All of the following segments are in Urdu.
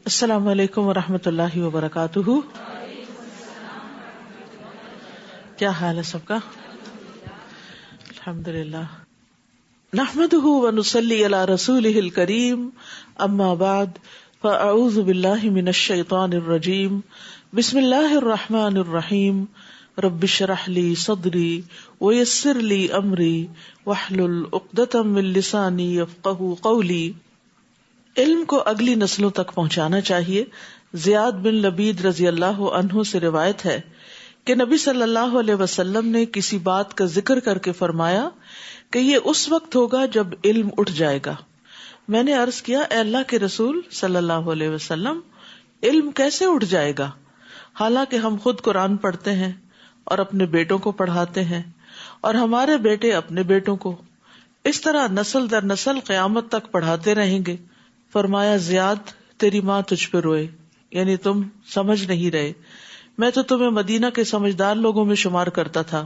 السلام علیکم ورحمۃ اللہ وبرکاتہ. کیا حال ہے سب کا؟ الحمدللہ. نحمده ونصلی علی رسولہ الکریم. اما بعد فاعوذ باللہ من الشیطان الرجیم. بسم اللہ الرحمن الرحیم. رب اشرح لی صدری ویسر لی امری واحلل عقدۃ من لسانی یفقہوا قولی. علم کو اگلی نسلوں تک پہنچانا چاہیے. زیاد بن لبید رضی اللہ عنہ سے روایت ہے کہ نبی صلی اللہ علیہ وسلم نے کسی بات کا ذکر کر کے فرمایا کہ یہ اس وقت ہوگا جب علم اٹھ جائے گا. میں نے عرض کیا، اے اللہ کے رسول صلی اللہ علیہ وسلم، علم کیسے اٹھ جائے گا؟ حالانکہ ہم خود قرآن پڑھتے ہیں اور اپنے بیٹوں کو پڑھاتے ہیں اور ہمارے بیٹے اپنے بیٹوں کو، اس طرح نسل در نسل قیامت تک پڑھاتے رہیں گے. فرمایا، زیاد تیری ماں تجھ پہ روئے، یعنی تم سمجھ نہیں رہے. میں تو تمہیں مدینہ کے سمجھدار لوگوں میں شمار کرتا تھا.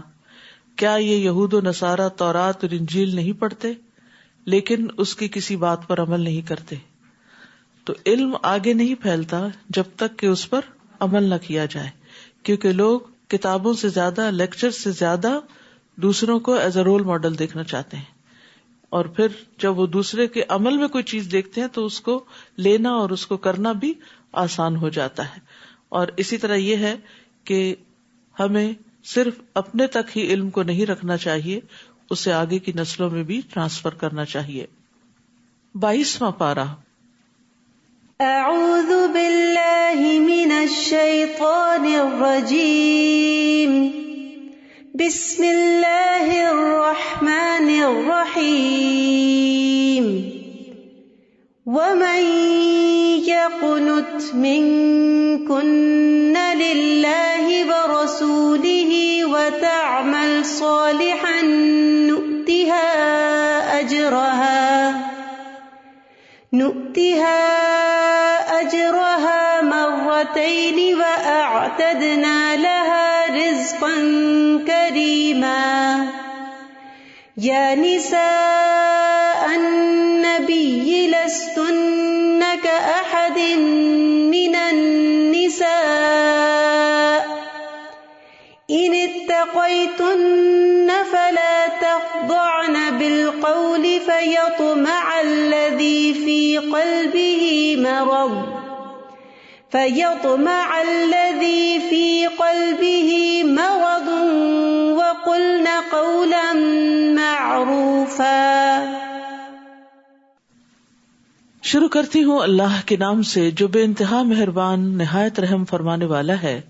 کیا یہ یہود و نصارہ تورات اور انجیل نہیں پڑھتے لیکن اس کی کسی بات پر عمل نہیں کرتے؟ تو علم آگے نہیں پھیلتا جب تک کہ اس پر عمل نہ کیا جائے، کیونکہ لوگ کتابوں سے زیادہ، لیکچر سے زیادہ دوسروں کو ایز اے رول ماڈل دیکھنا چاہتے ہیں، اور پھر جب وہ دوسرے کے عمل میں کوئی چیز دیکھتے ہیں تو اس کو لینا اور اس کو کرنا بھی آسان ہو جاتا ہے. اور اسی طرح یہ ہے کہ ہمیں صرف اپنے تک ہی علم کو نہیں رکھنا چاہیے، اسے آگے کی نسلوں میں بھی ٹرانسفر کرنا چاہیے. 22واں پارہ. اعوذ باللہ من الشیطان الرجیم. بسم اللہ الرحمن الرحیم. ومن يقنت منكن لله ورسوله وتعمل صالحا نؤتها أجرها مرتين وأعتدنا لها رزقا كريما. يا نساء النبي لستن كأحد من النساء إن اتقيتن فلا تخضعن بالقول فيطمع الذي في قلبه مرض وقلن قولا معروفا. شروع کرتی ہوں اللہ کے نام سے جو بے انتہا مہربان نہایت رحم فرمانے والا ہے.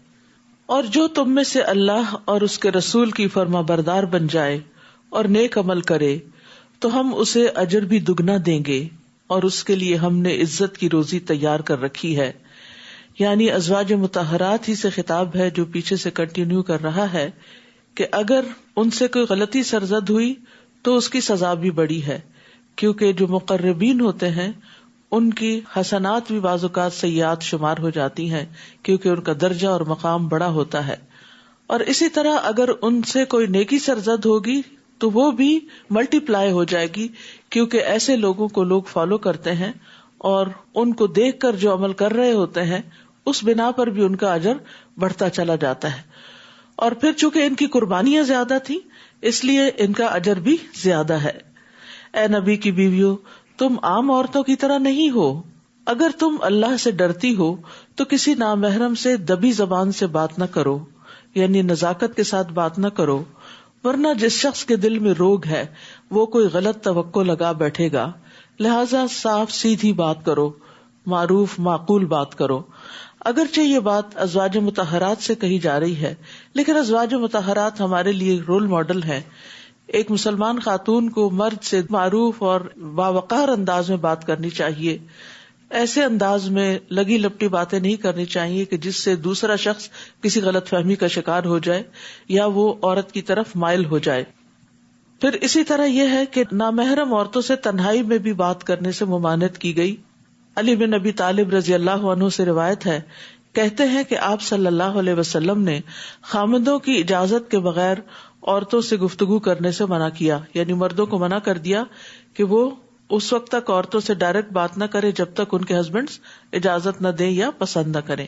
اور جو تم میں سے اللہ اور اس کے رسول کی فرما بردار بن جائے اور نیک عمل کرے تو ہم اسے اجر بھی دگنا دیں گے، اور اس کے لیے ہم نے عزت کی روزی تیار کر رکھی ہے. یعنی ازواج مطہرات ہی سے خطاب ہے جو پیچھے سے کنٹینیو کر رہا ہے کہ اگر ان سے کوئی غلطی سرزد ہوئی تو اس کی سزا بھی بڑی ہے، کیونکہ جو مقربین ہوتے ہیں ان کی حسنات بھی بعض اوقات سیئات شمار ہو جاتی ہیں، کیونکہ ان کا درجہ اور مقام بڑا ہوتا ہے. اور اسی طرح اگر ان سے کوئی نیکی سرزد ہوگی تو وہ بھی ملٹی پلائی ہو جائے گی، کیونکہ ایسے لوگوں کو لوگ فالو کرتے ہیں اور ان کو دیکھ کر جو عمل کر رہے ہوتے ہیں اس بنا پر بھی ان کا اجر بڑھتا چلا جاتا ہے. اور پھر چونکہ ان کی قربانیاں زیادہ تھیں اس لیے ان کا اجر بھی زیادہ ہے. اے نبی کی بیویوں، تم عام عورتوں کی طرح نہیں ہو. اگر تم اللہ سے ڈرتی ہو تو کسی نامحرم سے دبی زبان سے بات نہ کرو، یعنی نزاکت کے ساتھ بات نہ کرو، ورنہ جس شخص کے دل میں روگ ہے وہ کوئی غلط توقع لگا بیٹھے گا. لہذا صاف سیدھی بات کرو، معروف معقول بات کرو. اگرچہ یہ بات ازواج مطہرات سے کہی جا رہی ہے، لیکن ازواج مطہرات ہمارے لیے رول ماڈل ہیں. ایک مسلمان خاتون کو مرد سے معروف اور باوقار انداز میں بات کرنی چاہیے. ایسے انداز میں لگی لپٹی باتیں نہیں کرنی چاہیے کہ جس سے دوسرا شخص کسی غلط فہمی کا شکار ہو جائے یا وہ عورت کی طرف مائل ہو جائے. پھر اسی طرح یہ ہے کہ نامحرم عورتوں سے تنہائی میں بھی بات کرنے سے ممانعت کی گئی. علی بن ابی طالب رضی اللہ عنہ سے روایت ہے، کہتے ہیں کہ آپ صلی اللہ علیہ وسلم نے خامندوں کی اجازت کے بغیر عورتوں سے گفتگو کرنے سے منع کیا، یعنی مردوں کو منع کر دیا کہ وہ اس وقت تک عورتوں سے ڈائریکٹ بات نہ کرے جب تک ان کے ہسبینڈز اجازت نہ دیں یا پسند نہ کریں.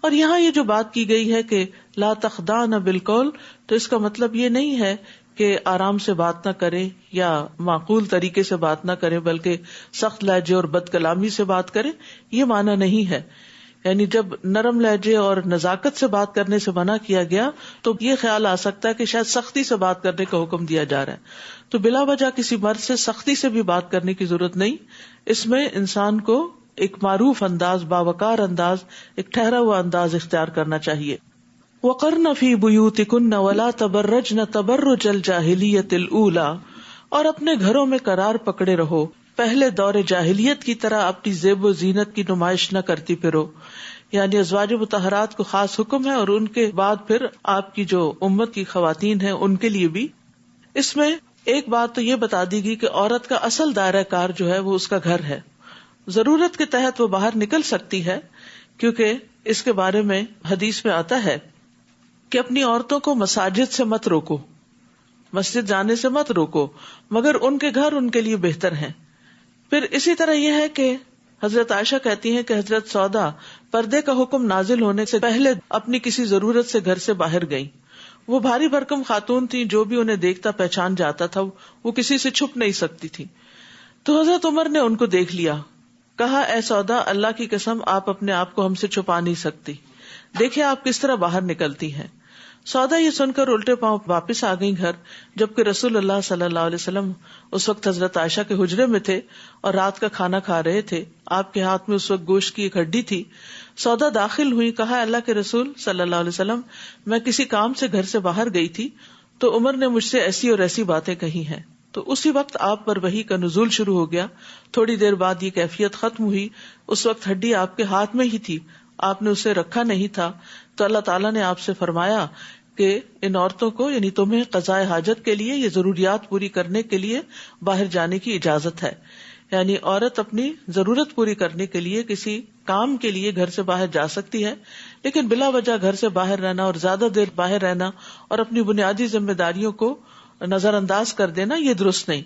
اور یہاں یہ جو بات کی گئی ہے کہ لا تخضعن بالقول، تو اس کا مطلب یہ نہیں ہے کہ آرام سے بات نہ کریں یا معقول طریقے سے بات نہ کریں بلکہ سخت لہجے اور بد کلامی سے بات کریں، یہ معنی نہیں ہے. یعنی جب نرم لہجے اور نزاکت سے بات کرنے سے منع کیا گیا تو یہ خیال آ سکتا ہے کہ شاید سختی سے بات کرنے کا حکم دیا جا رہا ہے. تو بلا وجہ کسی مرد سے سختی سے بھی بات کرنے کی ضرورت نہیں. اس میں انسان کو ایک معروف انداز، باوقار انداز، ایک ٹھہرا ہوا انداز اختیار کرنا چاہیے. وَقَرْنَ فِي بُيُوتِكُنَّ وَلَا تَبَرَّجْنَ تَبَرُّجَ الْجَاهِلِيَّةِ الْأُولَى، اور اپنے گھروں میں قرار پکڑے رہو، پہلے دور جاہلیت کی طرح اپنی زیب و زینت کی نمائش نہ کرتی پھرو. یعنی ازواج مطہرات کو خاص حکم ہے اور ان کے بعد پھر آپ کی جو امت کی خواتین ہیں ان کے لیے بھی. اس میں ایک بات تو یہ بتا دی گئی کہ عورت کا اصل دائرہ کار جو ہے وہ اس کا گھر ہے. ضرورت کے تحت وہ باہر نکل سکتی ہے، کیونکہ اس کے بارے میں حدیث میں آتا ہے کہ اپنی عورتوں کو مساجد سے مت روکو، مسجد جانے سے مت روکو، مگر ان کے گھر ان کے لیے بہتر ہیں. پھر اسی طرح یہ ہے کہ حضرت عائشہ کہتی ہیں کہ حضرت سودا پردے کا حکم نازل ہونے سے پہلے اپنی کسی ضرورت سے گھر سے باہر گئیں. وہ بھاری بھرکم خاتون تھی، جو بھی انہیں دیکھتا پہچان جاتا تھا، وہ کسی سے چھپ نہیں سکتی تھی. تو حضرت عمر نے ان کو دیکھ لیا، کہا اے سودا، اللہ کی قسم آپ اپنے آپ کو ہم سے چھپا نہیں سکتی، دیکھیں آپ کس طرح باہر نکلتی ہیں. سودا یہ سن کر الٹے پاؤں واپس آ گئی گھر، جبکہ رسول اللہ صلی اللہ علیہ وسلم اس وقت حضرت عائشہ کے حجرے میں تھے اور رات کا کھانا کھا رہے تھے. آپ کے ہاتھ میں اس وقت گوشت کی ایک ہڈی تھی. سودا داخل ہوئی، کہا اللہ کے رسول صلی اللہ علیہ وسلم، میں کسی کام سے گھر سے باہر گئی تھی تو عمر نے مجھ سے ایسی اور ایسی باتیں کہی ہیں. تو اسی وقت آپ پر وحی کا نزول شروع ہو گیا. تھوڑی دیر بعد یہ کیفیت ختم ہوئی. اس وقت ہڈی آپ کے ہاتھ میں ہی تھی، آپ نے اسے رکھا نہیں تھا. تو اللہ تعالیٰ نے آپ سے فرمایا کہ ان عورتوں کو، یعنی تمہیں قضاء حاجت کے لیے، یہ ضروریات پوری کرنے کے لیے باہر جانے کی اجازت ہے. یعنی عورت اپنی ضرورت پوری کرنے کے لیے کسی کام کے لیے گھر سے باہر جا سکتی ہے، لیکن بلا وجہ گھر سے باہر رہنا اور زیادہ دیر باہر رہنا اور اپنی بنیادی ذمہ داریوں کو نظر انداز کر دینا، یہ درست نہیں.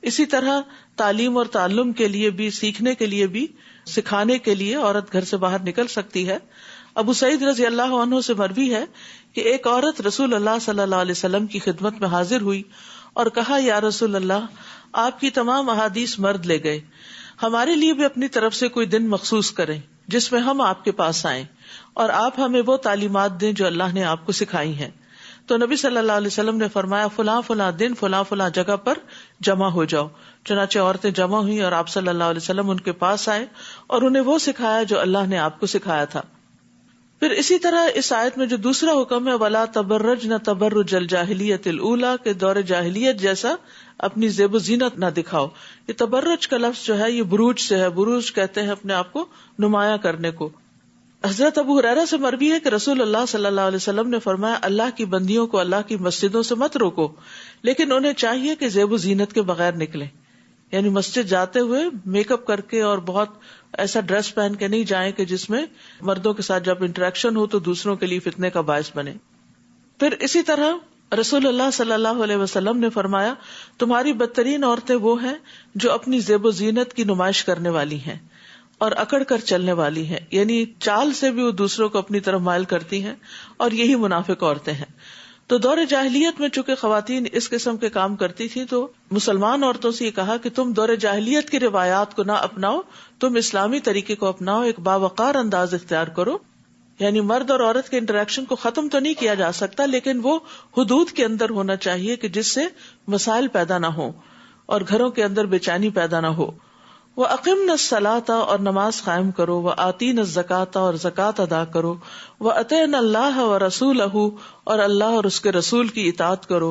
اسی طرح تعلیم اور تعلم کے لیے بھی، سیکھنے کے لیے بھی، سکھانے کے لیے عورت گھر سے باہر نکل سکتی ہے. ابو سعید رضی اللہ عنہ سے مروی ہے کہ ایک عورت رسول اللہ صلی اللہ علیہ وسلم کی خدمت میں حاضر ہوئی اور کہا یا رسول اللہ، آپ کی تمام احادیث مرد لے گئے، ہمارے لیے بھی اپنی طرف سے کوئی دن مخصوص کریں جس میں ہم آپ کے پاس آئیں اور آپ ہمیں وہ تعلیمات دیں جو اللہ نے آپ کو سکھائی ہیں. تو نبی صلی اللہ علیہ وسلم نے فرمایا فلاں فلاں دن فلاں فلاں جگہ پر جمع ہو جاؤ. چنانچہ عورتیں جمع ہوئی اور آپ صلی اللہ علیہ وسلم ان کے پاس آئے اور انہیں وہ سکھایا جو اللہ نے آپ کو سکھایا تھا. پھر اسی طرح اس آیت میں جو دوسرا حکم ہے وَلَا تَبَرَّجْنَ تَبَرُّجَ الْجَاهِلِيَّةِ الْأُولَى، کہ دور جاہلیت جیسا اپنی زیب و زینت نہ دکھاؤ. یہ تبرج کا لفظ جو ہے یہ بروج سے ہے. بروج کہتے ہیں اپنے آپ کو نمایاں کرنے کو. حضرت ابو ہریرہ سے مروی ہے کہ رسول اللہ صلی اللہ علیہ وسلم نے فرمایا اللہ کی بندیوں کو اللہ کی مسجدوں سے مت روکو، لیکن انہیں چاہیے کہ زیب و زینت کے بغیر نکلیں. یعنی مسجد جاتے ہوئے میک اپ کر کے اور بہت ایسا ڈریس پہن کے نہیں جائیں کہ جس میں مردوں کے ساتھ جب انٹریکشن ہو تو دوسروں کے لیے فتنے کا باعث بنے. پھر اسی طرح رسول اللہ صلی اللہ علیہ وسلم نے فرمایا تمہاری بدترین عورتیں وہ ہیں جو اپنی زیب و زینت کی نمائش کرنے والی ہیں اور اکڑ کر چلنے والی ہیں. یعنی چال سے بھی وہ دوسروں کو اپنی طرف مائل کرتی ہیں اور یہی منافق عورتیں ہیں. تو دور جاہلیت میں چونکہ خواتین اس قسم کے کام کرتی تھی تو مسلمان عورتوں سے یہ کہا کہ تم دور جاہلیت کی روایات کو نہ اپناؤ، تم اسلامی طریقے کو اپناؤ، ایک باوقار انداز اختیار کرو. یعنی مرد اور عورت کے انٹریکشن کو ختم تو نہیں کیا جا سکتا، لیکن وہ حدود کے اندر ہونا چاہیے کہ جس سے مسائل پیدا نہ ہو اور گھروں کے اندر بے چینی پیدا نہ ہو. وَأَقِمْنَ الصَّلَاةَ، اور نماز قائم کرو، وَآتِينَ الزَّكَاةَ، اور زکوٰۃ ادا کرو، وَأَطِعْنَ اللَّهَ وَرَسُولَهُ، اور اللہ اور اس کے رسول کی اطاعت کرو.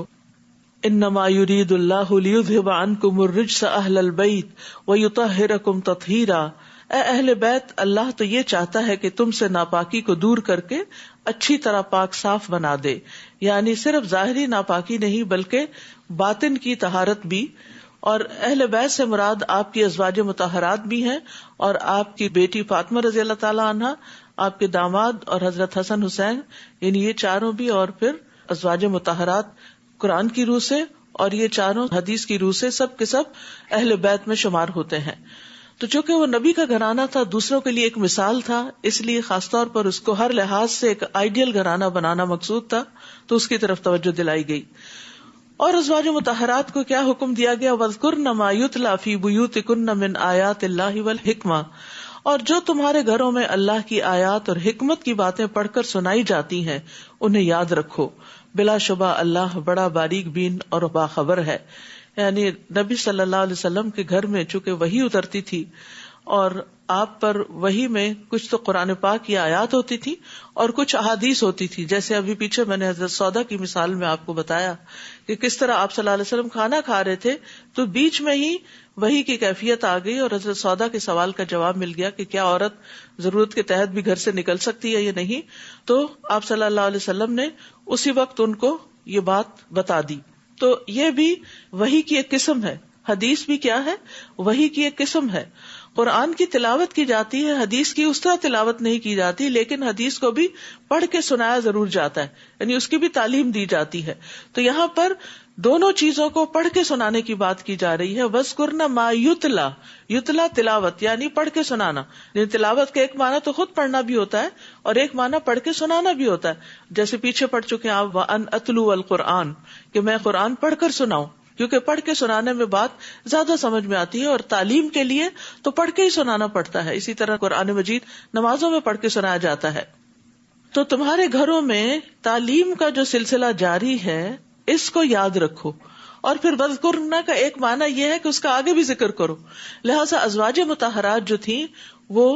انما يريد الله ليذهب عنكم الرجس اهل البيت ويطهركم تطهيرا. اے اہل بیت، اللہ تو یہ چاہتا ہے کہ تم سے ناپاکی کو دور کر کے اچھی طرح پاک صاف بنا دے. یعنی صرف ظاہری ناپاکی نہیں بلکہ باطن کی طہارت بھی. اور اہل بیت سے مراد آپ کی ازواج مطہرات بھی ہیں اور آپ کی بیٹی فاطمہ رضی اللہ تعالی عنہا، آپ کے داماد اور حضرت حسن حسین، یعنی یہ چاروں بھی، اور پھر ازواج مطہرات قرآن کی روح سے اور یہ چاروں حدیث کی روح سے سب کے سب اہل بیت میں شمار ہوتے ہیں. تو چونکہ وہ نبی کا گھرانہ تھا، دوسروں کے لیے ایک مثال تھا، اس لیے خاص طور پر اس کو ہر لحاظ سے ایک آئیڈیل گھرانہ بنانا مقصود تھا، تو اس کی طرف توجہ دلائی گئی. اور ازواج مطہرات کو کیا حکم دیا گیا؟ وَاذْكُرْنَ مَا يُتْلَى فِي بُيُوتِكُنَّ مِنْ آيَاتِ اللَّهِ وَالْحِكْمَةِ، اور جو تمہارے گھروں میں اللہ کی آیات اور حکمت کی باتیں پڑھ کر سنائی جاتی ہیں انہیں یاد رکھو، بلا شبہ اللہ بڑا باریک بین اور باخبر ہے. یعنی نبی صلی اللہ علیہ وسلم کے گھر میں چونکہ وحی اترتی تھی اور آپ پر وحی میں کچھ تو قرآن پاک کی آیات ہوتی تھی اور کچھ احادیث ہوتی تھی. جیسے ابھی پیچھے میں نے حضرت سودا کی مثال میں آپ کو بتایا کہ کس طرح آپ صلی اللہ علیہ وسلم کھانا کھا رہے تھے تو بیچ میں ہی وحی کی کیفیت آ گئی اور حضرت سودا کے سوال کا جواب مل گیا کہ کیا عورت ضرورت کے تحت بھی گھر سے نکل سکتی ہے یا نہیں. تو آپ صلی اللہ علیہ وسلم نے اسی وقت ان کو یہ بات بتا دی. تو یہ بھی وحی کی ایک قسم ہے. حدیث بھی کیا ہے؟ وحی کی ایک قسم ہے. قرآن کی تلاوت کی جاتی ہے، حدیث کی اس طرح تلاوت نہیں کی جاتی، لیکن حدیث کو بھی پڑھ کے سنایا ضرور جاتا ہے، یعنی اس کی بھی تعلیم دی جاتی ہے. تو یہاں پر دونوں چیزوں کو پڑھ کے سنانے کی بات کی جا رہی ہے. وَاذْكُرْنَ مَا يُتْلَى، یتلا تلاوت یعنی پڑھ کے سنانا. یعنی تلاوت کا ایک معنی تو خود پڑھنا بھی ہوتا ہے اور ایک معنی پڑھ کے سنانا بھی ہوتا ہے. جیسے پیچھے پڑھ چکے ہیں آپ وَأَنْ أَتْلُوَ الْقُرْآنَ، کہ میں قرآن پڑھ کر سناؤں، کیونکہ پڑھ کے سنانے میں بات زیادہ سمجھ میں آتی ہے اور تعلیم کے لیے تو پڑھ کے ہی سنانا پڑتا ہے. اسی طرح قرآن مجید نمازوں میں پڑھ کے سنایا جاتا ہے. تو تمہارے گھروں میں تعلیم کا جو سلسلہ جاری ہے اس کو یاد رکھو. اور پھر وذکرنا کا ایک معنی یہ ہے کہ اس کا آگے بھی ذکر کرو. لہٰذا ازواج مطہرات جو تھیں وہ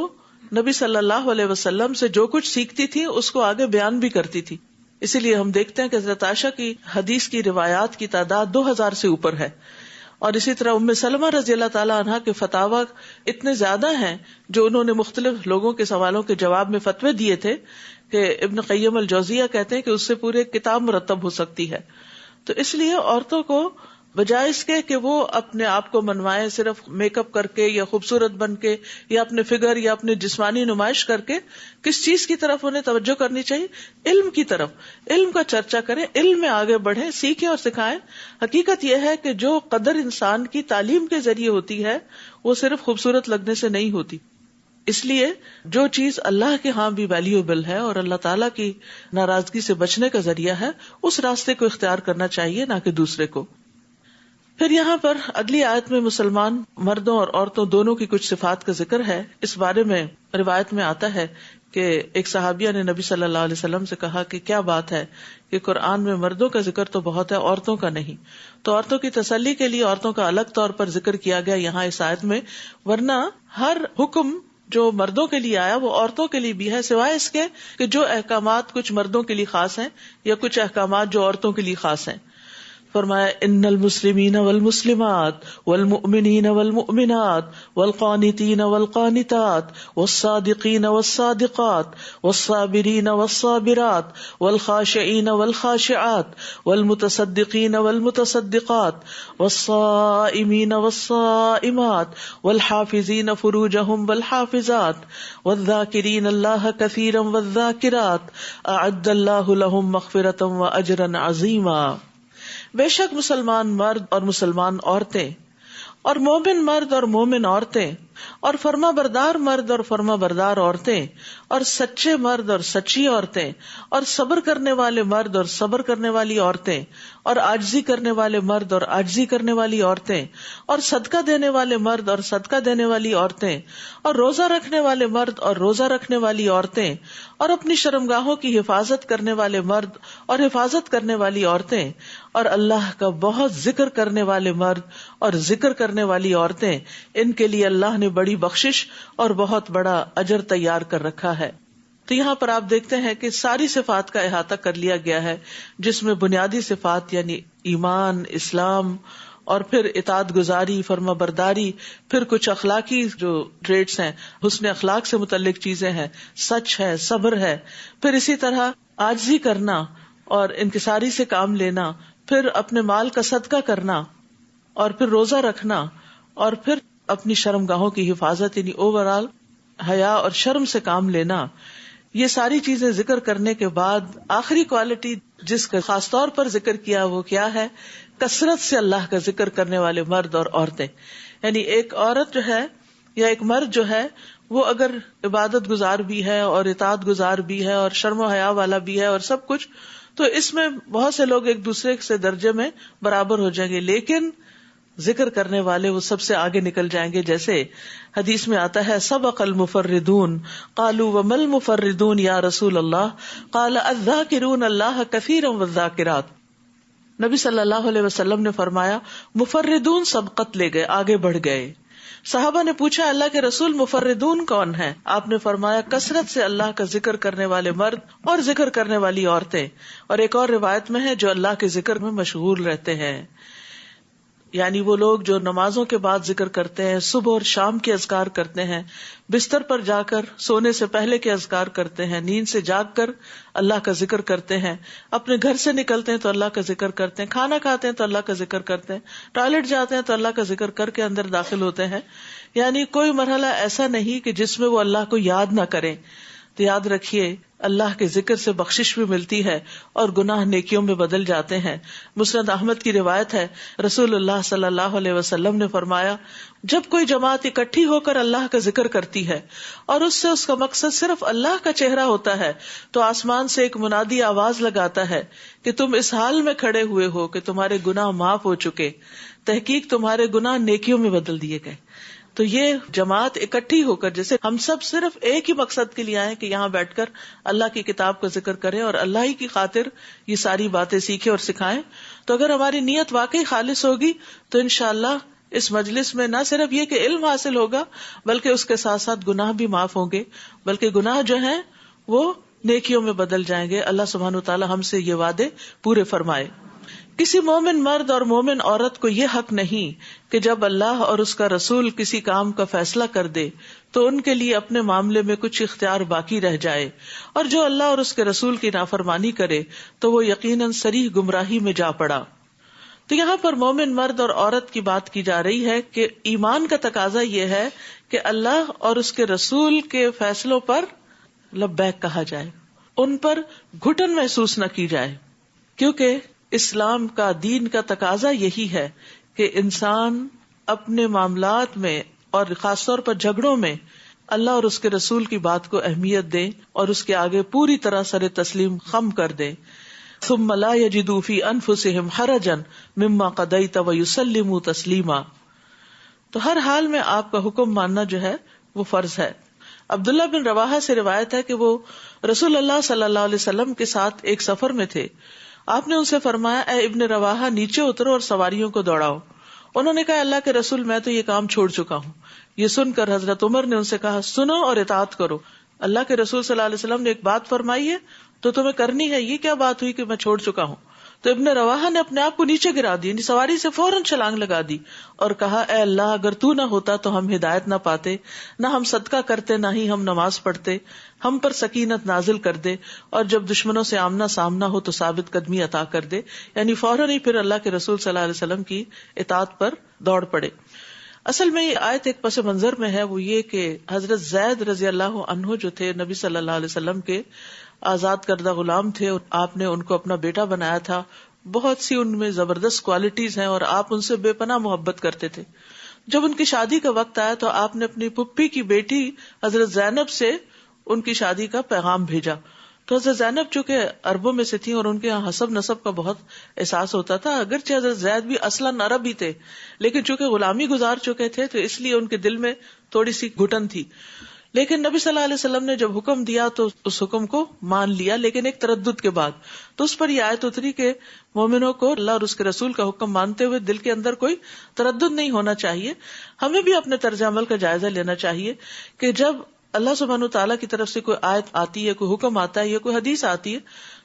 نبی صلی اللہ علیہ وسلم سے جو کچھ سیکھتی تھی اس کو آگے بیان بھی کرتی تھی. اسی لیے ہم دیکھتے ہیں کہ حضرت عائشہ کی حدیث کی روایات کی تعداد 2000 سے اوپر ہے. اور اسی طرح ام سلمہ رضی اللہ تعالیٰ عنہا کے فتاوی اتنے زیادہ ہیں جو انہوں نے مختلف لوگوں کے سوالوں کے جواب میں فتوے دیے تھے کہ ابن قیم الجوزیہ کہتے ہیں کہ اس سے پورے کتاب مرتب ہو سکتی ہے. تو اس لیے عورتوں کو بجائے اس کے کہ وہ اپنے آپ کو منوائیں صرف میک اپ کر کے یا خوبصورت بن کے یا اپنے فگر یا اپنے جسمانی نمائش کر کے، کس چیز کی طرف انہیں توجہ کرنی چاہیے؟ علم کی طرف. علم کا چرچا کریں، علم میں آگے بڑھیں، سیکھیں اور سکھائیں. حقیقت یہ ہے کہ جو قدر انسان کی تعلیم کے ذریعے ہوتی ہے وہ صرف خوبصورت لگنے سے نہیں ہوتی. اس لیے جو چیز اللہ کے ہاں بھی ویلیوبل ہے اور اللہ تعالیٰ کی ناراضگی سے بچنے کا ذریعہ ہے اس راستے کو اختیار کرنا چاہیے، نہ کہ دوسرے کو. پھر یہاں پر اگلی آیت میں مسلمان مردوں اور عورتوں دونوں کی کچھ صفات کا ذکر ہے. اس بارے میں روایت میں آتا ہے کہ ایک صحابیہ نے نبی صلی اللہ علیہ وسلم سے کہا کہ کیا بات ہے کہ قرآن میں مردوں کا ذکر تو بہت ہے، عورتوں کا نہیں. تو عورتوں کی تسلی کے لیے عورتوں کا الگ طور پر ذکر کیا گیا یہاں اس آیت میں، ورنہ ہر حکم جو مردوں کے لیے آیا وہ عورتوں کے لیے بھی ہے، سوائے اس کے کہ جو احکامات کچھ مردوں کے لیے خاص ہیں یا کچھ احکامات جو عورتوں کے لیے خاص ہیں. فرمایا ان المسلمین والمسلمات والمؤمنین والمؤمنات والقانتین والقانتات والصادقین والصادقات والصابرین والصابرات والخاشعین والخاشعات والمتصدقین والمتصدقات والصائمین والصائمات والحافظین فروجہم والحافظات والذاکرین اللہ کثیرا والذاکرات اعد اللہ لہم مغفرۃ واجرا عظیما. بے شک مسلمان مرد اور مسلمان عورتیں اور مومن مرد اور مومن عورتیں اور فرما بردار مرد اور فرما بردار عورتیں اور سچے مرد اور سچی عورتیں اور صبر کرنے والے مرد اور صبر کرنے والی عورتیں اور عاجزی کرنے والے مرد اور عاجزی کرنے والی عورتیں اور صدقہ دینے والے مرد اور صدقہ دینے والی عورتیں اور روزہ رکھنے والے مرد اور روزہ رکھنے والی عورتیں اور اپنی شرمگاہوں کی حفاظت کرنے والے مرد اور حفاظت کرنے والی عورتیں اور اللہ کا بہت ذکر کرنے والے مرد اور ذکر کرنے والی عورتیں، ان کے لیے اللہ نے بڑی بخشش اور بہت بڑا اجر تیار کر رکھا ہے. تو یہاں پر آپ دیکھتے ہیں کہ ساری صفات کا احاطہ کر لیا گیا ہے، جس میں بنیادی صفات یعنی ایمان، اسلام، اور پھر اطاعت گزاری، فرما برداری، پھر کچھ اخلاقی جو ٹریٹس ہیں، حسن اخلاق سے متعلق چیزیں ہیں، سچ ہے، صبر ہے، پھر اسی طرح عاجزی کرنا اور انکساری سے کام لینا، پھر اپنے مال کا صدقہ کرنا، اور پھر روزہ رکھنا، اور پھر اپنی شرمگاہوں کی حفاظت یعنی اوور آل حیا اور شرم سے کام لینا. یہ ساری چیزیں ذکر کرنے کے بعد آخری کوالٹی جس کا خاص طور پر ذکر کیا وہ کیا ہے کثرت سے اللہ کا ذکر کرنے والے مرد اور عورتیں. یعنی ایک عورت جو ہے یا ایک مرد جو ہے وہ اگر عبادت گزار بھی ہے اور اطاعت گزار بھی ہے اور شرم و حیا والا بھی ہے اور سب کچھ، تو اس میں بہت سے لوگ ایک دوسرے سے درجے میں برابر ہو جائیں گے، لیکن ذکر کرنے والے وہ سب سے آگے نکل جائیں گے. جیسے حدیث میں آتا ہے سبق المفردون قالوا وما المفردون یا رسول اللہ قال الذاکرون اللہ کثیرا والذاکرات. نبی صلی اللہ علیہ وسلم نے فرمایا مفردون سبقت لے گئے، آگے بڑھ گئے. صحابہ نے پوچھا اللہ کے رسول مفردون کون ہیں؟ آپ نے فرمایا کثرت سے اللہ کا ذکر کرنے والے مرد اور ذکر کرنے والی عورتیں. اور ایک اور روایت میں ہے جو اللہ کے ذکر میں مشغول رہتے ہیں، یعنی وہ لوگ جو نمازوں کے بعد ذکر کرتے ہیں، صبح اور شام کے اذکار کرتے ہیں، بستر پر جا کر سونے سے پہلے کے اذکار کرتے ہیں، نیند سے جاگ کر اللہ کا ذکر کرتے ہیں، اپنے گھر سے نکلتے ہیں تو اللہ کا ذکر کرتے ہیں، کھانا کھاتے ہیں تو اللہ کا ذکر کرتے ہیں، ٹوائلٹ جاتے ہیں تو اللہ کا ذکر کر کے اندر داخل ہوتے ہیں. یعنی کوئی مرحلہ ایسا نہیں کہ جس میں وہ اللہ کو یاد نہ کریں. تو یاد رکھیے اللہ کے ذکر سے بخشش بھی ملتی ہے اور گناہ نیکیوں میں بدل جاتے ہیں. مسند احمد کی روایت ہے رسول اللہ صلی اللہ علیہ وسلم نے فرمایا جب کوئی جماعت اکٹھی ہو کر اللہ کا ذکر کرتی ہے اور اس سے اس کا مقصد صرف اللہ کا چہرہ ہوتا ہے تو آسمان سے ایک منادی آواز لگاتا ہے کہ تم اس حال میں کھڑے ہوئے ہو کہ تمہارے گناہ معاف ہو چکے، تحقیق تمہارے گناہ نیکیوں میں بدل دیے گئے. تو یہ جماعت اکٹھی ہو کر، جیسے ہم سب صرف ایک ہی مقصد کے لیے آئے کہ یہاں بیٹھ کر اللہ کی کتاب کا ذکر کریں اور اللہ ہی کی خاطر یہ ساری باتیں سیکھیں اور سکھائیں، تو اگر ہماری نیت واقعی خالص ہوگی تو انشاءاللہ اس مجلس میں نہ صرف یہ کہ علم حاصل ہوگا بلکہ اس کے ساتھ ساتھ گناہ بھی معاف ہوں گے، بلکہ گناہ جو ہیں وہ نیکیوں میں بدل جائیں گے. اللہ سبحانہ وتعالی ہم سے یہ وعدے پورے فرمائے. کسی مومن مرد اور مومن عورت کو یہ حق نہیں کہ جب اللہ اور اس کا رسول کسی کام کا فیصلہ کر دے تو ان کے لیے اپنے معاملے میں کچھ اختیار باقی رہ جائے، اور جو اللہ اور اس کے رسول کی نافرمانی کرے تو وہ یقیناً صریح گمراہی میں جا پڑا. تو یہاں پر مومن مرد اور عورت کی بات کی جا رہی ہے کہ ایمان کا تقاضا یہ ہے کہ اللہ اور اس کے رسول کے فیصلوں پر لبیک کہا جائے، ان پر گھٹن محسوس نہ کی جائے، کیونکہ اسلام کا دین کا تقاضا یہی ہے کہ انسان اپنے معاملات میں اور خاص طور پر جھگڑوں میں اللہ اور اس کے رسول کی بات کو اہمیت دے اور اس کے آگے پوری طرح سر تسلیم خم کر دے. ثم لا يجدوا في انفسهم حرجا مما قضيت ويسلموا تسلیما. تو ہر حال میں آپ کا حکم ماننا جو ہے وہ فرض ہے. عبداللہ بن رواحہ سے روایت ہے کہ وہ رسول اللہ صلی اللہ علیہ وسلم کے ساتھ ایک سفر میں تھے. آپ نے ان سے فرمایا اے ابن رواحہ نیچے اترو اور سواریوں کو دوڑاؤ. انہوں نے کہا اللہ کے رسول میں تو یہ کام چھوڑ چکا ہوں. یہ سن کر حضرت عمر نے ان سے کہا سنو اور اطاعت کرو، اللہ کے رسول صلی اللہ علیہ وسلم نے ایک بات فرمائی ہے تو تمہیں کرنی ہے. یہ کیا بات ہوئی کہ میں چھوڑ چکا ہوں؟ تو ابن رواحہ نے اپنے آپ کو نیچے گرا دی، یعنی سواری سے فوراً چھلانگ لگا دی اور کہا اے اللہ اگر تو نہ ہوتا تو ہم ہدایت نہ پاتے، نہ ہم صدقہ کرتے، نہ ہی ہم نماز پڑھتے. ہم پر سکینت نازل کر دے اور جب دشمنوں سے آمنا سامنا ہو تو ثابت قدمی عطا کر دے. یعنی فوراً ہی پھر اللہ کے رسول صلی اللہ علیہ وسلم کی اطاعت پر دوڑ پڑے. اصل میں یہ آیت ایک پس منظر میں ہے، وہ یہ کہ حضرت زید رضی اللہ عنہ جو تھے نبی صلی اللہ علیہ وسلم کے آزاد کردہ غلام تھے اور آپ نے ان کو اپنا بیٹا بنایا تھا. بہت سی ان میں زبردست کوالٹیز ہیں اور آپ ان سے بے پناہ محبت کرتے تھے. جب ان کی شادی کا وقت آیا تو آپ نے اپنی پھپھی کی بیٹی حضرت زینب سے ان کی شادی کا پیغام بھیجا. تو حضرت زینب چونکہ عربوں میں سے تھیں اور ان کے یہاں حسب نسب کا بہت احساس ہوتا تھا، اگرچہ حضرت زید بھی اصلاً عرب ہی تھے لیکن چونکہ غلامی گزار چکے تھے تو اس لیے ان کے دل میں تھوڑی سی گھٹن تھی. لیکن نبی صلی اللہ علیہ وسلم نے جب حکم دیا تو اس حکم کو مان لیا، لیکن ایک تردد کے بعد. تو اس پر یہ آیت اتری کہ مومنوں کو اللہ اور اس کے رسول کا حکم مانتے ہوئے دل کے اندر کوئی تردد نہیں ہونا چاہیے. ہمیں بھی اپنے طرز عمل کا جائزہ لینا چاہیے کہ جب اللہ سبحانہ وتعالیٰ کی طرف سے کوئی آیت آتی ہے، کوئی حکم آتا ہے یا کوئی حدیث آتی ہے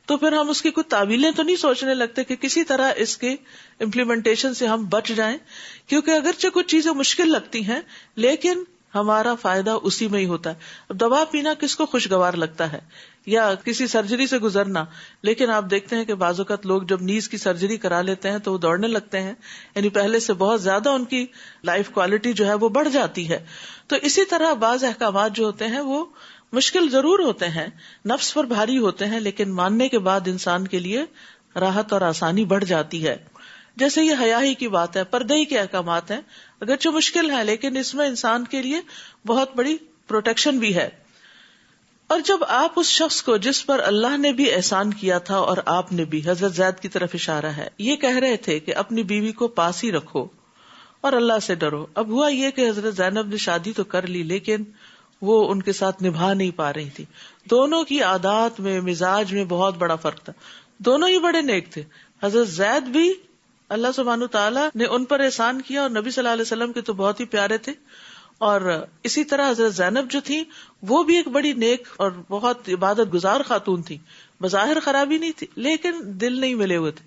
تو پھر ہم اس کی کچھ تعویلیں تو نہیں سوچنے لگتے کہ کسی طرح اس کے امپلیمنٹیشن سے ہم بچ جائیں، کیونکہ اگرچہ کچھ چیزیں مشکل لگتی ہیں لیکن ہمارا فائدہ اسی میں ہی ہوتا ہے. اب دوا پینا کس کو خوشگوار لگتا ہے یا کسی سرجری سے گزرنا، لیکن آپ دیکھتے ہیں کہ بعض اوقات لوگ جب نیز کی سرجری کرا لیتے ہیں تو وہ دوڑنے لگتے ہیں، یعنی پہلے سے بہت زیادہ ان کی لائف کوالٹی جو ہے وہ بڑھ جاتی ہے. تو اسی طرح بعض احکامات جو ہوتے ہیں وہ مشکل ضرور ہوتے ہیں، نفس پر بھاری ہوتے ہیں، لیکن ماننے کے بعد انسان کے لیے راحت اور آسانی بڑھ جاتی ہے. جیسے یہ حیا ہی کی بات ہے، پردے ہی کے احکامات ہیں، اگرچہ مشکل ہے لیکن اس میں انسان کے لیے بہت بڑی پروٹیکشن بھی ہے. اور جب آپ اس شخص کو جس پر اللہ نے بھی احسان کیا تھا اور آپ نے بھی، حضرت زید کی طرف اشارہ ہے، یہ کہہ رہے تھے کہ اپنی بیوی کو پاس ہی رکھو اور اللہ سے ڈرو. اب ہوا یہ کہ حضرت زینب نے شادی تو کر لی لیکن وہ ان کے ساتھ نبھا نہیں پا رہی تھی. دونوں کی عادات میں، مزاج میں بہت بڑا فرق تھا. دونوں ہی بڑے نیک تھے. حضرت زید بھی اللہ سبحانہ تعالیٰ نے ان پر احسان کیا اور نبی صلی اللہ علیہ وسلم کے تو بہت ہی پیارے تھے. اور اسی طرح حضرت زینب جو تھی وہ بھی ایک بڑی نیک اور بہت عبادت گزار خاتون تھی. بظاہر خرابی نہیں تھی لیکن دل نہیں ملے ہوئے تھے.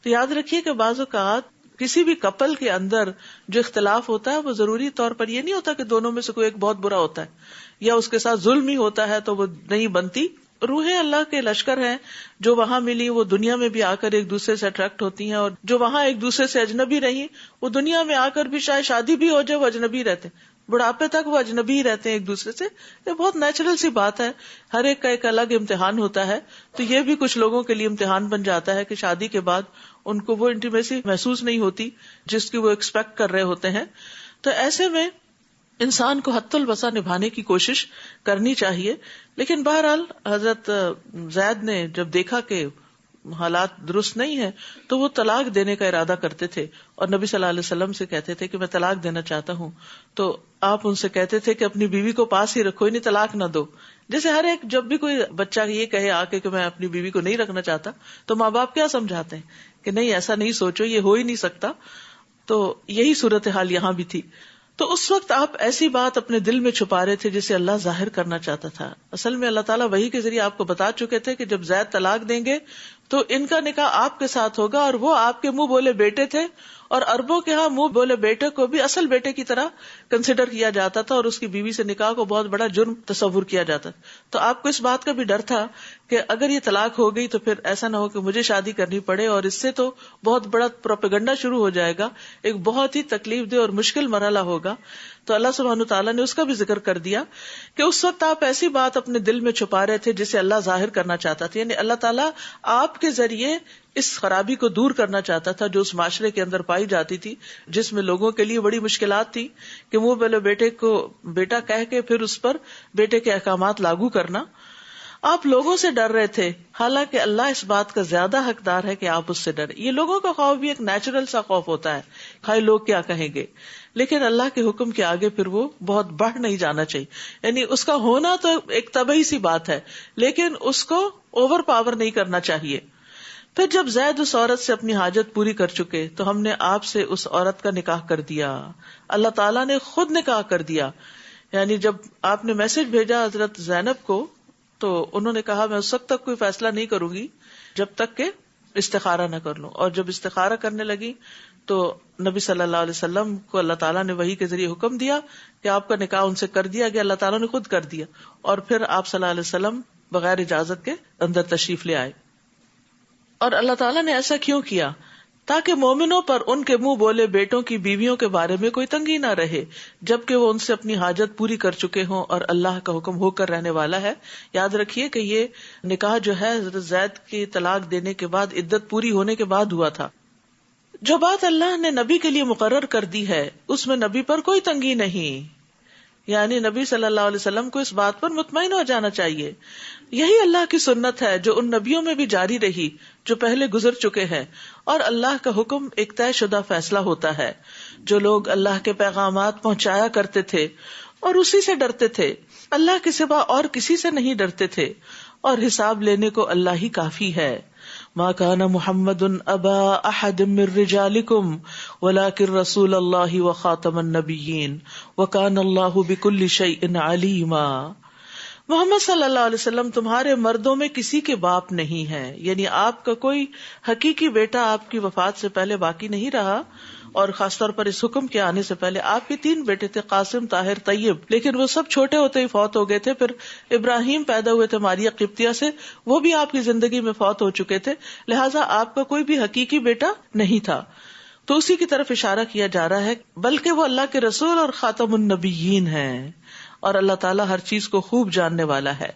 تو یاد رکھیے کہ بعض اوقات کسی بھی کپل کے اندر جو اختلاف ہوتا ہے وہ ضروری طور پر یہ نہیں ہوتا کہ دونوں میں سے کوئی ایک بہت برا ہوتا ہے یا اس کے ساتھ ظلم ہی ہوتا ہے تو وہ نہیں بنتی. روحیں اللہ کے لشکر ہیں، جو وہاں ملی وہ دنیا میں بھی آ کر ایک دوسرے سے اٹریکٹ ہوتی ہیں، اور جو وہاں ایک دوسرے سے اجنبی رہی وہ دنیا میں آ کر بھی شاید شادی بھی ہو جائے وہ اجنبی رہتے ہیں، بڑھاپے تک وہ اجنبی ہی رہتے ہیں ایک دوسرے سے. یہ بہت نیچرل سی بات ہے. ہر ایک کا ایک الگ امتحان ہوتا ہے. تو یہ بھی کچھ لوگوں کے لیے امتحان بن جاتا ہے کہ شادی کے بعد ان کو وہ انٹیمیسی محسوس نہیں ہوتی جس کی وہ ایکسپیکٹ کر رہے ہوتے ہیں. تو ایسے میں انسان کو حد الوسع نبھانے کی کوشش کرنی چاہیے. لیکن بہرحال حضرت زید نے جب دیکھا کہ حالات درست نہیں ہے تو وہ طلاق دینے کا ارادہ کرتے تھے اور نبی صلی اللہ علیہ وسلم سے کہتے تھے کہ میں طلاق دینا چاہتا ہوں. تو آپ ان سے کہتے تھے کہ اپنی بیوی کو پاس ہی رکھو، انہیں طلاق نہ دو. جیسے ہر ایک جب بھی کوئی بچہ یہ کہے آ کے کہ میں اپنی بیوی کو نہیں رکھنا چاہتا تو ماں باپ کیا سمجھاتے ہیں کہ نہیں ایسا نہیں سوچو، یہ ہو ہی نہیں سکتا. تو یہی صورتحال یہاں بھی تھی. تو اس وقت آپ ایسی بات اپنے دل میں چھپا رہے تھے جسے اللہ ظاہر کرنا چاہتا تھا. اصل میں اللہ تعالیٰ وحی کے ذریعے آپ کو بتا چکے تھے کہ جب زید طلاق دیں گے تو ان کا نکاح آپ کے ساتھ ہوگا، اور وہ آپ کے منہ بولے بیٹے تھے، اور عربوں کے ہاں منہ بولے بیٹے کو بھی اصل بیٹے کی طرح کنسیڈر کیا جاتا تھا، اور اس کی بیوی سے نکاح کو بہت بڑا جرم تصور کیا جاتا تھا. تو آپ کو اس بات کا بھی ڈر تھا کہ اگر یہ طلاق ہو گئی تو پھر ایسا نہ ہو کہ مجھے شادی کرنی پڑے، اور اس سے تو بہت بڑا پروپیگنڈا شروع ہو جائے گا، ایک بہت ہی تکلیف دہ اور مشکل مرحلہ ہوگا. تو اللہ سبحانہ تعالیٰ نے اس کا بھی ذکر کر دیا کہ اس وقت آپ ایسی بات اپنے دل میں چھپا رہے تھے جسے اللہ ظاہر کرنا چاہتا تھا. یعنی اللہ تعالیٰ آپ کے ذریعے اس خرابی کو دور کرنا چاہتا تھا جو اس معاشرے کے اندر پائی جاتی تھی، جس میں لوگوں کے لیے بڑی مشکلات تھی کہ منہ بولے بیٹے کو بیٹا کہہ کے پھر اس پر بیٹے کے احکامات لاگو کرنا. آپ لوگوں سے ڈر رہے تھے، حالانکہ اللہ اس بات کا زیادہ حقدار ہے کہ آپ اس سے ڈریں. یہ لوگوں کا خوف بھی ایک نیچرل سا خوف ہوتا ہے، خواہ لوگ کیا کہیں گے، لیکن اللہ کے حکم کے آگے پھر وہ بہت بڑھ نہیں جانا چاہیے. یعنی اس کا ہونا تو ایک طبعی سی بات ہے لیکن اس کو اوور پاور نہیں کرنا چاہیے. پھر جب زید اس عورت سے اپنی حاجت پوری کر چکے تو ہم نے آپ سے اس عورت کا نکاح کر دیا. اللہ تعالیٰ نے خود نکاح کر دیا. یعنی جب آپ نے میسج بھیجا حضرت زینب کو تو انہوں نے کہا میں اس وقت تک کوئی فیصلہ نہیں کروں گی جب تک کہ استخارہ نہ کر لوں. اور جب استخارہ کرنے لگی تو نبی صلی اللہ علیہ وسلم کو اللہ تعالیٰ نے وحی کے ذریعے حکم دیا کہ آپ کا نکاح ان سے کر دیا گیا. اللہ تعالیٰ نے خود کر دیا اور پھر آپ صلی اللہ علیہ وسلم بغیر اجازت کے اندر تشریف لے آئے. اور اللہ تعالیٰ نے ایسا کیوں کیا؟ تاکہ مومنوں پر ان کے منہ بولے بیٹوں کی بیویوں کے بارے میں کوئی تنگی نہ رہے جبکہ وہ ان سے اپنی حاجت پوری کر چکے ہوں اور اللہ کا حکم ہو کر رہنے والا ہے. یاد رکھیے کہ یہ نکاح جو ہے حضرت زید کی طلاق دینے کے بعد عدت پوری ہونے کے بعد ہوا تھا. جو بات اللہ نے نبی کے لیے مقرر کر دی ہے اس میں نبی پر کوئی تنگی نہیں. یعنی نبی صلی اللہ علیہ وسلم کو اس بات پر مطمئن ہو جانا چاہیے. یہی اللہ کی سنت ہے جو ان نبیوں میں بھی جاری رہی جو پہلے گزر چکے ہیں، اور اللہ کا حکم ایک طے شدہ فیصلہ ہوتا ہے. جو لوگ اللہ کے پیغامات پہنچایا کرتے تھے اور اسی سے ڈرتے تھے، اللہ کے سوا اور کسی سے نہیں ڈرتے تھے، اور حساب لینے کو اللہ ہی کافی ہے. ما كان محمد ابا احد من رجالكم ولكن رسول الله وخاتم النبيين وكان الله بكل شيء عليما. محمد صلی اللہ علیہ وسلم تمہارے مردوں میں کسی کے باپ نہیں ہے، یعنی آپ کا کوئی حقیقی بیٹا آپ کی وفات سے پہلے باقی نہیں رہا، اور خاص طور پر اس حکم کے آنے سے پہلے آپ کے 3 بیٹے تھے، قاسم، طاہر، طیب، لیکن وہ سب چھوٹے ہوتے ہی فوت ہو گئے تھے. پھر ابراہیم پیدا ہوئے تھے ماریہ قبطیہ سے، وہ بھی آپ کی زندگی میں فوت ہو چکے تھے، لہٰذا آپ کا کوئی بھی حقیقی بیٹا نہیں تھا. تو اسی کی طرف اشارہ کیا جا رہا ہے، بلکہ وہ اللہ کے رسول اور خاتم النبیین ہیں، اور اللہ تعالیٰ ہر چیز کو خوب جاننے والا ہے.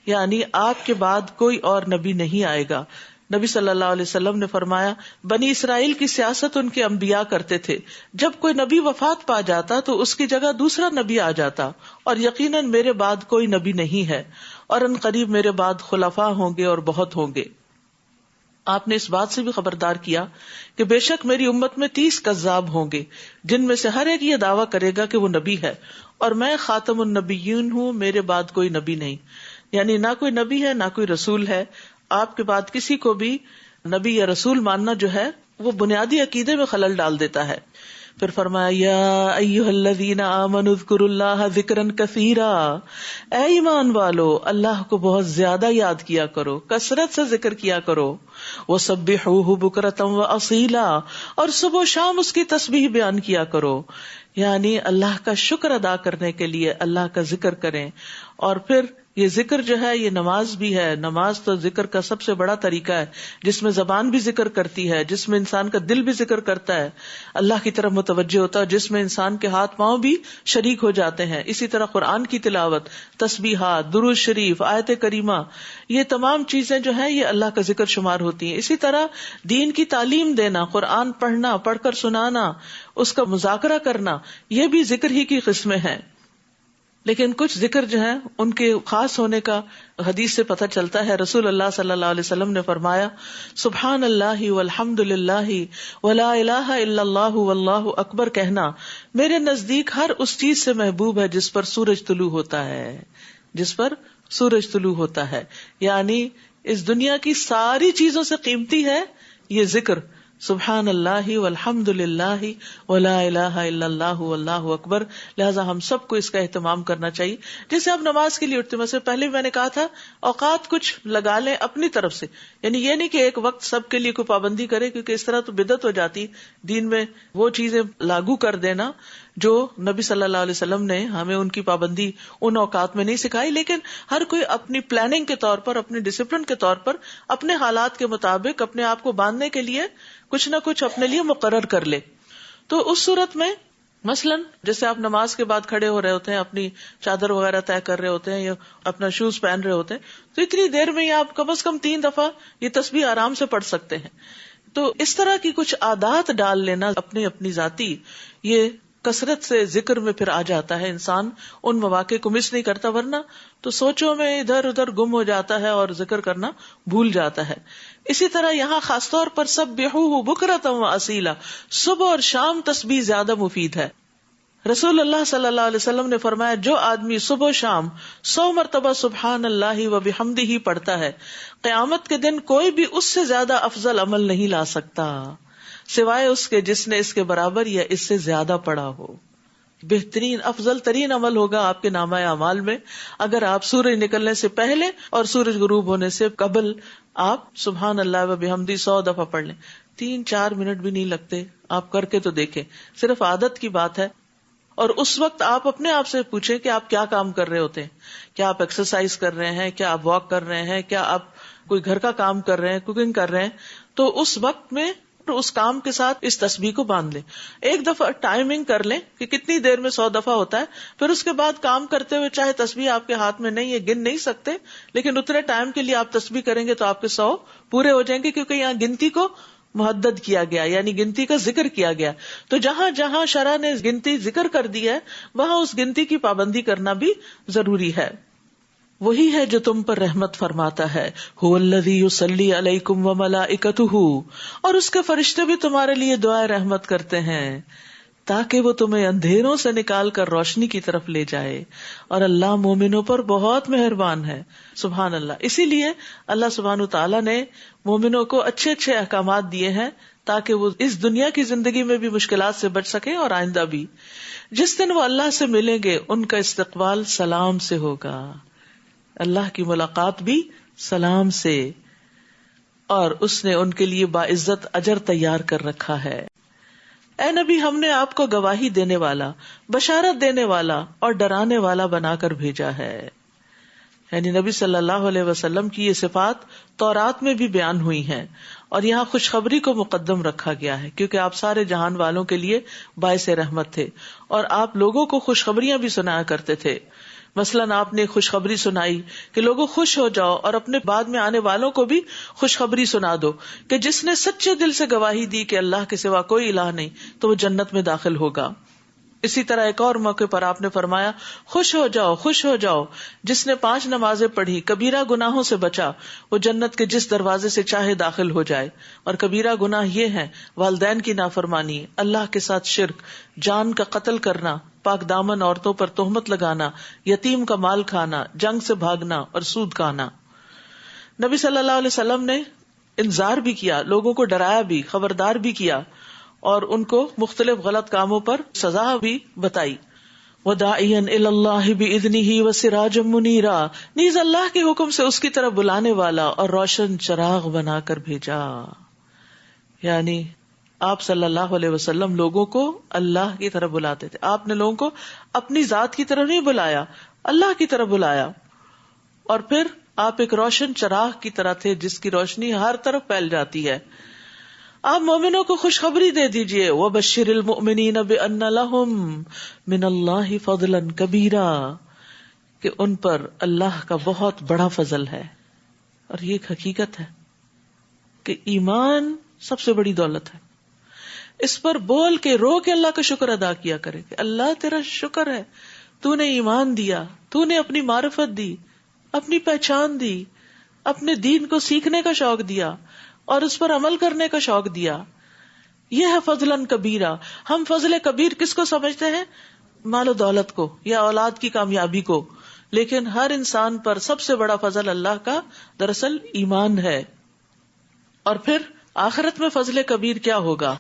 یعنی آپ کے بعد کوئی اور نبی نہیں آئے گا نبی صلی اللہ علیہ وسلم نے فرمایا بنی اسرائیل کی سیاست ان کے انبیاء کرتے تھے، جب کوئی نبی وفات پا جاتا تو اس کی جگہ دوسرا نبی آ جاتا، اور یقیناً میرے بعد کوئی نبی نہیں ہے، اور ان قریب میرے بعد خلفاء ہوں گے اور بہت ہوں گے۔ آپ نے اس بات سے بھی خبردار کیا کہ بے شک میری امت میں 30 کذاب ہوں گے، جن میں سے ہر ایک یہ دعویٰ کرے گا کہ وہ نبی ہے، اور میں خاتم النبیین ہوں، میرے بعد کوئی نبی نہیں، یعنی نہ کوئی نبی ہے نہ کوئی رسول ہے۔ آپ کے بعد کسی کو بھی نبی یا رسول ماننا جو ہے وہ بنیادی عقیدے میں خلل ڈال دیتا ہے۔ پھر فرمایا یا ایھا الذین آمنوا اذکروا اللہ ذکرا کثیرا، اے ایمان والو اللہ کو بہت زیادہ یاد کیا کرو، کثرت سے ذکر کیا کرو، وسبحوہ بکرۃ واصیلا، اور صبح و شام اس کی تسبیح بیان کیا کرو، یعنی اللہ کا شکر ادا کرنے کے لیے اللہ کا ذکر کریں۔ اور پھر یہ ذکر جو ہے یہ نماز بھی ہے، نماز تو ذکر کا سب سے بڑا طریقہ ہے، جس میں زبان بھی ذکر کرتی ہے، جس میں انسان کا دل بھی ذکر کرتا ہے، اللہ کی طرف متوجہ ہوتا ہے، جس میں انسان کے ہاتھ پاؤں بھی شریک ہو جاتے ہیں۔ اسی طرح قرآن کی تلاوت، تسبیحات، درود شریف، آیت کریمہ، یہ تمام چیزیں جو ہیں یہ اللہ کا ذکر شمار ہوتی ہیں۔ اسی طرح دین کی تعلیم دینا، قرآن پڑھنا، پڑھ کر سنانا، اس کا مذاکرہ کرنا، یہ بھی ذکر ہی کی قسمیں ہیں۔ لیکن کچھ ذکر جو ہیں ان کے خاص ہونے کا حدیث سے پتہ چلتا ہے۔ رسول اللہ صلی اللہ علیہ وسلم نے فرمایا سبحان اللہ والحمد للہ ولا الہ الا اللہ واللہ اکبر کہنا میرے نزدیک ہر اس چیز سے محبوب ہے جس پر سورج طلوع ہوتا ہے، جس پر سورج طلوع ہوتا ہے، یعنی اس دنیا کی ساری چیزوں سے قیمتی ہے یہ ذکر، سبحان اللہ والحمد للہ ولا الہ الا اللہ واللہ اکبر۔ لہٰذا ہم سب کو اس کا اہتمام کرنا چاہیے۔ جیسے آپ نماز کے لیے اٹھتے ہیں، پہلے بھی میں نے کہا تھا اوقات کچھ لگا لیں اپنی طرف سے، یعنی یہ نہیں کہ ایک وقت سب کے لیے کوئی پابندی کرے، کیونکہ اس طرح تو بدعت ہو جاتی، دین میں وہ چیزیں لاگو کر دینا جو نبی صلی اللہ علیہ وسلم نے ہمیں ان کی پابندی ان اوقات میں نہیں سکھائی۔ لیکن ہر کوئی اپنی پلاننگ کے طور پر، اپنی ڈسپلن کے طور پر، اپنے حالات کے مطابق اپنے آپ کو باندھنے کے لیے کچھ نہ کچھ اپنے لیے مقرر کر لے۔ تو اس صورت میں مثلاً جیسے آپ نماز کے بعد کھڑے ہو رہے ہوتے ہیں، اپنی چادر وغیرہ طے کر رہے ہوتے ہیں یا اپنا شوز پہن رہے ہوتے ہیں، تو اتنی دیر میں آپ کم از کم 3 دفعہ یہ تسبیح آرام سے پڑھ سکتے ہیں۔ تو اس طرح کی کچھ عادات ڈال لینا اپنی ذاتی، یہ کثرت سے ذکر میں پھر آ جاتا ہے، انسان ان مواقع کو مس نہیں کرتا، ورنہ تو سوچوں میں ادھر ادھر گم ہو جاتا ہے اور ذکر کرنا بھول جاتا ہے۔ اسی طرح یہاں خاص طور پر سبحوہ بکرۃ واصیلا، صبح اور شام تسبیح زیادہ مفید ہے۔ رسول اللہ صلی اللہ علیہ وسلم نے فرمایا جو آدمی صبح و شام 100 مرتبہ سبحان اللہ وبحمدہ پڑھتا ہے، قیامت کے دن کوئی بھی اس سے زیادہ افضل عمل نہیں لا سکتا سوائے اس کے جس نے اس کے برابر یا اس سے زیادہ پڑھا ہو۔ بہترین افضل ترین عمل ہوگا آپ کے نامہ اعمال میں اگر آپ سورج نکلنے سے پہلے اور سورج غروب ہونے سے قبل آپ سبحان اللہ وبحمدہ 100 دفعہ پڑھ لیں۔ 3-4 منٹ بھی نہیں لگتے، آپ کر کے تو دیکھیں، صرف عادت کی بات ہے۔ اور اس وقت آپ اپنے آپ سے پوچھیں کہ آپ کیا کام کر رہے ہوتے ہیں، کیا آپ ایکسرسائز کر رہے ہیں، کیا آپ واک کر رہے ہیں، کیا آپ کوئی گھر کا کام کر رہے ہیں، کوکنگ کر رہے ہیں، تو اس وقت میں اس کام کے ساتھ اس تسبیح کو باندھ لیں۔ ایک دفعہ ٹائمنگ کر لیں کہ کتنی دیر میں 100 دفعہ ہوتا ہے، پھر اس کے بعد کام کرتے ہوئے چاہے تسبیح آپ کے ہاتھ میں نہیں ہے، گن نہیں سکتے، لیکن اتنے ٹائم کے لیے آپ تسبیح کریں گے تو آپ کے 100 پورے ہو جائیں گے، کیونکہ یہاں گنتی کو محدد کیا گیا، یعنی گنتی کا ذکر کیا گیا۔ تو جہاں جہاں شرع نے گنتی ذکر کر دی ہے وہاں اس گنتی کی پابندی کرنا بھی ضروری ہے۔ وہی ہے جو تم پر رحمت فرماتا ہے، هو الذی یصلی علیکم وملائکتہ، اور اس کے فرشتے بھی تمہارے لیے دعائے رحمت کرتے ہیں تاکہ وہ تمہیں اندھیروں سے نکال کر روشنی کی طرف لے جائے، اور اللہ مومنوں پر بہت مہربان ہے۔ سبحان اللہ۔ اسی لیے اللہ سبحانہ تعالیٰ نے مومنوں کو اچھے اچھے احکامات دیے ہیں تاکہ وہ اس دنیا کی زندگی میں بھی مشکلات سے بچ سکیں اور آئندہ بھی۔ جس دن وہ اللہ سے ملیں گے ان کا استقبال سلام سے ہوگا، اللہ کی ملاقات بھی سلام سے، اور اس نے ان کے لیے باعزت اجر تیار کر رکھا ہے۔ اے نبی ہم نے آپ کو گواہی دینے والا، بشارت دینے والا اور ڈرانے والا بنا کر بھیجا ہے۔ یعنی نبی صلی اللہ علیہ وسلم کی یہ صفات تورات میں بھی بیان ہوئی ہیں، اور یہاں خوشخبری کو مقدم رکھا گیا ہے کیونکہ آپ سارے جہان والوں کے لیے باعث رحمت تھے، اور آپ لوگوں کو خوشخبریاں بھی سنایا کرتے تھے۔ مثلاً آپ نے خوشخبری سنائی کہ لوگوں خوش ہو جاؤ، اور اپنے بعد میں آنے والوں کو بھی خوشخبری سنا دو کہ جس نے سچے دل سے گواہی دی کہ اللہ کے سوا کوئی الہ نہیں تو وہ جنت میں داخل ہوگا. اسی طرح ایک اور موقع پر آپ نے فرمایا خوش ہو جاؤ، خوش ہو جاؤ، جس نے 5 نمازیں پڑھی، کبیرہ گناہوں سے بچا، وہ جنت کے جس دروازے سے چاہے داخل ہو جائے. اور کبیرہ گناہ یہ ہیں والدین کی نافرمانی، اللہ کے ساتھ شرک، جان کا قتل کرنا، پاک دامن عورتوں پر تہمت لگانا، یتیم کا مال کھانا، جنگ سے بھاگنا اور سود کھانا. نبی صلی اللہ علیہ وسلم نے انذار بھی کیا، لوگوں کو ڈرایا بھی، خبردار بھی کیا، اور ان کو مختلف غلط کاموں پر سزا بھی بتائی. وَدَاعِيًا إِلَى اللَّهِ بِإِذْنِهِ وَسِرَاجًا مُنِيرًا، نیز اللہ کے حکم سے اس کی طرف بلانے والا اور روشن چراغ بنا کر بھیجا. یعنی آپ صلی اللہ علیہ وسلم لوگوں کو اللہ کی طرف بلاتے تھے. آپ نے لوگوں کو اپنی ذات کی طرف نہیں بلایا، اللہ کی طرف بلایا. اور پھر آپ ایک روشن چراغ کی طرح تھے جس کی روشنی ہر طرف پھیل جاتی ہے. آپ مومنوں کو خوشخبری دے دیجئے وَبَشِّرِ الْمُؤْمِنِينَ بِأَنَّ لَهُم مِّنَ اللَّهِ فَضْلًا كَبِيرًا، کہ ان پر اللہ کا بہت بڑا فضل ہے. اور یہ ایک حقیقت ہے کہ ایمان سب سے بڑی دولت ہے. اس پر بول کے رو کے اللہ کا شکر ادا کیا کرے کہ اللہ تیرا شکر ہے، تو نے ایمان دیا، تو نے اپنی معرفت دی، اپنی پہچان دی، اپنے دین کو سیکھنے کا شوق دیا اور اس پر عمل کرنے کا شوق دیا. یہ ہے فضلاً کبیرہ. ہم فضل کبیر کس کو سمجھتے ہیں؟ مال و دولت کو یا اولاد کی کامیابی کو، لیکن ہر انسان پر سب سے بڑا فضل اللہ کا دراصل ایمان ہے. اور پھر آخرت میں فضل کبیر کیا ہوگا؟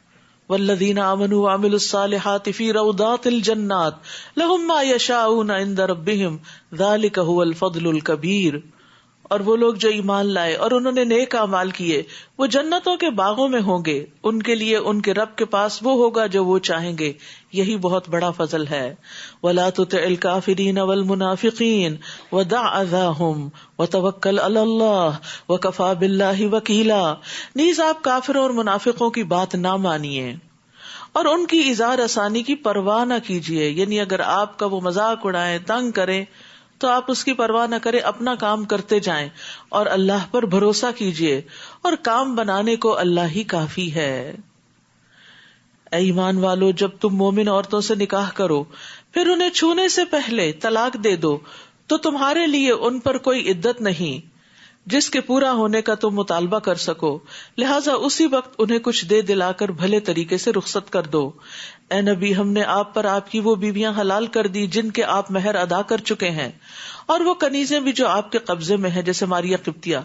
والذین آمنوا وعملوا الصالحات فی روضات الجنات لہم ما یشاؤون عند ربہم ذلک هو الفضل الکبیر. اور وہ لوگ جو ایمان لائے اور انہوں نے نیک اعمال کیے وہ جنتوں کے باغوں میں ہوں گے، ان کے لیے ان کے رب کے پاس وہ ہوگا جو وہ چاہیں گے. یہی بہت بڑا فضل ہے. وَلَا تُطِعِ الْكَافِرِينَ وَالْمُنَافِقِينَ وَدَعْ أَذَاهُمْ وَتَوَكَّلْ عَلَى اللَّهِ وَكَفَى بِاللَّهِ وَكِيلًا. نیز آپ کافروں اور منافقوں کی بات نہ مانیے اور ان کی اظہار آسانی کی پرواہ نہ کیجیے. یعنی اگر آپ کا وہ مذاق اڑائیں، تنگ کریں تو آپ اس کی پرواہ نہ کریں، اپنا کام کرتے جائیں اور اللہ پر بھروسہ کیجیے، اور کام بنانے کو اللہ ہی کافی ہے. اے ایمان والو، جب تم مومن عورتوں سے نکاح کرو پھر انہیں چھونے سے پہلے طلاق دے دو تو تمہارے لیے ان پر کوئی عدت نہیں جس کے پورا ہونے کا تم مطالبہ کر سکو، لہٰذا اسی وقت انہیں کچھ دے دلا کر بھلے طریقے سے رخصت کر دو. اے نبی، ہم نے آپ پر آپ کی وہ بیویاں حلال کر دی جن کے آپ مہر ادا کر چکے ہیں، اور وہ کنیزیں بھی جو آپ کے قبضے میں ہیں، جیسے ماریہ قبطیہ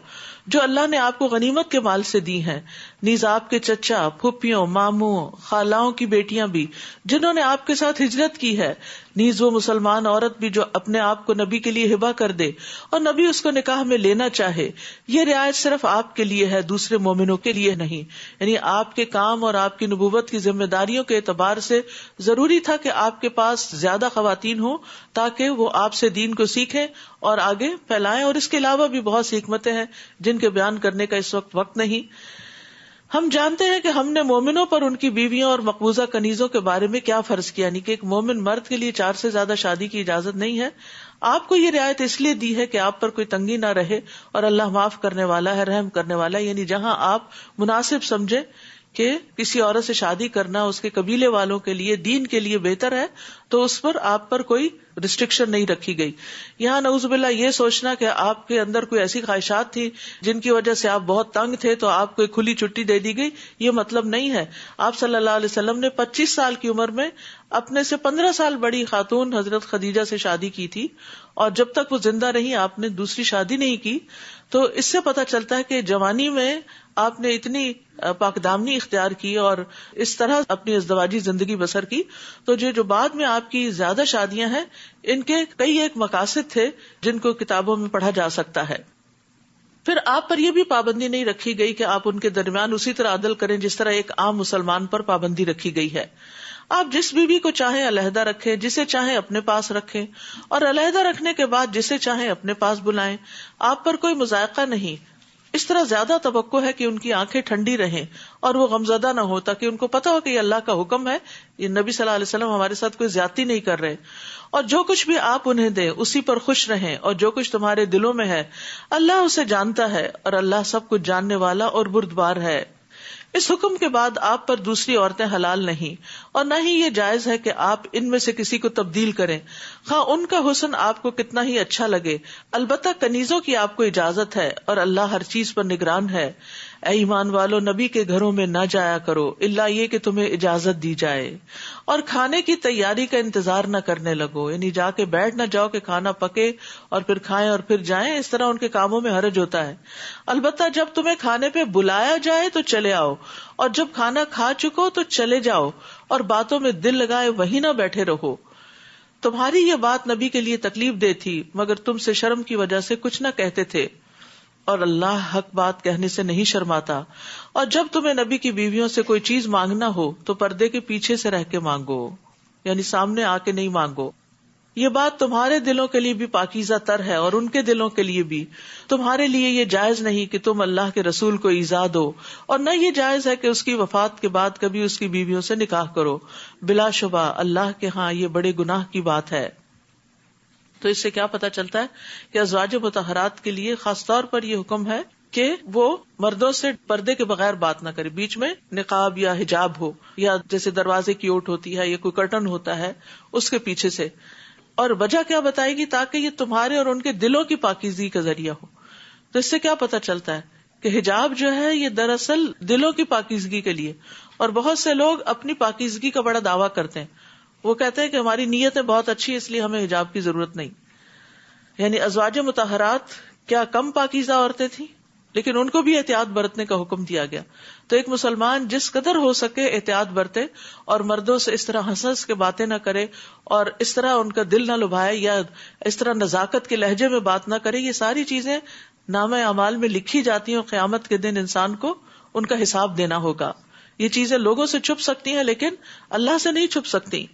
جو اللہ نے آپ کو غنیمت کے مال سے دی ہیں. نیز آپ کے چچا، پھپھیوں، ماموں، خالاؤں کی بیٹیاں بھی جنہوں نے آپ کے ساتھ ہجرت کی ہے. نیز وہ مسلمان عورت بھی جو اپنے آپ کو نبی کے لیے ہبہ کر دے اور نبی اس کو نکاح میں لینا چاہے. یہ رعایت صرف آپ کے لیے ہے، دوسرے مومنوں کے لیے نہیں. یعنی آپ کے کام اور آپ کی نبوت کی ذمہ داریوں کے اعتبار سے ضروری تھا کہ آپ کے پاس زیادہ خواتین ہوں تاکہ وہ آپ سے دین کو سیکھیں اور آگے پھیلائیں. اور اس کے علاوہ بھی بہت سی حکمتیں ہیں جن کے بیان کرنے کا اس وقت نہیں. ہم جانتے ہیں کہ ہم نے مومنوں پر ان کی بیویوں اور مقبوضہ کنیزوں کے بارے میں کیا فرض کیا، یعنی کہ ایک مومن مرد کے لیے 4 سے زیادہ شادی کی اجازت نہیں ہے. آپ کو یہ رعایت اس لیے دی ہے کہ آپ پر کوئی تنگی نہ رہے، اور اللہ معاف کرنے والا ہے، رحم کرنے والا ہے. یعنی جہاں آپ مناسب سمجھے کہ کسی عورت سے شادی کرنا اس کے قبیلے والوں کے لیے دین کے لیے بہتر ہے تو اس پر آپ پر کوئی ریسٹرکشن نہیں رکھی گئی. یہاں نعوذ باللہ یہ سوچنا کہ آپ کے اندر کوئی ایسی خواہشات تھی جن کی وجہ سے آپ بہت تنگ تھے تو آپ کو ایک کھلی چھٹی دے دی گئی، یہ مطلب نہیں ہے. آپ صلی اللہ علیہ وسلم نے 25 سال کی عمر میں اپنے سے 15 سال بڑی خاتون حضرت خدیجہ سے شادی کی تھی، اور جب تک وہ زندہ رہی آپ نے دوسری شادی نہیں کی. تو اس سے پتہ چلتا ہے کہ جوانی میں آپ نے اتنی پاک دامنی اختیار کی اور اس طرح اپنی ازدواجی زندگی بسر کی. تو جو بعد میں آپ کی زیادہ شادیاں ہیں ان کے کئی ایک مقاصد تھے جن کو کتابوں میں پڑھا جا سکتا ہے. پھر آپ پر یہ بھی پابندی نہیں رکھی گئی کہ آپ ان کے درمیان اسی طرح عدل کریں جس طرح ایک عام مسلمان پر پابندی رکھی گئی ہے. آپ جس بیوی کو چاہیں علیحدہ رکھیں، جسے چاہیں اپنے پاس رکھیں، اور علیحدہ رکھنے کے بعد جسے چاہیں اپنے پاس بلائیں. آپ پر کوئی مضائقہ نہیں. اس طرح زیادہ توقع ہے کہ ان کی آنکھیں ٹھنڈی رہیں اور وہ غمزدہ نہ ہو، تاکہ ان کو پتا ہو کہ یہ اللہ کا حکم ہے، یہ نبی صلی اللہ علیہ وسلم ہمارے ساتھ کوئی زیادتی نہیں کر رہے. اور جو کچھ بھی آپ انہیں دیں اسی پر خوش رہیں، اور جو کچھ تمہارے دلوں میں ہے اللہ اسے جانتا ہے، اور اللہ سب کچھ جاننے والا اور بردبار ہے. اس حکم کے بعد آپ پر دوسری عورتیں حلال نہیں، اور نہ ہی یہ جائز ہے کہ آپ ان میں سے کسی کو تبدیل کریں، خواہ ان کا حسن آپ کو کتنا ہی اچھا لگے. البتہ کنیزوں کی آپ کو اجازت ہے، اور اللہ ہر چیز پر نگران ہے. اے ایمان والو، نبی کے گھروں میں نہ جایا کرو الا یہ کہ تمہیں اجازت دی جائے، اور کھانے کی تیاری کا انتظار نہ کرنے لگو، یعنی جا کے بیٹھ نہ جاؤ کہ کھانا پکے اور پھر کھائیں اور پھر جائیں، اس طرح ان کے کاموں میں حرج ہوتا ہے. البتہ جب تمہیں کھانے پہ بلایا جائے تو چلے آؤ، اور جب کھانا کھا چکو تو چلے جاؤ، اور باتوں میں دل لگائے وہیں نہ بیٹھے رہو. تمہاری یہ بات نبی کے لیے تکلیف دہ تھی، مگر تم سے شرم کی وجہ سے کچھ نہ کہتے تھے، اور اللہ حق بات کہنے سے نہیں شرماتا. اور جب تمہیں نبی کی بیویوں سے کوئی چیز مانگنا ہو تو پردے کے پیچھے سے رہ کے مانگو، یعنی سامنے آ کے نہیں مانگو. یہ بات تمہارے دلوں کے لیے بھی پاکیزہ تر ہے اور ان کے دلوں کے لیے بھی. تمہارے لیے یہ جائز نہیں کہ تم اللہ کے رسول کو ایذا دو، اور نہ یہ جائز ہے کہ اس کی وفات کے بعد کبھی اس کی بیویوں سے نکاح کرو. بلا شبہ اللہ کے ہاں یہ بڑے گناہ کی بات ہے. تو اس سے کیا پتا چلتا ہے کہ ازواج مطہرات کے لیے خاص طور پر یہ حکم ہے کہ وہ مردوں سے پردے کے بغیر بات نہ کرے، بیچ میں نقاب یا حجاب ہو، یا جیسے دروازے کی اوٹ ہوتی ہے یا کوئی کرٹن ہوتا ہے اس کے پیچھے سے. اور وجہ کیا بتائے گی؟ تاکہ یہ تمہارے اور ان کے دلوں کی پاکیزگی کا ذریعہ ہو. تو اس سے کیا پتا چلتا ہے کہ حجاب جو ہے یہ دراصل دلوں کی پاکیزگی کے لیے. اور بہت سے لوگ اپنی پاکیزگی کا بڑا دعویٰ کرتے ہیں، وہ کہتے ہیں کہ ہماری نیتیں بہت اچھی ہے اس لیے ہمیں حجاب کی ضرورت نہیں. یعنی ازواج مطہرات کیا کم پاکیزہ عورتیں تھیں؟ لیکن ان کو بھی احتیاط برتنے کا حکم دیا گیا. تو ایک مسلمان جس قدر ہو سکے احتیاط برتے، اور مردوں سے اس طرح ہنس ہنس کے باتیں نہ کرے، اور اس طرح ان کا دل نہ لبھائے، یا اس طرح نزاکت کے لہجے میں بات نہ کرے. یہ ساری چیزیں نامہ اعمال میں لکھی جاتی ہیں، اور قیامت کے دن انسان کو ان کا حساب دینا ہوگا. یہ چیزیں لوگوں سے چھپ سکتی ہیں لیکن اللہ سے نہیں چھپ سکتی.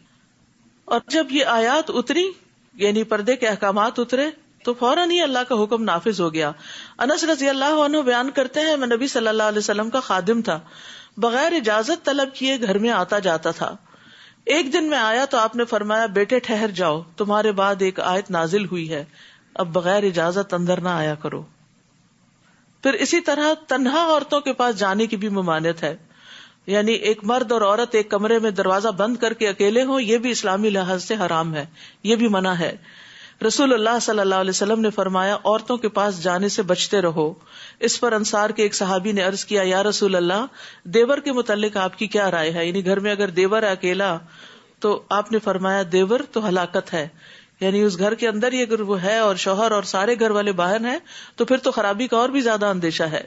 اور جب یہ آیات اتری، یعنی پردے کے احکامات اترے، تو فوراً ہی اللہ کا حکم نافذ ہو گیا. انس رضی اللہ عنہ بیان کرتے ہیں، میں نبی صلی اللہ علیہ وسلم کا خادم تھا، بغیر اجازت طلب کیے گھر میں آتا جاتا تھا. ایک دن میں آیا تو آپ نے فرمایا، بیٹے ٹھہر جاؤ، تمہارے بعد ایک آیت نازل ہوئی ہے، اب بغیر اجازت اندر نہ آیا کرو. پھر اسی طرح تنہا عورتوں کے پاس جانے کی بھی ممانعت ہے، یعنی ایک مرد اور عورت ایک کمرے میں دروازہ بند کر کے اکیلے ہوں، یہ بھی اسلامی لحاظ سے حرام ہے، یہ بھی منع ہے. رسول اللہ صلی اللہ علیہ وسلم نے فرمایا، عورتوں کے پاس جانے سے بچتے رہو. اس پر انصار کے ایک صحابی نے عرض کیا، یا رسول اللہ، دیور کے متعلق آپ کی کیا رائے ہے؟ یعنی گھر میں اگر دیور ہے اکیلا، تو آپ نے فرمایا، دیور تو ہلاکت ہے، یعنی اس گھر کے اندر ہی اگر وہ ہے اور شوہر اور سارے گھر والے باہر ہیں تو پھر تو خرابی کا اور بھی زیادہ اندیشہ ہے.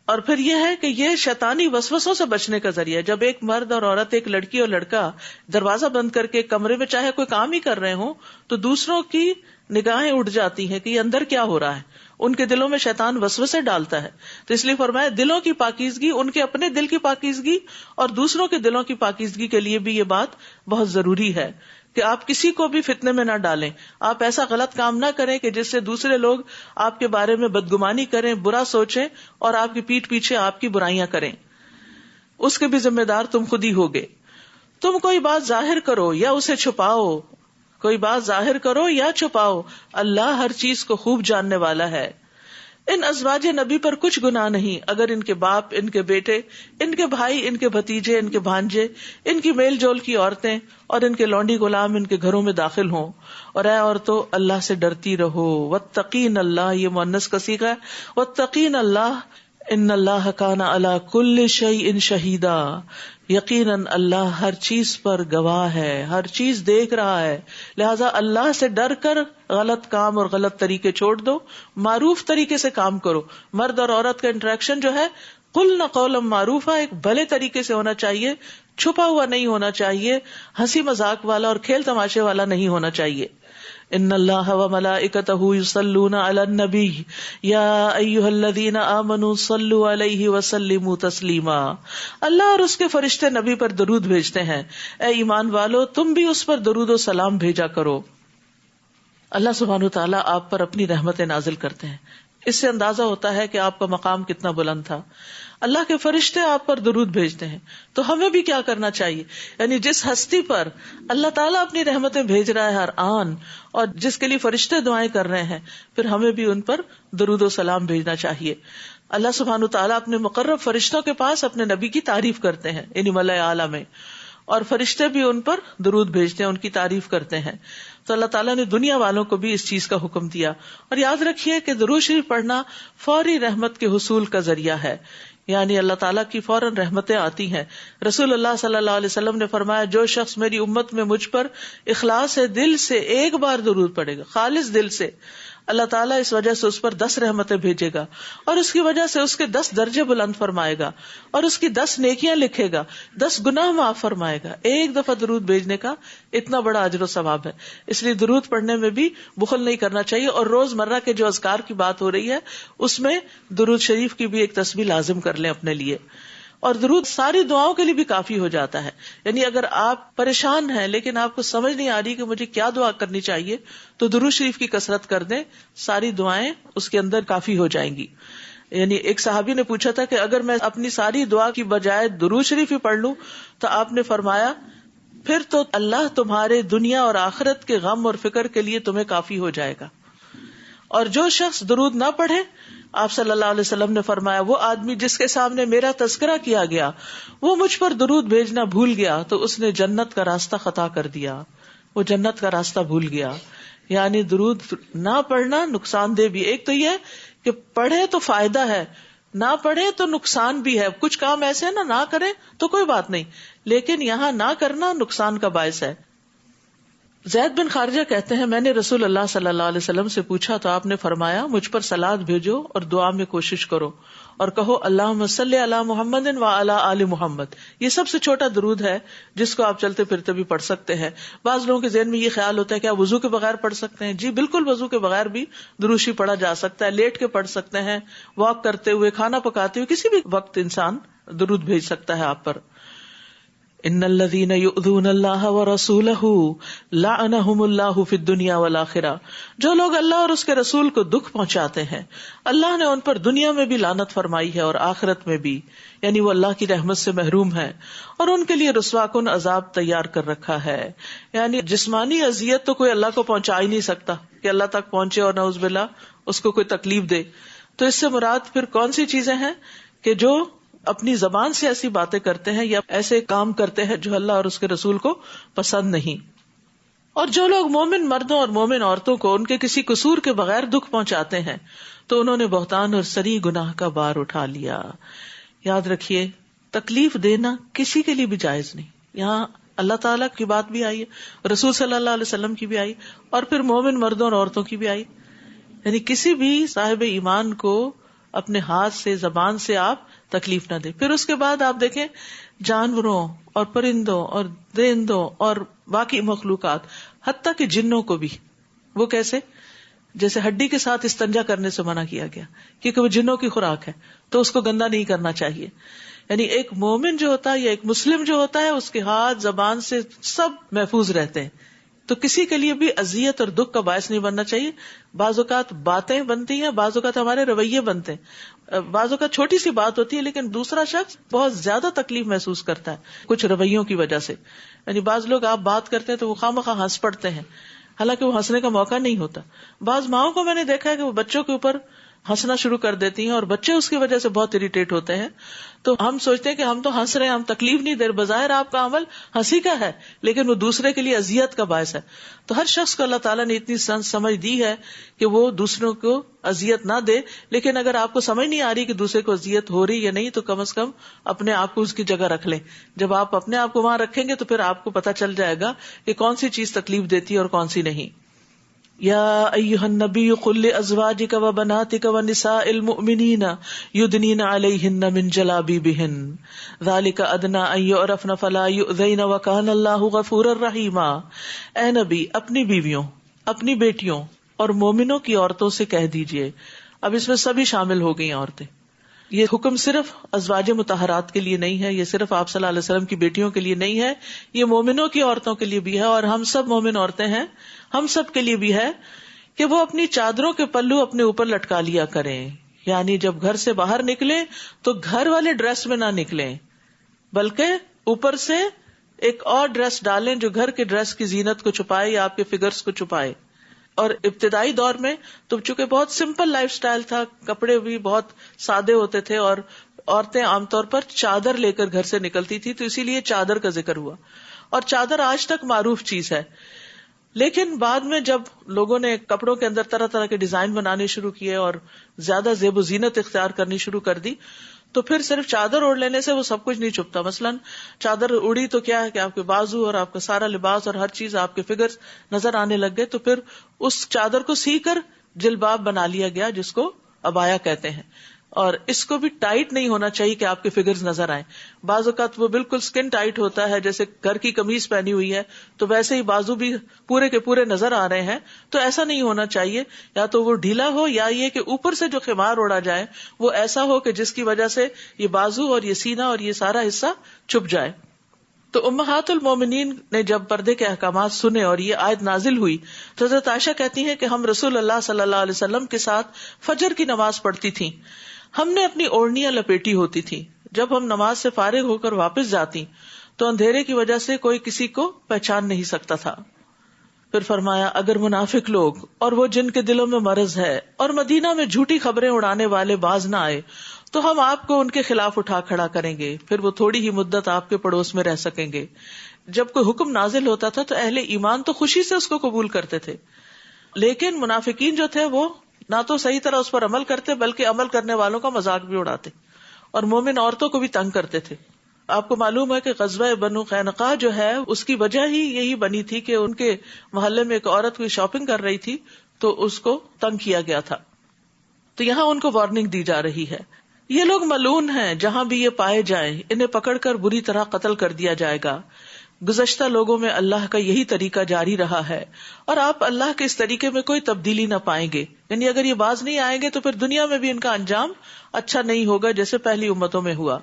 اور پھر یہ ہے کہ یہ شیطانی وسوسوں سے بچنے کا ذریعہ ہے. جب ایک مرد اور عورت، ایک لڑکی اور لڑکا دروازہ بند کر کے کمرے میں چاہے کوئی کام ہی کر رہے ہوں، تو دوسروں کی نگاہیں اٹھ جاتی ہیں کہ یہ اندر کیا ہو رہا ہے. ان کے دلوں میں شیطان وسوسے ڈالتا ہے. تو اس لیے فرمایا، دلوں کی پاکیزگی، ان کے اپنے دل کی پاکیزگی اور دوسروں کے دلوں کی پاکیزگی کے لیے بھی یہ بات بہت ضروری ہے کہ آپ کسی کو بھی فتنے میں نہ ڈالیں. آپ ایسا غلط کام نہ کریں کہ جس سے دوسرے لوگ آپ کے بارے میں بدگمانی کریں، برا سوچیں اور آپ کی پیٹھ پیچھے آپ کی برائیاں کریں. اس کے بھی ذمہ دار تم خود ہی ہوگے. تم کوئی بات ظاہر کرو یا اسے چھپاؤ، کوئی بات ظاہر کرو یا چھپاؤ، اللہ ہر چیز کو خوب جاننے والا ہے. ان ازواج نبی پر کچھ گناہ نہیں اگر ان کے باپ، ان کے بیٹے، ان کے بھائی، ان کے بھتیجے، ان کے بھانجے، ان کی میل جول کی عورتیں اور ان کے لونڈی غلام ان کے گھروں میں داخل ہوں. اور اے عورتوں، اللہ سے ڈرتی رہو. واتقین اللہ، یہ مؤنث کا صیغہ ہے. واتقین اللہ ان اللہ کان علی کل شیء شہیدا، یقیناً اللہ ہر چیز پر گواہ ہے، ہر چیز دیکھ رہا ہے. لہذا اللہ سے ڈر کر غلط کام اور غلط طریقے چھوڑ دو، معروف طریقے سے کام کرو. مرد اور عورت کا انٹریکشن جو ہے، قلنا قولا معروفا، ایک بھلے طریقے سے ہونا چاہیے، چھپا ہوا نہیں ہونا چاہیے، ہنسی مذاق والا اور کھیل تماشے والا نہیں ہونا چاہیے. ان اللہ وملائکتہ یصلون علی النبی یا ایھا الذین آمنوا صلوا علیہ وسلموا تسلیما. اللہ اور اس کے فرشتے نبی پر درود بھیجتے ہیں، اے ایمان والو تم بھی اس پر درود و سلام بھیجا کرو. اللہ سبحانہ وتعالیٰ آپ پر اپنی رحمتیں نازل کرتے ہیں. اس سے اندازہ ہوتا ہے کہ آپ کا مقام کتنا بلند تھا. اللہ کے فرشتے آپ پر درود بھیجتے ہیں، تو ہمیں بھی کیا کرنا چاہیے؟ یعنی جس ہستی پر اللہ تعالیٰ اپنی رحمتیں بھیج رہا ہے ہر آن، اور جس کے لیے فرشتے دعائیں کر رہے ہیں، پھر ہمیں بھی ان پر درود و سلام بھیجنا چاہیے. اللہ سبحانہ تعالیٰ اپنے مقرب فرشتوں کے پاس اپنے نبی کی تعریف کرتے ہیں یعنی ملائے اعلیٰ میں، اور فرشتے بھی ان پر درود بھیجتے ہیں، ان کی تعریف کرتے ہیں. تو اللہ تعالیٰ نے دنیا والوں کو بھی اس چیز کا حکم دیا. اور یاد رکھیے کہ درود شریف پڑھنا فوری رحمت کے حصول کا ذریعہ ہے، یعنی اللہ تعالیٰ کی فوراً رحمتیں آتی ہیں. رسول اللہ صلی اللہ علیہ وسلم نے فرمایا، جو شخص میری امت میں مجھ پر اخلاص سے دل سے ایک بار درود پڑے گا، خالص دل سے، اللہ تعالیٰ اس وجہ سے اس پر 10 رحمتیں بھیجے گا، اور اس کی وجہ سے اس کے 10 درجے بلند فرمائے گا، اور اس کی 10 نیکیاں لکھے گا، 10 گناہ معاف فرمائے گا. ایک دفعہ درود بھیجنے کا اتنا بڑا اجر و ثواب ہے. اس لیے درود پڑھنے میں بھی بخل نہیں کرنا چاہیے. اور روز مرہ کے جو اذکار کی بات ہو رہی ہے اس میں درود شریف کی بھی ایک تسبیح لازم کر لیں اپنے لیے. اور درود ساری دعاؤں کے لیے بھی کافی ہو جاتا ہے. یعنی اگر آپ پریشان ہیں لیکن آپ کو سمجھ نہیں آ رہی کہ مجھے کیا دعا کرنی چاہیے، تو درود شریف کی کثرت کر دیں، ساری دعائیں اس کے اندر کافی ہو جائیں گی. یعنی ایک صحابی نے پوچھا تھا کہ اگر میں اپنی ساری دعا کی بجائے درود شریف ہی پڑھ لوں، تو آپ نے فرمایا پھر تو اللہ تمہارے دنیا اور آخرت کے غم اور فکر کے لیے تمہیں کافی ہو جائے گا. اور جو شخص درود نہ پڑھے، آپ صلی اللہ علیہ وسلم نے فرمایا، وہ آدمی جس کے سامنے میرا تذکرہ کیا گیا وہ مجھ پر درود بھیجنا بھول گیا تو اس نے جنت کا راستہ خطا کر دیا. وہ جنت کا راستہ بھول گیا. یعنی درود نہ پڑھنا نقصان دہ بھی. ایک تو یہ کہ پڑھے تو فائدہ ہے، نہ پڑھے تو نقصان بھی ہے. کچھ کام ایسے ہیں نہ کریں تو کوئی بات نہیں، لیکن یہاں نہ کرنا نقصان کا باعث ہے. زید بن خارجہ کہتے ہیں، میں نے رسول اللہ صلی اللہ علیہ وسلم سے پوچھا تو آپ نے فرمایا، مجھ پر سلاد بھیجو اور دعا میں کوشش کرو اور کہو اللہم صلی علی محمد وعلی آل محمد. یہ سب سے چھوٹا درود ہے جس کو آپ چلتے پھرتے بھی پڑھ سکتے ہیں. بعض لوگوں کے ذہن میں یہ خیال ہوتا ہے کہ آپ وضو کے بغیر پڑھ سکتے ہیں. جی بالکل، وضو کے بغیر بھی درود شریف پڑھا جا سکتا ہے. لیٹ کے پڑھ سکتے ہیں، واک کرتے ہوئے، کھانا پکاتے ہوئے، کسی بھی وقت انسان درود بھیج سکتا ہے آپ پر. ان الذین یؤذون اللہ ورسولہ لعنہم اللہ فی الدنیا والآخرہ. جو لوگ اللہ اور اس کے رسول کو دکھ پہنچاتے ہیں، اللہ نے ان پر دنیا میں بھی لعنت فرمائی ہے اور آخرت میں بھی، یعنی وہ اللہ کی رحمت سے محروم ہے اور ان کے لیے رسوا کن عذاب تیار کر رکھا ہے. یعنی جسمانی اذیت تو کوئی اللہ کو پہنچا ہی نہیں سکتا کہ اللہ تک پہنچے اور نعوذ باللہ اس کو کوئی تکلیف دے. تو اس سے مراد پھر کون سی چیزیں ہیں کہ جو اپنی زبان سے ایسی باتیں کرتے ہیں یا ایسے کام کرتے ہیں جو اللہ اور اس کے رسول کو پسند نہیں. اور جو لوگ مومن مردوں اور مومن عورتوں کو ان کے کسی قصور کے بغیر دکھ پہنچاتے ہیں تو انہوں نے بہتان اور صریح گناہ کا بار اٹھا لیا. یاد رکھیے، تکلیف دینا کسی کے لیے بھی جائز نہیں. یہاں اللہ تعالیٰ کی بات بھی آئی ہے، رسول صلی اللہ علیہ وسلم کی بھی آئی، اور پھر مومن مردوں اور عورتوں کی بھی آئی. یعنی کسی بھی صاحب ایمان کو اپنے ہاتھ سے، زبان سے آپ تکلیف نہ دے. پھر اس کے بعد آپ دیکھیں جانوروں اور پرندوں اور درندوں اور باقی مخلوقات، حتیٰ کہ جنوں کو بھی. وہ کیسے؟ جیسے ہڈی کے ساتھ استنجا کرنے سے منع کیا گیا کیونکہ وہ جنوں کی خوراک ہے، تو اس کو گندا نہیں کرنا چاہیے. یعنی ایک مومن جو ہوتا ہے یا ایک مسلم جو ہوتا ہے اس کے ہاتھ، زبان سے سب محفوظ رہتے ہیں، تو کسی کے لیے بھی اذیت اور دکھ کا باعث نہیں بننا چاہیے. بعض اوقات باتیں بنتی ہیں، بعض اوقات ہمارے رویے بنتے ہیں. بعض اوقات چھوٹی سی بات ہوتی ہے لیکن دوسرا شخص بہت زیادہ تکلیف محسوس کرتا ہے کچھ رویوں کی وجہ سے. یعنی بعض لوگ آپ بات کرتے ہیں تو وہ خواہ ہنس پڑتے ہیں، حالانکہ وہ ہنسنے کا موقع نہیں ہوتا. بعض ماؤں کو میں نے دیکھا ہے کہ وہ بچوں کے اوپر ہنسنا شروع کر دیتی ہیں اور بچے اس کی وجہ سے بہت اریٹیٹ ہوتے ہیں. تو ہم سوچتے ہیں کہ ہم تو ہنس رہے ہیں، ہم تکلیف نہیں دے رہے، بظاہر آپ کا عمل ہنسی کا ہے لیکن وہ دوسرے کے لیے اذیت کا باعث ہے. تو ہر شخص کو اللہ تعالیٰ نے اتنی سمجھ دی ہے کہ وہ دوسروں کو اذیت نہ دے. لیکن اگر آپ کو سمجھ نہیں آ رہی کہ دوسرے کو اذیت ہو رہی یا نہیں تو کم از کم اپنے آپ کو اس کی جگہ رکھ لیں. جب آپ اپنے آپ کو وہاں رکھیں گے تو پھر آپ کو پتہ چل جائے گا کہ کون سی چیز تکلیف دیتی ہے اور کون سی نہیں. یا ایھا النبی قل لازواجک وبناتک ونساء المؤمنین یدنین علیہن من جلابیبہن ذلک ادنی ان یعرفن فلا یؤذین وکان اللہ غفورا رحیما. اے نبی، اپنی بیویوں، اپنی بیٹیوں اور مومنوں کی عورتوں سے کہہ دیجئے. اب اس میں سبھی شامل ہو گئی عورتیں. یہ حکم صرف ازواج مطہرات کے لیے نہیں ہے، یہ صرف آپ صلی اللہ علیہ وسلم کی بیٹیوں کے لیے نہیں ہے، یہ مومنوں کی عورتوں کے لیے بھی ہے اور ہم سب مومن عورتیں ہیں، ہم سب کے لیے بھی ہے کہ وہ اپنی چادروں کے پلو اپنے اوپر لٹکا لیا کریں، یعنی جب گھر سے باہر نکلیں تو گھر والے ڈریس میں نہ نکلیں، بلکہ اوپر سے ایک اور ڈریس ڈالیں جو گھر کے ڈریس کی زینت کو چھپائے یا آپ کے فگرز کو چھپائے. اور ابتدائی دور میں تو چونکہ بہت سمپل لائف سٹائل تھا، کپڑے بھی بہت سادے ہوتے تھے، اور عورتیں عام طور پر چادر لے کر گھر سے نکلتی تھی، تو اسی لیے چادر کا ذکر ہوا. اور چادر آج تک معروف چیز ہے. لیکن بعد میں جب لوگوں نے کپڑوں کے اندر طرح طرح کے ڈیزائن بنانے شروع کیے اور زیادہ زیب و زینت اختیار کرنی شروع کر دی، تو پھر صرف چادر اوڑھ لینے سے وہ سب کچھ نہیں چھپتا. مثلاً چادر اڑی تو کیا ہے کہ آپ کے بازو اور آپ کا سارا لباس اور ہر چیز آپ کے فگرز نظر آنے لگ گئے، تو پھر اس چادر کو سی کر جلباب بنا لیا گیا، جس کو عبایا کہتے ہیں. اور اس کو بھی ٹائٹ نہیں ہونا چاہیے کہ آپ کے فگرز نظر آئیں. بعض اوقات وہ بالکل سکن ٹائٹ ہوتا ہے، جیسے گھر کی قمیض پہنی ہوئی ہے تو ویسے ہی بازو بھی پورے کے پورے نظر آ رہے ہیں، تو ایسا نہیں ہونا چاہیے. یا تو وہ ڈھیلا ہو، یا یہ کہ اوپر سے جو خمار اوڑا جائے وہ ایسا ہو کہ جس کی وجہ سے یہ بازو اور یہ سینہ اور یہ سارا حصہ چھپ جائے. تو امہات المومنین نے جب پردے کے احکامات سنے اور یہ آیت نازل ہوئی تو حضرت عائشہ کہتی ہیں کہ ہم رسول اللہ صلی اللہ علیہ وسلم کے ساتھ فجر کی نماز پڑھتی تھیں. ہم نے اپنی اوڑھنیاں لپیٹی ہوتی تھی. جب ہم نماز سے فارغ ہو کر واپس جاتی تو اندھیرے کی وجہ سے کوئی کسی کو پہچان نہیں سکتا تھا. پھر فرمایا اگر منافق لوگ اور وہ جن کے دلوں میں مرض ہے اور مدینہ میں جھوٹی خبریں اڑانے والے باز نہ آئے تو ہم آپ کو ان کے خلاف اٹھا کھڑا کریں گے، پھر وہ تھوڑی ہی مدت آپ کے پڑوس میں رہ سکیں گے. جب کوئی حکم نازل ہوتا تھا تو اہل ایمان تو خوشی سے اس کو قبول کرتے تھے، لیکن منافقین جو تھے وہ نہ تو صحیح طرح اس پر عمل کرتے بلکہ عمل کرنے والوں کا مذاق بھی اڑاتے اور مومن عورتوں کو بھی تنگ کرتے تھے. آپ کو معلوم ہے کہ غزوہ بنو قینقاع جو ہے اس کی وجہ ہی یہی بنی تھی کہ ان کے محلے میں ایک عورت کوئی شاپنگ کر رہی تھی تو اس کو تنگ کیا گیا تھا. تو یہاں ان کو وارننگ دی جا رہی ہے، یہ لوگ ملعون ہیں، جہاں بھی یہ پائے جائیں انہیں پکڑ کر بری طرح قتل کر دیا جائے گا. گزشتہ لوگوں میں اللہ کا یہی طریقہ جاری رہا ہے اور آپ اللہ کے اس طریقے میں کوئی تبدیلی نہ پائیں گے. یعنی اگر یہ باز نہیں آئیں گے تو پھر دنیا میں بھی ان کا انجام اچھا نہیں ہوگا جیسے پہلی امتوں میں ہوا.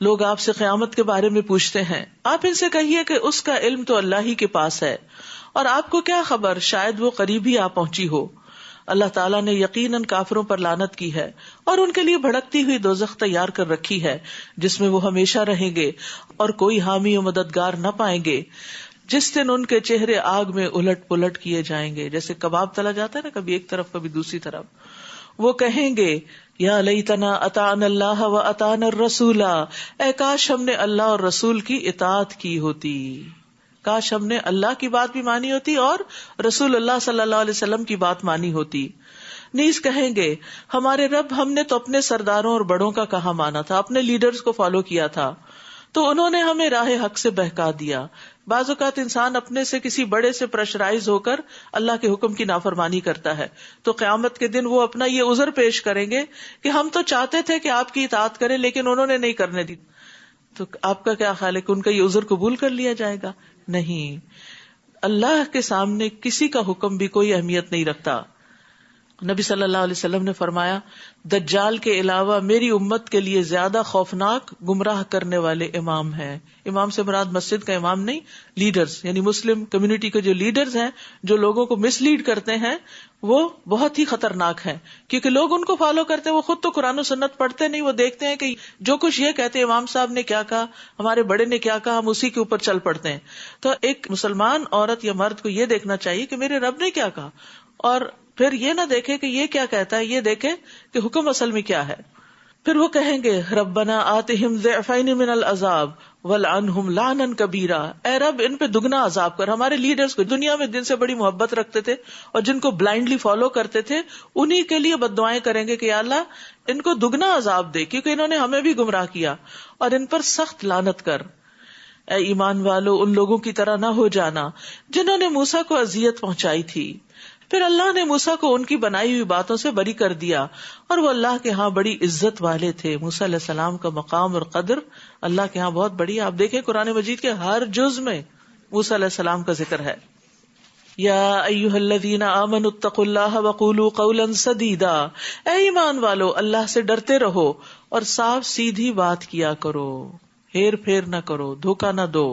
لوگ آپ سے قیامت کے بارے میں پوچھتے ہیں، آپ ان سے کہیے کہ اس کا علم تو اللہ ہی کے پاس ہے، اور آپ کو کیا خبر شاید وہ قریب ہی آ پہنچی ہو. اللہ تعالیٰ نے یقیناً کافروں پر لعنت کی ہے اور ان کے لیے بھڑکتی ہوئی دوزخ تیار کر رکھی ہے جس میں وہ ہمیشہ رہیں گے اور کوئی حامی و مددگار نہ پائیں گے. جس دن ان کے چہرے آگ میں الٹ پلٹ کیے جائیں گے، جیسے کباب تلا جاتا ہے نا، کبھی ایک طرف کبھی دوسری طرف. وہ کہیں گے یا لیتنا اطعنا اللہ و اطعنا الرسول، اے کاش ہم نے اللہ اور رسول کی اطاعت کی ہوتی، کاش ہم نے اللہ کی بات بھی مانی ہوتی اور رسول اللہ صلی اللہ علیہ وسلم کی بات مانی ہوتی. نیز کہیں گے ہمارے رب ہم نے تو اپنے سرداروں اور بڑوں کا کہا مانا تھا، اپنے لیڈرز کو فالو کیا تھا تو انہوں نے ہمیں راہ حق سے بہکا دیا. بعض اوقات انسان اپنے سے کسی بڑے سے پریشرائز ہو کر اللہ کے حکم کی نافرمانی کرتا ہے تو قیامت کے دن وہ اپنا یہ عذر پیش کریں گے کہ ہم تو چاہتے تھے کہ آپ کی اطاعت کریں لیکن انہوں نے نہیں کرنے دی. تو آپ کا کیا خیال ہے کہ ان کا یہ عذر قبول کر لیا جائے گا؟ نہیں. اللہ کے سامنے کسی کا حکم بھی کوئی اہمیت نہیں رکھتا. نبی صلی اللہ علیہ وسلم نے فرمایا دجال کے علاوہ میری امت کے لیے زیادہ خوفناک گمراہ کرنے والے امام ہیں. امام سے مراد مسجد کا امام نہیں، لیڈرز، یعنی مسلم کمیونٹی کے جو لیڈرز ہیں جو لوگوں کو مس لیڈ کرتے ہیں وہ بہت ہی خطرناک ہیں، کیونکہ لوگ ان کو فالو کرتے ہیں. وہ خود تو قرآن و سنت پڑھتے نہیں، وہ دیکھتے ہیں کہ جو کچھ یہ کہتے ہیں امام صاحب نے کیا کہا، ہمارے بڑے نے کیا کہا، ہم اسی کے اوپر چل پڑتے ہیں. تو ایک مسلمان عورت یا مرد کو یہ دیکھنا چاہیے کہ میرے رب نے کیا کہا، اور پھر یہ نہ دیکھے کہ یہ کیا کہتا ہے، یہ دیکھے کہ حکم اصل میں کیا ہے. پھر وہ کہیں گے ربنا آتہم ضعفین من العذاب ولعنہم لعنا کبیرا، اے رب ان پہ دگنا عذاب کر. ہمارے لیڈرز کو دنیا میں جن سے بڑی محبت رکھتے تھے اور جن کو بلائنڈلی فالو کرتے تھے انہی کے لیے بد دعائیں کریں گے کہ یا اللہ ان کو دگنا عذاب دے کیونکہ انہوں نے ہمیں بھی گمراہ کیا، اور ان پر سخت لعنت کر. اے ایمان والو ان لوگوں کی طرح نہ ہو جانا جنہوں نے موسیٰ کو اذیت پہنچائی تھی. پھر اللہ نے موسیٰ کو ان کی بنائی ہوئی باتوں سے بری کر دیا اور وہ اللہ کے ہاں بڑی عزت والے تھے. موسیٰ علیہ السلام کا مقام اور قدر اللہ کے ہاں بہت بڑی. آپ دیکھیں قرآن مجید کے ہر جز میں موسیٰ علیہ السلام کا ذکر ہے. یا ایھا الذین آمنوا اتقوا اللہ وقولوا قولا سدیدا، اے ایمان والو اللہ سے ڈرتے رہو اور صاف سیدھی بات کیا کرو، ہیر پھیر نہ کرو، دھوکہ نہ دو،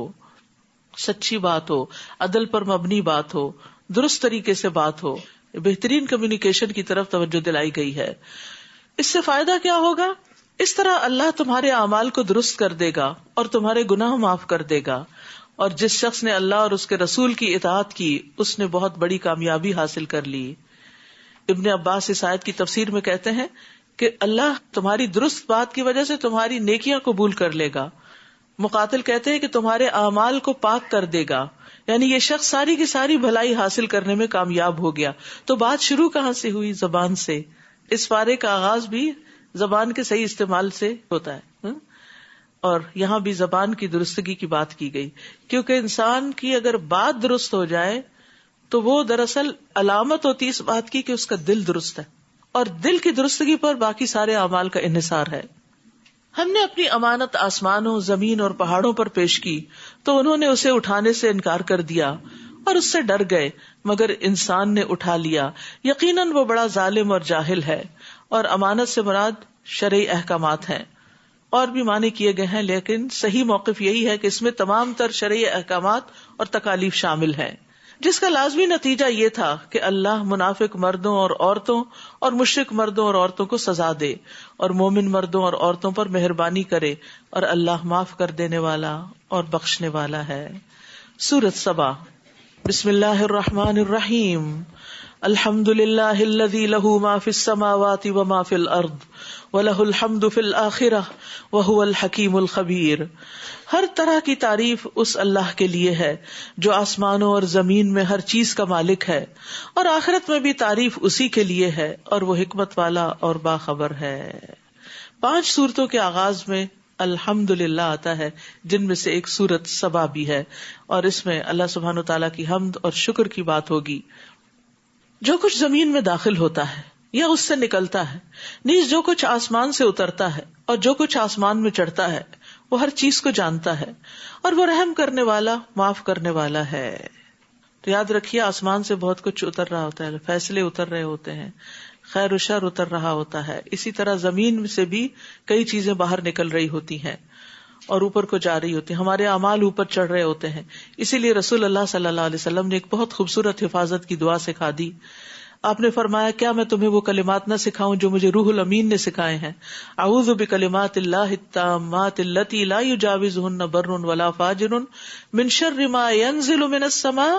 سچی بات ہو، عدل پر مبنی بات ہو، درست طریقے سے بات ہو. بہترین کمیونیکیشن کی طرف توجہ دلائی گئی ہے. اس سے فائدہ کیا ہوگا؟ اس طرح اللہ تمہارے اعمال کو درست کر دے گا اور تمہارے گناہ معاف کر دے گا. اور جس شخص نے اللہ اور اس کے رسول کی اطاعت کی اس نے بہت بڑی کامیابی حاصل کر لی. ابن عباس اس آیت کی تفسیر میں کہتے ہیں کہ اللہ تمہاری درست بات کی وجہ سے تمہاری نیکیاں قبول کر لے گا. مقاتل کہتے ہیں کہ تمہارے اعمال کو پاک کر دے گا، یعنی یہ شخص ساری کی ساری بھلائی حاصل کرنے میں کامیاب ہو گیا. تو بات شروع کہاں سے ہوئی؟ زبان سے. اس پارے کا آغاز بھی زبان کے صحیح استعمال سے ہوتا ہے، اور یہاں بھی زبان کی درستگی کی بات کی گئی، کیونکہ انسان کی اگر بات درست ہو جائے تو وہ دراصل علامت ہوتی ہے اس بات کی کہ اس کا دل درست ہے، اور دل کی درستگی پر باقی سارے اعمال کا انحصار ہے. ہم نے اپنی امانت آسمانوں، زمین اور پہاڑوں پر پیش کی تو انہوں نے اسے اٹھانے سے انکار کر دیا اور اس سے ڈر گئے، مگر انسان نے اٹھا لیا. یقیناً وہ بڑا ظالم اور جاہل ہے. اور امانت سے مراد شرعی احکامات ہیں. اور بھی معنی کیے گئے ہیں، لیکن صحیح موقف یہی ہے کہ اس میں تمام تر شرعی احکامات اور تکالیف شامل ہیں، جس کا لازمی نتیجہ یہ تھا کہ اللہ منافق مردوں اور عورتوں اور مشرک مردوں اور عورتوں کو سزا دے اور مومن مردوں اور عورتوں پر مہربانی کرے، اور اللہ معاف کر دینے والا اور بخشنے والا ہے. سورۃ سبا. بسم اللہ الرحمن الرحیم. الحمد للہ الذی لہ ما فی السماوات وما فی الارض وَلَهُ الْحَمْدُ فِي الْآخِرَةِ وَهُوَ الْحَكِيمُ الْخَبِيرُ. ہر طرح کی تعریف اس اللہ کے لیے ہے جو آسمانوں اور زمین میں ہر چیز کا مالک ہے، اور آخرت میں بھی تعریف اسی کے لیے ہے، اور وہ حکمت والا اور باخبر ہے. 5 سورتوں کے آغاز میں الحمدللہ آتا ہے، جن میں سے ایک سورت سبا بھی ہے، اور اس میں اللہ سبحانہ تعالیٰ کی حمد اور شکر کی بات ہوگی. جو کچھ زمین میں داخل ہوتا ہے یا اس سے نکلتا ہے، نیز جو کچھ آسمان سے اترتا ہے اور جو کچھ آسمان میں چڑھتا ہے، وہ ہر چیز کو جانتا ہے، اور وہ رحم کرنے والا معاف کرنے والا ہے. تو یاد رکھیے، آسمان سے بہت کچھ اتر رہا ہوتا ہے، فیصلے اتر رہے ہوتے ہیں، خیر و شر اتر رہا ہوتا ہے. اسی طرح زمین سے بھی کئی چیزیں باہر نکل رہی ہوتی ہیں اور اوپر کو جا رہی ہوتی ہیں. ہمارے اعمال اوپر چڑھ رہے ہوتے ہیں. اسی لیے رسول اللہ صلی اللہ علیہ وسلم نے ایک بہت خوبصورت حفاظت کی دعا سکھا دی. آپ نے فرمایا، کیا میں تمہیں وہ کلمات نہ سکھاؤں جو مجھے روح الامین نے سکھائے ہیں؟ اعوذ بکلمات اللہ التامات التی لا یجاوزہن بر ولا فاجر من شر ما ینزل من السماء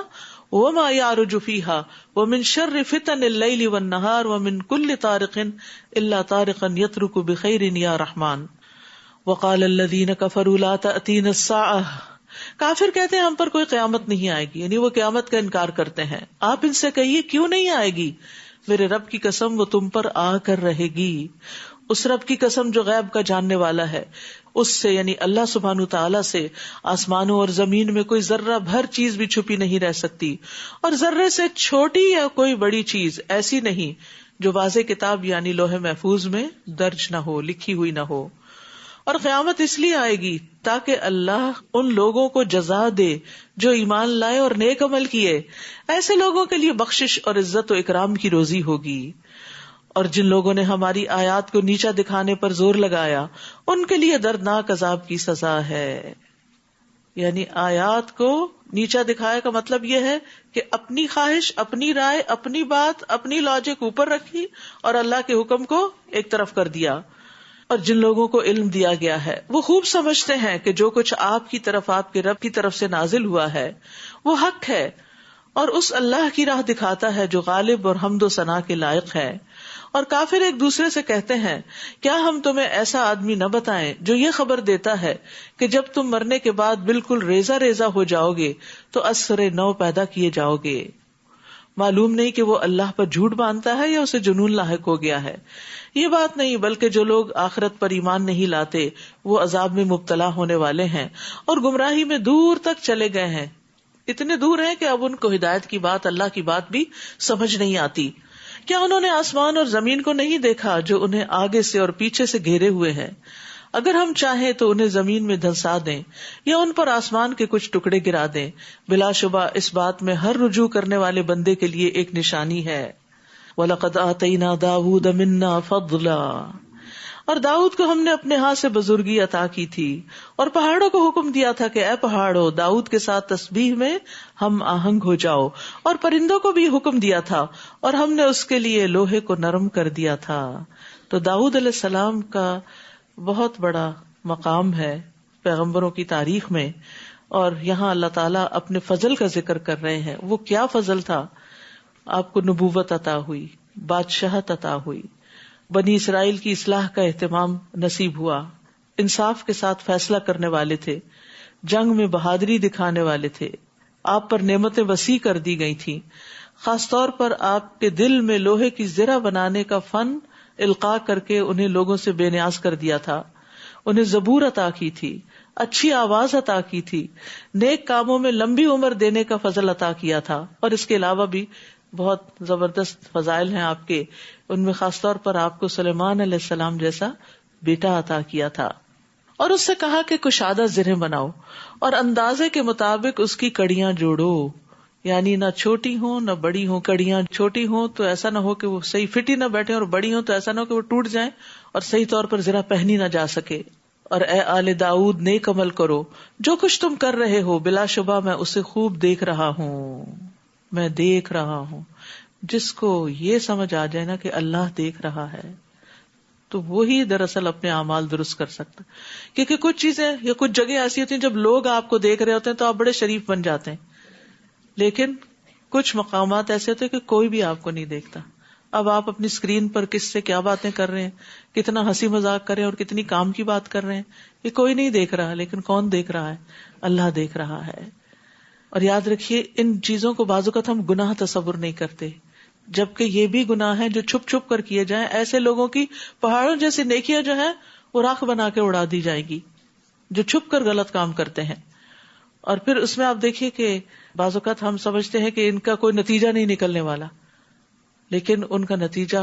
وما یعرج فیہا ومن شر فتن اللیل والنہار ومن کل طارق الا طارقا یترک بخیر یا رحمان. وقال الذین کفروا لا تأتینا الساعۃ. کافر کہتے ہیں ہم پر کوئی قیامت نہیں آئے گی، یعنی وہ قیامت کا انکار کرتے ہیں. آپ ان سے کہیے کیوں نہیں آئے گی؟ میرے رب کی قسم وہ تم پر آ کر رہے گی. اس رب کی قسم جو غیب کا جاننے والا ہے، اس سے یعنی اللہ سبحانہ تعالیٰ سے آسمانوں اور زمین میں کوئی ذرہ بھر چیز بھی چھپی نہیں رہ سکتی، اور ذرے سے چھوٹی یا کوئی بڑی چیز ایسی نہیں جو واضح کتاب یعنی لوح محفوظ میں درج نہ ہو، لکھی ہوئی نہ ہو. اور قیامت اس لیے آئے گی تاکہ اللہ ان لوگوں کو جزا دے جو ایمان لائے اور نیک عمل کیے. ایسے لوگوں کے لیے بخشش اور عزت و اکرام کی روزی ہوگی. اور جن لوگوں نے ہماری آیات کو نیچا دکھانے پر زور لگایا، ان کے لیے دردناک عذاب کی سزا ہے. یعنی آیات کو نیچا دکھایا کا مطلب یہ ہے کہ اپنی خواہش، اپنی رائے، اپنی بات، اپنی لاجک اوپر رکھی اور اللہ کے حکم کو ایک طرف کر دیا. اور جن لوگوں کو علم دیا گیا ہے وہ خوب سمجھتے ہیں کہ جو کچھ آپ کی طرف، آپ کے رب کی طرف سے نازل ہوا ہے وہ حق ہے، اور اس اللہ کی راہ دکھاتا ہے جو غالب اور حمد و ثنا کے لائق ہے. اور کافر ایک دوسرے سے کہتے ہیں، کیا ہم تمہیں ایسا آدمی نہ بتائیں جو یہ خبر دیتا ہے کہ جب تم مرنے کے بعد بالکل ریزہ ریزہ ہو جاؤ گے تو اثر نو پیدا کیے جاؤ گے. معلوم نہیں کہ وہ اللہ پر جھوٹ باندھتا ہے یا اسے جنون لاحق ہو گیا ہے. یہ بات نہیں، بلکہ جو لوگ آخرت پر ایمان نہیں لاتے وہ عذاب میں مبتلا ہونے والے ہیں اور گمراہی میں دور تک چلے گئے ہیں. اتنے دور ہیں کہ اب ان کو ہدایت کی بات، اللہ کی بات بھی سمجھ نہیں آتی. کیا انہوں نے آسمان اور زمین کو نہیں دیکھا جو انہیں آگے سے اور پیچھے سے گھیرے ہوئے ہیں؟ اگر ہم چاہیں تو انہیں زمین میں دھنسا دیں یا ان پر آسمان کے کچھ ٹکڑے گرا دیں. بلا شبہ اس بات میں ہر رجوع کرنے والے بندے کے لیے ایک نشانی ہے. وَلَقَدْ آتَيْنَا دَاوُودَ مِنَّا فَضْلًا. اور داؤد کو ہم نے اپنے ہاتھ سے بزرگی عطا کی تھی، اور پہاڑوں کو حکم دیا تھا کہ اے پہاڑوں داؤد کے ساتھ تسبیح میں ہم آہنگ ہو جاؤ، اور پرندوں کو بھی حکم دیا تھا اور ہم نے اس کے لیے لوہے کو نرم کر دیا تھا۔ تو داؤد علیہ السلام کا بہت بڑا مقام ہے پیغمبروں کی تاریخ میں، اور یہاں اللہ تعالیٰ اپنے فضل کا ذکر کر رہے ہیں۔ وہ کیا فضل تھا؟ آپ کو نبوت عطا ہوئی، بادشاہت عطا ہوئی، بنی اسرائیل کی اصلاح کا اہتمام نصیب ہوا، انصاف کے ساتھ فیصلہ کرنے والے تھے، جنگ میں بہادری دکھانے والے تھے، آپ پر نعمتیں وسیع کر دی گئی تھیں، خاص طور پر آپ کے دل میں لوہے کی زرہ بنانے کا فن القاء کر کے انہیں لوگوں سے بے نیاز کر دیا تھا، انہیں زبور عطا کی تھی، اچھی آواز عطا کی تھی، نیک کاموں میں لمبی عمر دینے کا فضل عطا کیا تھا، اور اس کے علاوہ بھی بہت زبردست فضائل ہیں آپ کے، ان میں خاص طور پر آپ کو سلیمان علیہ السلام جیسا بیٹا عطا کیا تھا، اور اس سے کہا کہ کشادہ زرہیں بناؤ اور اندازے کے مطابق اس کی کڑیاں جوڑو، یعنی نہ چھوٹی ہوں نہ بڑی ہوں، کڑیاں چھوٹی ہوں تو ایسا نہ ہو کہ وہ صحیح فٹ ہی نہ بیٹھے، اور بڑی ہوں تو ایسا نہ ہو کہ وہ ٹوٹ جائیں اور صحیح طور پر زرہ پہنی نہ جا سکے۔ اور اے آل داؤد نیک عمل کرو، جو کچھ تم کر رہے ہو بلا شبہ میں اسے خوب دیکھ رہا ہوں، میں دیکھ رہا ہوں۔ جس کو یہ سمجھ آ جائے نا کہ اللہ دیکھ رہا ہے تو وہی دراصل اپنے اعمال درست کر سکتا، کیونکہ کچھ چیزیں یا کچھ جگہ ایسی ہوتی ہیں جب لوگ آپ کو دیکھ رہے ہوتے ہیں تو آپ بڑے شریف بن جاتے ہیں، لیکن کچھ مقامات ایسے ہوتے ہیں کہ کوئی بھی آپ کو نہیں دیکھتا۔ اب آپ اپنی اسکرین پر کس سے کیا باتیں کر رہے ہیں، کتنا ہنسی مذاق کر رہے ہیں اور کتنی کام کی بات کر رہے ہیں، یہ کوئی نہیں دیکھ رہا، لیکن کون دیکھ رہا ہے؟ اللہ دیکھ رہا ہے۔ اور یاد رکھیے ان چیزوں کو بعض اوقات ہم گناہ تصور نہیں کرتے، جبکہ یہ بھی گناہ ہیں جو چھپ چھپ کر کیے جائیں۔ ایسے لوگوں کی پہاڑوں جیسی نیکیاں جو ہیں وہ راکھ بنا کے اڑا دی جائے گی جو چھپ کر غلط کام کرتے ہیں۔ اور پھر اس میں آپ دیکھیے کہ بعض اوقات ہم سمجھتے ہیں کہ ان کا کوئی نتیجہ نہیں نکلنے والا، لیکن ان کا نتیجہ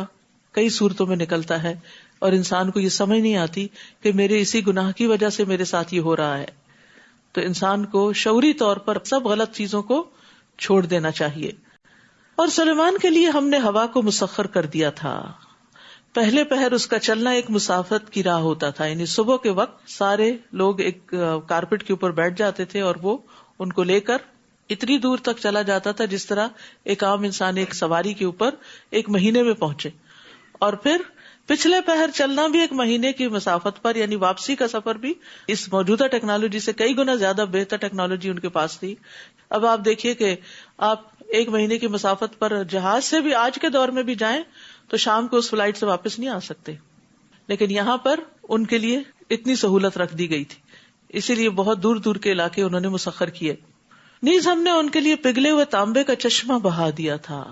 کئی صورتوں میں نکلتا ہے، اور انسان کو یہ سمجھ نہیں آتی کہ میرے اسی گناہ کی وجہ سے میرے ساتھ یہ ہو رہا ہے۔ تو انسان کو شعوری طور پر سب غلط چیزوں کو چھوڑ دینا چاہیے۔ اور سلیمان کے لیے ہم نے ہوا کو مسخر کر دیا تھا۔ پہلے پہر اس کا چلنا ایک مسافت کی راہ ہوتا تھا، یعنی صبح کے وقت سارے لوگ ایک کارپٹ کے اوپر بیٹھ جاتے تھے اور وہ ان کو لے کر اتنی دور تک چلا جاتا تھا جس طرح ایک عام انسان ایک سواری کے اوپر ایک مہینے میں پہنچے، اور پھر پچھلے پہر چلنا بھی ایک مہینے کی مسافت پر، یعنی واپسی کا سفر بھی اس موجودہ ٹیکنالوجی سے کئی گنا زیادہ بہتر ٹیکنالوجی ان کے پاس تھی۔ اب آپ دیکھیے کہ آپ ایک مہینے کی مسافت پر جہاز سے بھی آج کے دور میں بھی جائیں تو شام کو اس فلائٹ سے واپس نہیں آ سکتے، لیکن یہاں پر ان کے لیے اتنی سہولت رکھ دی گئی تھی، اسی لیے بہت دور دور کے علاقے انہوں نے مسخر کیے۔ نیز ہم نے ان کے لیے پگھلے ہوئے تانبے کا چشمہ بہا دیا تھا۔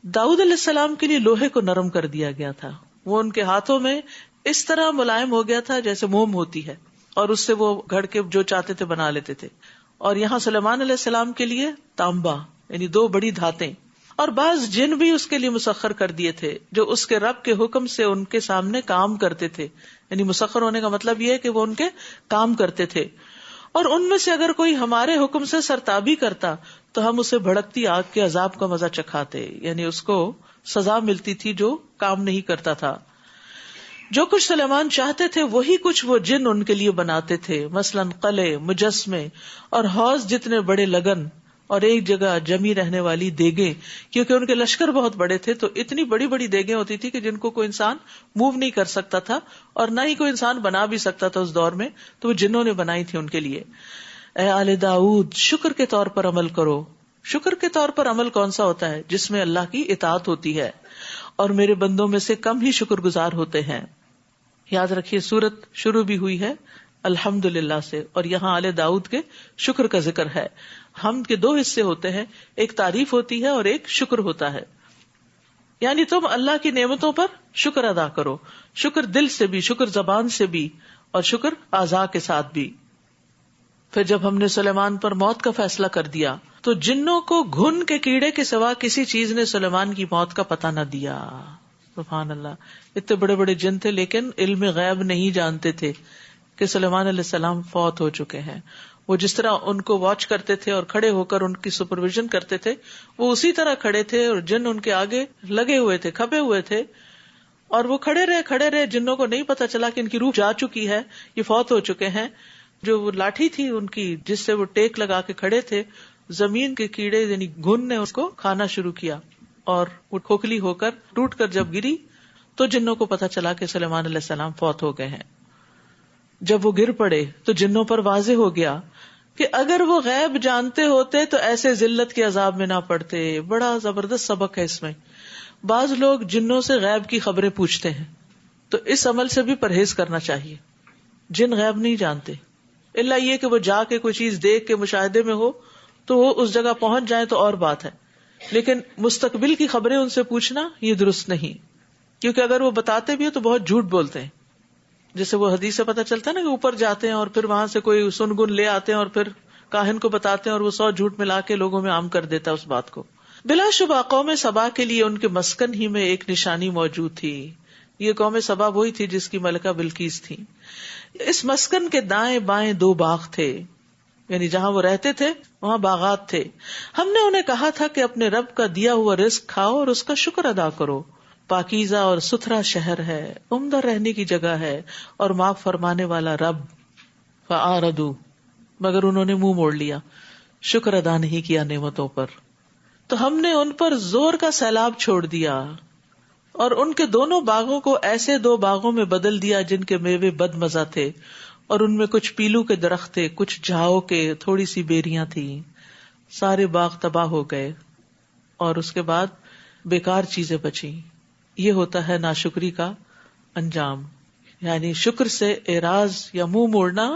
داؤد علیہ السلام کے لیے لوہے کو نرم کر دیا گیا تھا، وہ ان کے ہاتھوں میں اس طرح ملائم ہو گیا تھا جیسے موم ہوتی ہے، اور اس سے وہ گھڑ کے جو چاہتے تھے بنا لیتے تھے۔ اور یہاں سلیمان علیہ السلام کے لیے تانبا یعنی دو بڑی دھاتیں، اور بعض جن بھی اس کے لیے مسخر کر دیے تھے جو اس کے رب کے حکم سے ان کے سامنے کام کرتے تھے، یعنی مسخر ہونے کا مطلب یہ ہے کہ وہ ان کے کام کرتے تھے۔ اور ان میں سے اگر کوئی ہمارے حکم سے سرتابی کرتا تو ہم اسے بھڑکتی آگ کے عذاب کا مزہ چکھاتے، یعنی اس کو سزا ملتی تھی جو کام نہیں کرتا تھا۔ جو کچھ سلیمان چاہتے تھے وہی کچھ وہ جن ان کے لیے بناتے تھے، مثلاً قلعے، مجسمے اور حوض جتنے بڑے لگن اور ایک جگہ جمی رہنے والی دیگیں، کیونکہ ان کے لشکر بہت بڑے تھے تو اتنی بڑی بڑی دیگیں ہوتی تھی کہ جن کو کوئی انسان موو نہیں کر سکتا تھا، اور نہ ہی کوئی انسان بنا بھی سکتا تھا اس دور میں، تو وہ جنوں نے بنائی تھی ان کے لیے۔ اے آل داؤد شکر کے طور پر عمل کرو۔ شکر کے طور پر عمل کون سا ہوتا ہے؟ جس میں اللہ کی اطاعت ہوتی ہے، اور میرے بندوں میں سے کم ہی شکر گزار ہوتے ہیں۔ یاد رکھیے سورت شروع بھی ہوئی ہے الحمدللہ سے، اور یہاں آل داؤد کے شکر کا ذکر ہے۔ حمد کے دو حصے ہوتے ہیں، ایک تعریف ہوتی ہے اور ایک شکر ہوتا ہے، یعنی تم اللہ کی نعمتوں پر شکر ادا کرو، شکر دل سے بھی، شکر زبان سے بھی، اور شکر اعضاء کے ساتھ بھی۔ پھر جب ہم نے سلیمان پر موت کا فیصلہ کر دیا تو جنوں کو گھن کے کیڑے کے سوا کسی چیز نے سلیمان کی موت کا پتہ نہ دیا۔ سبحان اللہ، اتنے بڑے بڑے جن تھے لیکن علم غیب نہیں جانتے تھے کہ سلیمان علیہ السلام فوت ہو چکے ہیں۔ وہ جس طرح ان کو واچ کرتے تھے اور کھڑے ہو کر ان کی سپرویژن کرتے تھے، وہ اسی طرح کھڑے تھے اور جن ان کے آگے لگے ہوئے تھے، کھپے ہوئے تھے، اور وہ کھڑے رہے. جنوں کو نہیں پتا چلا کہ ان کی روح جا چکی ہے, یہ فوت ہو چکے ہیں. جو وہ لاٹھی تھی ان کی جس سے وہ ٹیک لگا کے کھڑے تھے, زمین کے کیڑے یعنی گھن نے اس کو کھانا شروع کیا, اور وہ کھوکھلی ہو کر ٹوٹ کر جب گری تو جنوں کو پتا چلا کہ سلیمان علیہ السلام فوت ہو گئے ہیں. جب وہ گر پڑے تو جنوں پر واضح ہو گیا کہ اگر وہ غیب جانتے ہوتے تو ایسے ذلت کے عذاب میں نہ پڑتے. بڑا زبردست سبق ہے اس میں. بعض لوگ جنوں سے غیب کی خبریں پوچھتے ہیں, تو اس عمل سے بھی پرہیز کرنا چاہیے. جن غیب نہیں جانتے, الا یہ کہ وہ جا کے کوئی چیز دیکھ کے مشاہدے میں ہو تو وہ اس جگہ پہنچ جائیں تو اور بات ہے, لیکن مستقبل کی خبریں ان سے پوچھنا یہ درست نہیں, کیونکہ اگر وہ بتاتے بھی ہو تو بہت جھوٹ بولتے ہیں. جیسے وہ حدیث سے پتا چلتا ہے نا کہ اوپر جاتے ہیں اور پھر وہاں سے کوئی سنگن لے آتے ہیں اور پھر کاہن کو بتاتے ہیں اور وہ 100 جھوٹ ملا کے لوگوں میں عام کر دیتا ہے اس بات کو. بلا شبہ قوم سبا کے لیے ان کے مسکن ہی میں ایک نشانی موجود تھی. یہ قوم سبا وہی تھی جس کی ملکہ بلقیس تھی. اس مسکن کے دائیں بائیں 2 باغ تھے, یعنی جہاں وہ رہتے تھے وہاں باغات تھے. ہم نے انہیں کہا تھا کہ اپنے رب کا دیا ہوا رزق کھاؤ اور اس کا شکر ادا کرو. پاکیزہ اور ستھرا شہر ہے, عمدہ رہنے کی جگہ ہے, اور معاف فرمانے والا رب. فاعرضوا, مگر انہوں نے منہ موڑ لیا, شکر ادا نہیں کیا نعمتوں پر. تو ہم نے ان پر زور کا سیلاب چھوڑ دیا اور ان کے دونوں باغوں کو ایسے 2 باغوں میں بدل دیا جن کے میوے بد مزہ تھے, اور ان میں کچھ پیلو کے درخت تھے, کچھ جھاؤ کے, تھوڑی سی بیریاں تھیں. سارے باغ تباہ ہو گئے اور اس کے بعد بیکار چیزیں بچیں. یہ ہوتا ہے ناشکری کا انجام, یعنی شکر سے اعراض یا منہ موڑنا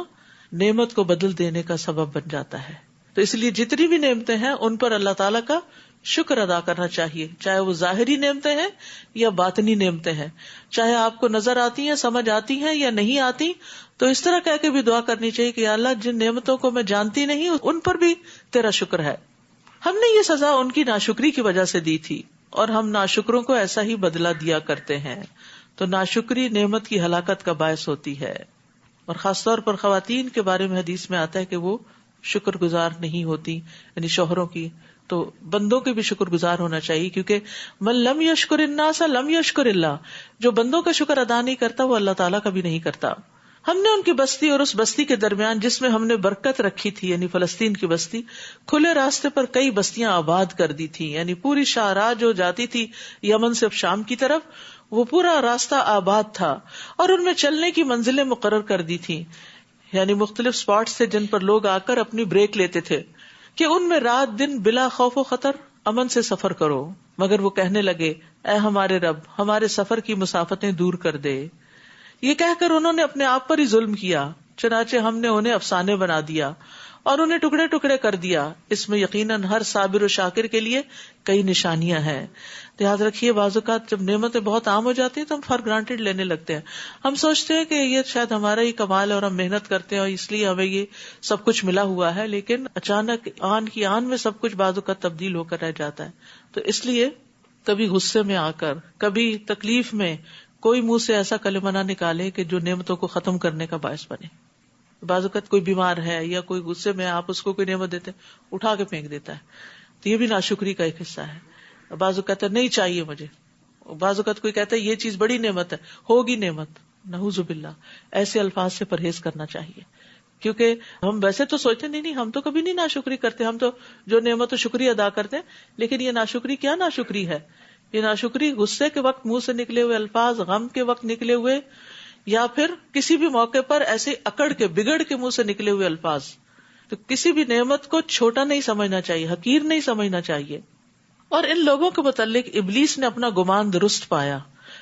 نعمت کو بدل دینے کا سبب بن جاتا ہے. تو اس لیے جتنی بھی نعمتیں ہیں ان پر اللہ تعالیٰ کا شکر ادا کرنا چاہیے, چاہے وہ ظاہری نعمتیں ہیں یا باطنی نعمتیں ہیں, چاہے آپ کو نظر آتی ہیں, سمجھ آتی ہیں یا نہیں آتی, تو اس طرح کہہ کے بھی دعا کرنی چاہیے کہ یا اللہ جن نعمتوں کو میں جانتی نہیں ان پر بھی تیرا شکر ہے. ہم نے یہ سزا ان کی ناشکری کی وجہ سے دی تھی اور ہم ناشکروں کو ایسا ہی بدلہ دیا کرتے ہیں. تو ناشکری نعمت کی ہلاکت کا باعث ہوتی ہے, اور خاص طور پر خواتین کے بارے میں حدیث میں آتا ہے کہ وہ شکر گزار نہیں ہوتی, یعنی شوہروں کی. تو بندوں کے بھی شکر گزار ہونا چاہیے, کیونکہ من لم یشکر الناس لم یشکر اللہ, جو بندوں کا شکر ادا نہیں کرتا وہ اللہ تعالیٰ کا بھی نہیں کرتا. ہم نے ان کی بستی اور اس بستی کے درمیان جس میں ہم نے برکت رکھی تھی, یعنی فلسطین کی بستی, کھلے راستے پر کئی بستیاں آباد کر دی تھی. یعنی پوری شاہراہ جو جاتی تھی یمن سے شام کی طرف, وہ پورا راستہ آباد تھا, اور ان میں چلنے کی منزلیں مقرر کر دی تھی, یعنی مختلف سپاٹس تھے جن پر لوگ آ کر اپنی بریک لیتے تھے کہ ان میں رات دن بلا خوف و خطر امن سے سفر کرو. مگر وہ کہنے لگے, اے ہمارے رب, ہمارے سفر کی مسافتیں دور کر دے. یہ کہہ کر انہوں نے اپنے آپ پر ہی ظلم کیا, چنانچہ ہم نے انہیں افسانے بنا دیا اور انہیں ٹکڑے ٹکڑے کر دیا. اس میں یقیناً ہر صابر و شاکر کے لیے کئی نشانیاں ہیں. یاد رکھیے, بعض اوقات جب نعمتیں بہت عام ہو جاتی ہیں تو ہم فار گرانٹیڈ لینے لگتے ہیں. ہم سوچتے ہیں کہ یہ شاید ہمارا ہی کمال ہے اور ہم محنت کرتے ہیں اور اس لیے ہمیں یہ سب کچھ ملا ہوا ہے, لیکن اچانک آن کی آن میں سب کچھ بعض اوقات تبدیل ہو کر رہ جاتا ہے. تو اس لیے کبھی غصے میں آ کر, کبھی تکلیف میں کوئی منہ سے ایسا کلمہ نہ نکالے کہ جو نعمتوں کو ختم کرنے کا باعث بنے. بعض اوقات کوئی بیمار ہے یا کوئی غصے میں آپ اس کو کوئی نعمت دیتے اٹھا کے پھینک دیتا ہے, تو یہ بھی ناشکری کا ایک حصہ ہے. بعض اوقات نہیں چاہیے مجھے, بعض اوقات کوئی کہتا ہے یہ چیز بڑی نعمت ہے, ہوگی نعمت, نعوذ باللہ. ایسے الفاظ سے پرہیز کرنا چاہیے, کیونکہ ہم ویسے تو سوچتے نہیں ہم تو کبھی نہیں ناشکری کرتے, ہم تو جو نعمت و شکریہ ادا کرتے ہیں. لیکن یہ ناشکری کیا ناشکری ہے؟ یہ ناشکری غصے کے وقت منہ سے نکلے ہوئے الفاظ, غم کے وقت نکلے ہوئے, یا پھر کسی بھی موقع پر ایسے اکڑ کے بگڑ کے منہ سے نکلے ہوئے الفاظ. تو کسی بھی نعمت کو چھوٹا نہیں سمجھنا چاہیے, حقیر نہیں سمجھنا چاہیے. اور ان لوگوں کے متعلق ابلیس نے اپنا گمان درست پایا,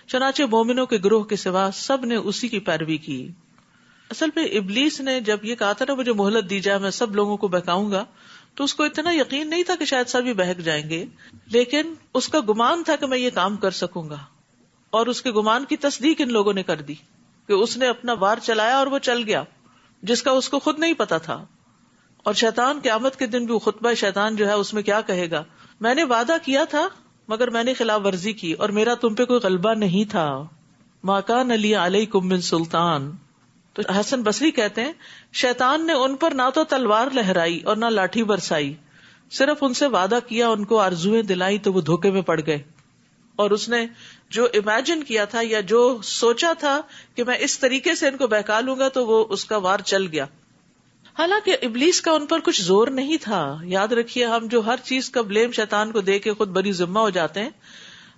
چنانچہ مومنوں کے گروہ کے سوا سب نے اسی کی پیروی کی. اصل میں ابلیس نے جب یہ کہا تھا نا مجھے مہلت دی جائے میں سب لوگوں کو بہکاؤں گا, تو اس کو اتنا یقین نہیں تھا کہ شاید سبھی بہک جائیں گے, لیکن اس کا گمان تھا کہ میں یہ کام کر سکوں گا, اور اس کے گمان کی تصدیق ان لوگوں نے کر دی کہ اس نے اپنا وار چلایا اور وہ چل گیا, جس کا اس کو خود نہیں پتا تھا. اور شیطان قیامت کے دن بھی خطبہ شیطان جو ہے اس میں کیا کہے گا, میں نے وعدہ کیا تھا مگر میں نے خلاف ورزی کی اور میرا تم پہ کوئی غلبہ نہیں تھا. ما کان لی علیکم من سلطان. تو حسن بصری کہتے ہیں شیطان نے ان پر نہ تو تلوار لہرائی اور نہ لاٹھی برسائی, صرف ان سے وعدہ کیا, ان کو آرزویں دلائی تو وہ دھوکے میں پڑ گئے. اور اس نے جو امیجن کیا تھا یا جو سوچا تھا کہ میں اس طریقے سے ان کو بہکا لوں گا تو وہ اس کا وار چل گیا. حالانکہ ابلیس کا ان پر کچھ زور نہیں تھا. یاد رکھیے ہم جو ہر چیز کا بلیم شیطان کو دے کے خود بری ذمہ ہو جاتے ہیں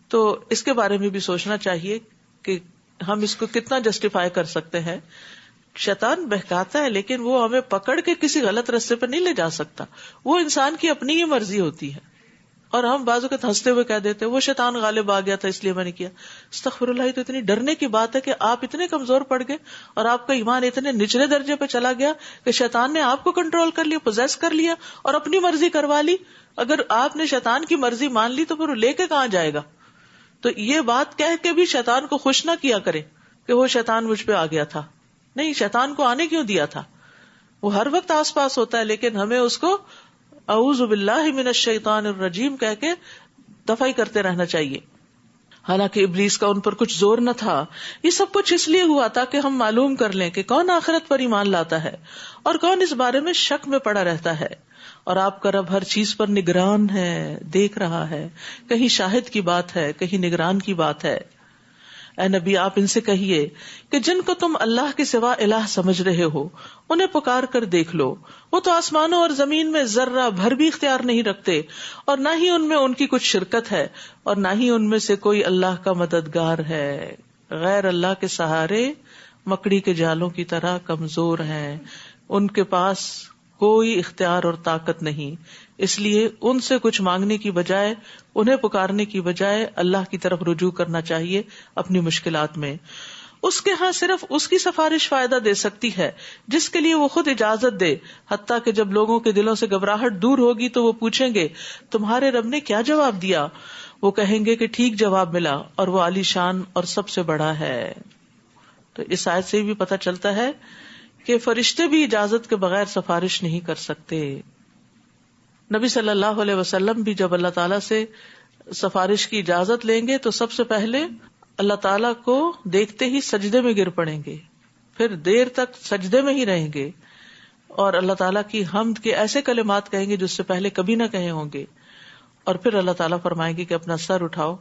تو اس کے بارے میں بھی سوچنا چاہیے کہ ہم اس کو کتنا جسٹیفائی کر سکتے ہیں. شیطان بہکاتا ہے لیکن وہ ہمیں پکڑ کے کسی غلط راستے پر نہیں لے جا سکتا. وہ انسان کی اپنی ہی مرضی ہوتی ہے اور ہم بعض اوقات ہنستے ہوئے کہہ دیتے وہ شیطان غالب آ گیا تھا اس لیے میں نے کیا. استغفر اللہ. تو اتنی ڈرنے کی بات ہے کہ آپ اتنے کمزور پڑ گئے اور آپ کا ایمان اتنے نچلے درجے پہ چلا گیا کہ شیطان نے آپ کو کنٹرول کر لیا, پوزیس کر لیا اور اپنی مرضی کروا لی. اگر آپ نے شیطان کی مرضی مان لی تو پھر وہ لے کے کہاں جائے گا؟ تو یہ بات کہہ کے بھی شیطان کو خوش نہ کیا کرے کہ وہ شیطان مجھ پہ آ گیا تھا. نہیں, شیطان کو آنے کیوں دیا تھا؟ وہ ہر وقت آس پاس ہوتا ہے لیکن ہمیں اس کو اعوذ باللہ من الشیطان الرجیم کہہ کے دفاع کرتے رہنا چاہیے. حالانکہ ابلیس کا ان پر کچھ زور نہ تھا. یہ سب کچھ اس لیے ہوا تھا کہ ہم معلوم کر لیں کہ کون آخرت پر ایمان لاتا ہے اور کون اس بارے میں شک میں پڑا رہتا ہے. اور آپ کا رب ہر چیز پر نگران ہے, دیکھ رہا ہے. کہیں شاہد کی بات ہے, کہیں نگران کی بات ہے. اے نبی آپ ان سے کہیے کہ جن کو تم اللہ کے سوا الہ سمجھ رہے ہو انہیں پکار کر دیکھ لو. وہ تو آسمانوں اور زمین میں ذرہ بھر بھی اختیار نہیں رکھتے اور نہ ہی ان میں ان کی کچھ شرکت ہے اور نہ ہی ان میں سے کوئی اللہ کا مددگار ہے. غیر اللہ کے سہارے مکڑی کے جالوں کی طرح کمزور ہیں. ان کے پاس کوئی اختیار اور طاقت نہیں. اس لیے ان سے کچھ مانگنے کی بجائے, انہیں پکارنے کی بجائے اللہ کی طرف رجوع کرنا چاہیے اپنی مشکلات میں. اس کے ہاں صرف اس کی سفارش فائدہ دے سکتی ہے جس کے لیے وہ خود اجازت دے. حتیٰ کہ جب لوگوں کے دلوں سے گھبراہٹ دور ہوگی تو وہ پوچھیں گے تمہارے رب نے کیا جواب دیا؟ وہ کہیں گے کہ ٹھیک جواب ملا اور وہ عالی شان اور سب سے بڑا ہے. تو اس آیت سے بھی پتہ چلتا ہے کہ فرشتے بھی اجازت کے بغیر سفارش نہیں کر سکتے. نبی صلی اللہ علیہ وسلم بھی جب اللہ تعالیٰ سے سفارش کی اجازت لیں گے تو سب سے پہلے اللہ تعالیٰ کو دیکھتے ہی سجدے میں گر پڑیں گے, پھر دیر تک سجدے میں ہی رہیں گے اور اللہ تعالیٰ کی حمد کے ایسے کلمات کہیں گے جو اس سے پہلے کبھی نہ کہے ہوں گے. اور پھر اللہ تعالیٰ فرمائیں گے کہ اپنا سر اٹھاؤ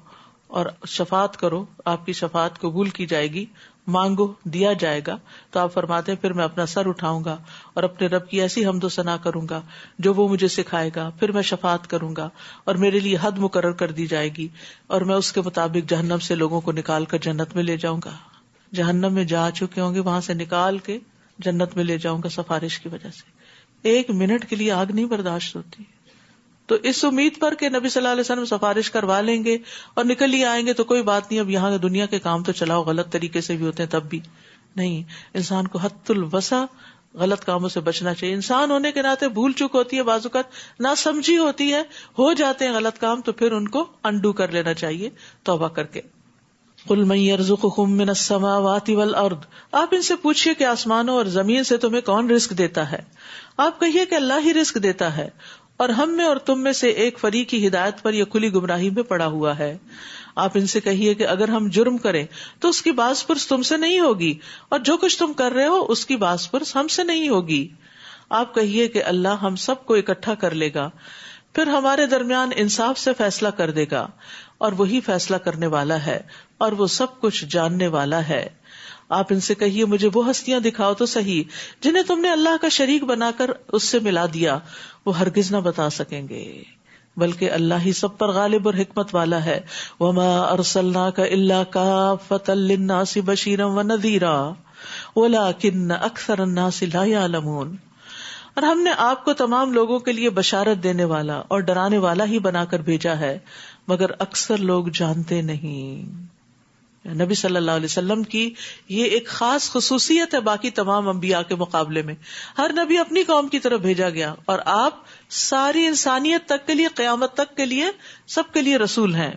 اور شفاعت کرو, آپ کی شفاعت قبول کی جائے گی, مانگو دیا جائے گا. تو آپ فرماتے ہیں پھر میں اپنا سر اٹھاؤں گا اور اپنے رب کی ایسی حمد و ثنا کروں گا جو وہ مجھے سکھائے گا. پھر میں شفاعت کروں گا اور میرے لیے حد مقرر کر دی جائے گی اور میں اس کے مطابق جہنم سے لوگوں کو نکال کر جنت میں لے جاؤں گا. جہنم میں جا چکے ہوں گے وہاں سے نکال کے جنت میں لے جاؤں گا سفارش کی وجہ سے. 1 منٹ کے لیے آگ نہیں برداشت ہوتی. تو اس امید پر کہ نبی صلی اللہ علیہ وسلم سفارش کروا لیں گے اور نکل ہی آئیں گے تو کوئی بات نہیں, اب یہاں دنیا کے کام تو چلاؤ, غلط طریقے سے بھی ہوتے ہیں تب بھی نہیں. انسان کو حد الوسع غلط کاموں سے بچنا چاہیے. انسان ہونے کے ناطے بھول چک ہوتی ہے, بعض اوقات نہ سمجھی ہوتی ہے, ہو جاتے ہیں غلط کام, تو پھر ان کو انڈو کر لینا چاہیے توبہ کر کے. قل من یرزقکم من السماوات والارض, آپ ان سے پوچھئے کہ آسمانوں اور زمین سے تمہیں کون رزق دیتا ہے. آپ کہیے کہ اللہ ہی رزق دیتا ہے اور ہم میں اور تم میں سے ایک فریق کی ہدایت پر یا کھلی گمراہی میں پڑا ہوا ہے. آپ ان سے کہیے کہ اگر ہم جرم کریں تو اس کی باز پرس تم سے نہیں ہوگی اور جو کچھ تم کر رہے ہو اس کی باز پرس ہم سے نہیں ہوگی. آپ کہیے کہ اللہ ہم سب کو اکٹھا کر لے گا, پھر ہمارے درمیان انصاف سے فیصلہ کر دے گا اور وہی فیصلہ کرنے والا ہے اور وہ سب کچھ جاننے والا ہے. آپ ان سے کہیے مجھے وہ ہستیاں دکھاؤ تو صحیح جنہیں تم نے اللہ کا شریک بنا کر اس سے ملا دیا. وہ ہرگز نہ بتا سکیں گے, بلکہ اللہ ہی سب پر غالب اور حکمت والا ہے. وما ارسلناک الا کافۃ للناس بشیرا ونذیرا ولکن اکثر الناس لا یعلمون. اور ہم نے آپ کو تمام لوگوں کے لیے بشارت دینے والا اور ڈرانے والا ہی بنا کر بھیجا ہے, مگر اکثر لوگ جانتے نہیں. نبی صلی اللہ علیہ وسلم کی یہ ایک خاص خصوصیت ہے باقی تمام انبیاء کے مقابلے میں. ہر نبی اپنی قوم کی طرف بھیجا گیا اور آپ ساری انسانیت تک کے لیے, قیامت تک کے لیے, سب کے لیے رسول ہیں.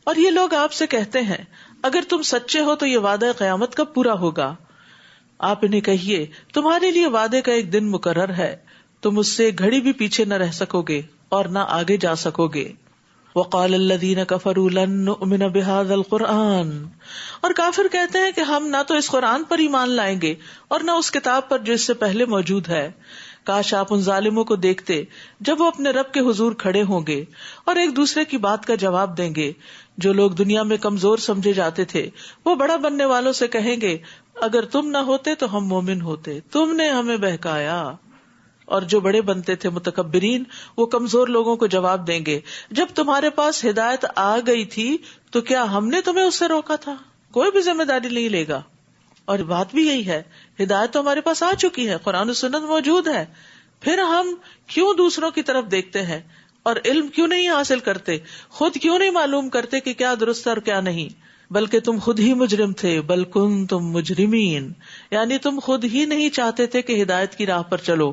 اور یہ لوگ آپ سے کہتے ہیں اگر تم سچے ہو تو یہ وعدہ قیامت کب پورا ہوگا؟ آپ انہیں کہیے تمہارے لیے وعدے کا ایک دن مقرر ہے, تم اس سے گھڑی بھی پیچھے نہ رہ سکو گے اور نہ آگے جا سکو گے. وقال الذین کفروا لن نؤمن بهذا القرآن, اور کافر کہتے ہیں کہ ہم نہ تو اس قرآن پر ایمان لائیں گے اور نہ اس کتاب پر جو اس سے پہلے موجود ہے. کاش آپ ان ظالموں کو دیکھتے جب وہ اپنے رب کے حضور کھڑے ہوں گے اور ایک دوسرے کی بات کا جواب دیں گے. جو لوگ دنیا میں کمزور سمجھے جاتے تھے وہ بڑا بننے والوں سے کہیں گے اگر تم نہ ہوتے تو ہم مومن ہوتے, تم نے ہمیں بہکایا. اور جو بڑے بنتے تھے متکبرین وہ کمزور لوگوں کو جواب دیں گے جب تمہارے پاس ہدایت آ گئی تھی تو کیا ہم نے تمہیں اس سے روکا تھا؟ کوئی بھی ذمہ داری نہیں لے گا. اور بات بھی یہی ہے, ہدایت تو ہمارے پاس آ چکی ہے, قرآن و سنت موجود ہے, پھر ہم کیوں دوسروں کی طرف دیکھتے ہیں اور علم کیوں نہیں حاصل کرتے, خود کیوں نہیں معلوم کرتے کہ کیا درست اور کیا نہیں. بلکہ تم خود ہی مجرم تھے, بل کنتم مجرمین, یعنی تم خود ہی نہیں چاہتے تھے کہ ہدایت کی راہ پر چلو,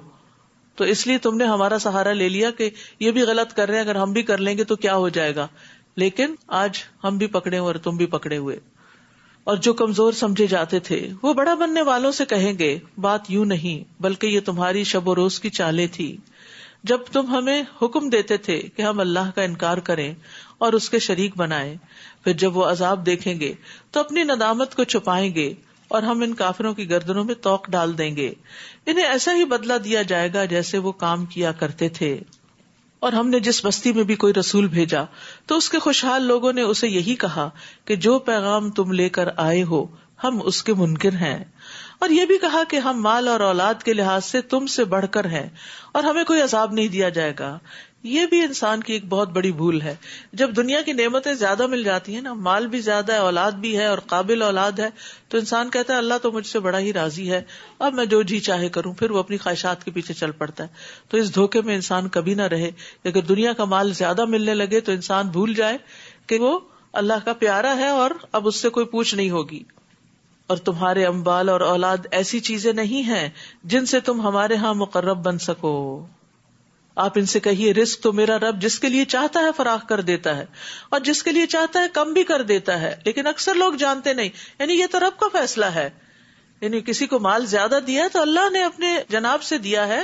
تو اس لیے تم نے ہمارا سہارا لے لیا کہ یہ بھی غلط کر رہے ہیں, اگر ہم بھی کر لیں گے تو کیا ہو جائے گا. لیکن آج ہم بھی پکڑے ہوئے اور تم بھی پکڑے ہوئے. اور جو کمزور سمجھے جاتے تھے وہ بڑا بننے والوں سے کہیں گے بات یوں نہیں بلکہ یہ تمہاری شب و روز کی چالیں تھی جب تم ہمیں حکم دیتے تھے کہ ہم اللہ کا انکار کریں اور اس کے شریک بنائیں. پھر جب وہ عذاب دیکھیں گے تو اپنی ندامت کو چھپائیں گے اور ہم ان کافروں کی گردنوں میں توق ڈال دیں گے. انہیں ایسا ہی بدلہ دیا جائے گا جیسے وہ کام کیا کرتے تھے. اور ہم نے جس بستی میں بھی کوئی رسول بھیجا تو اس کے خوشحال لوگوں نے اسے یہی کہا کہ جو پیغام تم لے کر آئے ہو ہم اس کے منکر ہیں, اور یہ بھی کہا کہ ہم مال اور اولاد کے لحاظ سے تم سے بڑھ کر ہیں اور ہمیں کوئی عذاب نہیں دیا جائے گا. یہ بھی انسان کی ایک بہت بڑی بھول ہے. جب دنیا کی نعمتیں زیادہ مل جاتی ہیں نا, مال بھی زیادہ ہے, اولاد بھی ہے اور قابل اولاد ہے, تو انسان کہتا ہے اللہ تو مجھ سے بڑا ہی راضی ہے, اب میں جو جی چاہے کروں, پھر وہ اپنی خواہشات کے پیچھے چل پڑتا ہے. تو اس دھوکے میں انسان کبھی نہ رہے. اگر دنیا کا مال زیادہ ملنے لگے تو انسان بھول جائے کہ وہ اللہ کا پیارا ہے اور اب اس سے کوئی پوچھ نہیں ہوگی. اور تمہارے اموال اور اولاد ایسی چیزیں نہیں ہیں جن سے تم ہمارے ہاں مقرب بن سکو. آپ ان سے کہیے رزق تو میرا رب جس کے لیے چاہتا ہے فراخ کر دیتا ہے اور جس کے لیے چاہتا ہے کم بھی کر دیتا ہے, لیکن اکثر لوگ جانتے نہیں. یعنی یہ تو رب کا فیصلہ ہے. یعنی کسی کو مال زیادہ دیا ہے تو اللہ نے اپنے جناب سے دیا ہے,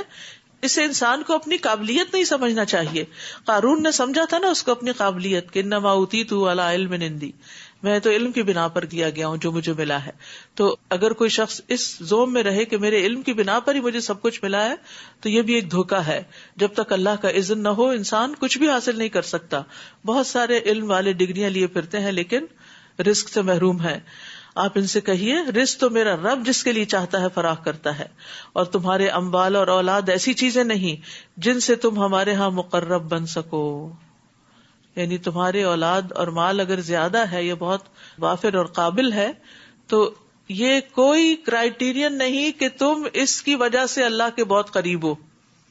اسے انسان کو اپنی قابلیت نہیں سمجھنا چاہیے. قارون نے سمجھا تھا نا اس کو اپنی قابلیت کہ انما اوتیتہ علی علم عندی, میں تو علم کی بنا پر دیا گیا ہوں جو مجھے ملا ہے. تو اگر کوئی شخص اس زوم میں رہے کہ میرے علم کی بنا پر ہی مجھے سب کچھ ملا ہے تو یہ بھی ایک دھوکہ ہے. جب تک اللہ کا اذن نہ ہو انسان کچھ بھی حاصل نہیں کر سکتا. بہت سارے علم والے ڈگریاں لیے پھرتے ہیں لیکن رزق سے محروم ہیں. آپ ان سے کہیے رزق تو میرا رب جس کے لیے چاہتا ہے فراخ کرتا ہے, اور تمہارے اموال اور اولاد ایسی چیزیں نہیں جن سے تم ہمارے ہاں مقرب بن سکو. یعنی تمہارے اولاد اور مال اگر زیادہ ہے, یہ بہت وافر اور قابل ہے, تو یہ کوئی کرائیٹیرین نہیں کہ تم اس کی وجہ سے اللہ کے بہت قریب ہو.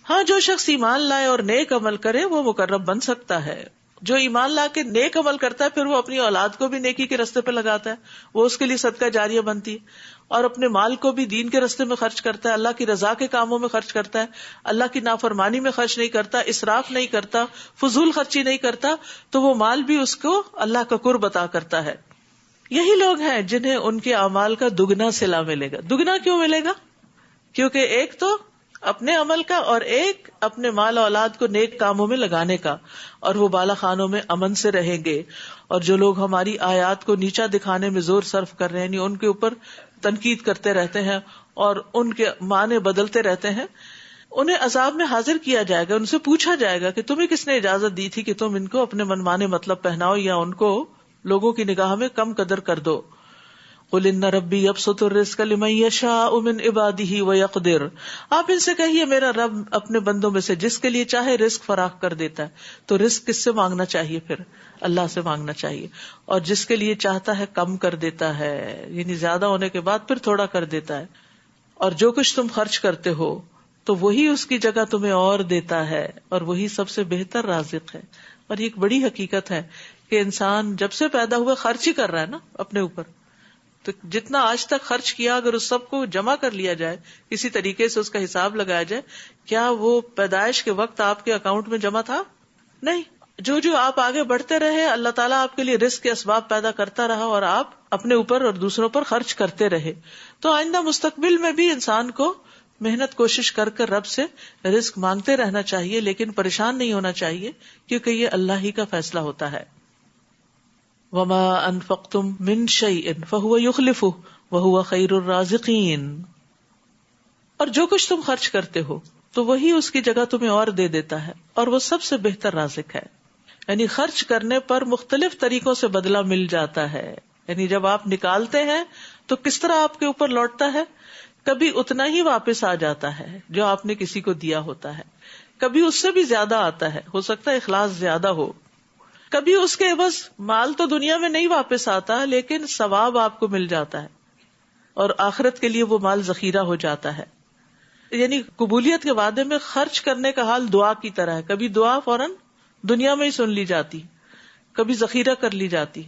ہاں جو شخص ایمان لائے اور نیک عمل کرے وہ مقرب بن سکتا ہے. جو ایمان لا کے نیک عمل کرتا ہے پھر وہ اپنی اولاد کو بھی نیکی کے رستے پہ لگاتا ہے, وہ اس کے لیے صدقہ جاریہ بنتی ہے, اور اپنے مال کو بھی دین کے رستے میں خرچ کرتا ہے, اللہ کی رضا کے کاموں میں خرچ کرتا ہے, اللہ کی نافرمانی میں خرچ نہیں کرتا, اسراف نہیں کرتا, فضول خرچی نہیں کرتا, تو وہ مال بھی اس کو اللہ کا قرب عطا کرتا ہے. یہی لوگ ہیں جنہیں ان کے اعمال کا دگنا صلہ ملے گا. دگنا کیوں ملے گا؟ کیونکہ ایک تو اپنے عمل کا اور ایک اپنے مال اولاد کو نیک کاموں میں لگانے کا, اور وہ بالا خانوں میں امن سے رہیں گے. اور جو لوگ ہماری آیات کو نیچا دکھانے میں زور صرف کر رہے ہیں, یعنی ان کے اوپر تنقید کرتے رہتے ہیں اور ان کے معنی بدلتے رہتے ہیں, انہیں عذاب میں حاضر کیا جائے گا. ان سے پوچھا جائے گا کہ تمہیں کس نے اجازت دی تھی کہ تم ان کو اپنے منمانے مطلب پہناؤ یا ان کو لوگوں کی نگاہ میں کم قدر کر دو. قل ان ربی یبسط الرزق لمن یشاء من عبادہ ویقدر, آپ ان سے کہیے میرا رب اپنے بندوں میں سے جس کے لیے چاہے رزق فراخ کر دیتا ہے. تو رزق کس سے مانگنا چاہیے؟ پھر اللہ سے مانگنا چاہیے. اور جس کے لیے چاہتا ہے کم کر دیتا ہے, یعنی زیادہ ہونے کے بعد پھر تھوڑا کر دیتا ہے. اور جو کچھ تم خرچ کرتے ہو تو وہی اس کی جگہ تمہیں اور دیتا ہے, اور وہی سب سے بہتر رازق ہے. اور یہ ایک بڑی حقیقت ہے کہ انسان جب سے پیدا ہوا خرچ ہی کر رہا ہے نا اپنے اوپر. تو جتنا آج تک خرچ کیا اگر اس سب کو جمع کر لیا جائے, کسی طریقے سے اس کا حساب لگایا جائے, کیا وہ پیدائش کے وقت آپ کے اکاؤنٹ میں جمع تھا؟ نہیں. جو آپ آگے بڑھتے رہے اللہ تعالیٰ آپ کے لیے رزق کے اسباب پیدا کرتا رہا اور آپ اپنے اوپر اور دوسروں پر خرچ کرتے رہے. تو آئندہ مستقبل میں بھی انسان کو محنت کوشش کر کر رب سے رزق مانگتے رہنا چاہیے, لیکن پریشان نہیں ہونا چاہیے کیونکہ یہ اللہ ہی کا فیصلہ ہوتا ہے. وما انفقتم من شیء فهو يخلفه وهو خیر الرازقین, اور جو کچھ تم خرچ کرتے ہو تو وہی اس کی جگہ تمہیں اور دے دیتا ہے، اور وہ سب سے بہتر رازق ہے. یعنی خرچ کرنے پر مختلف طریقوں سے بدلہ مل جاتا ہے. یعنی جب آپ نکالتے ہیں تو کس طرح آپ کے اوپر لوٹتا ہے؟ کبھی اتنا ہی واپس آ جاتا ہے جو آپ نے کسی کو دیا ہوتا ہے، کبھی اس سے بھی زیادہ آتا ہے، ہو سکتا ہے اخلاص زیادہ ہو. کبھی اس کے عوض مال تو دنیا میں نہیں واپس آتا، لیکن ثواب آپ کو مل جاتا ہے اور آخرت کے لیے وہ مال ذخیرہ ہو جاتا ہے. یعنی قبولیت کے وعدے میں خرچ کرنے کا حال دعا کی طرح ہے. کبھی دعا فوراً دنیا میں ہی سن لی جاتی، کبھی ذخیرہ کر لی جاتی.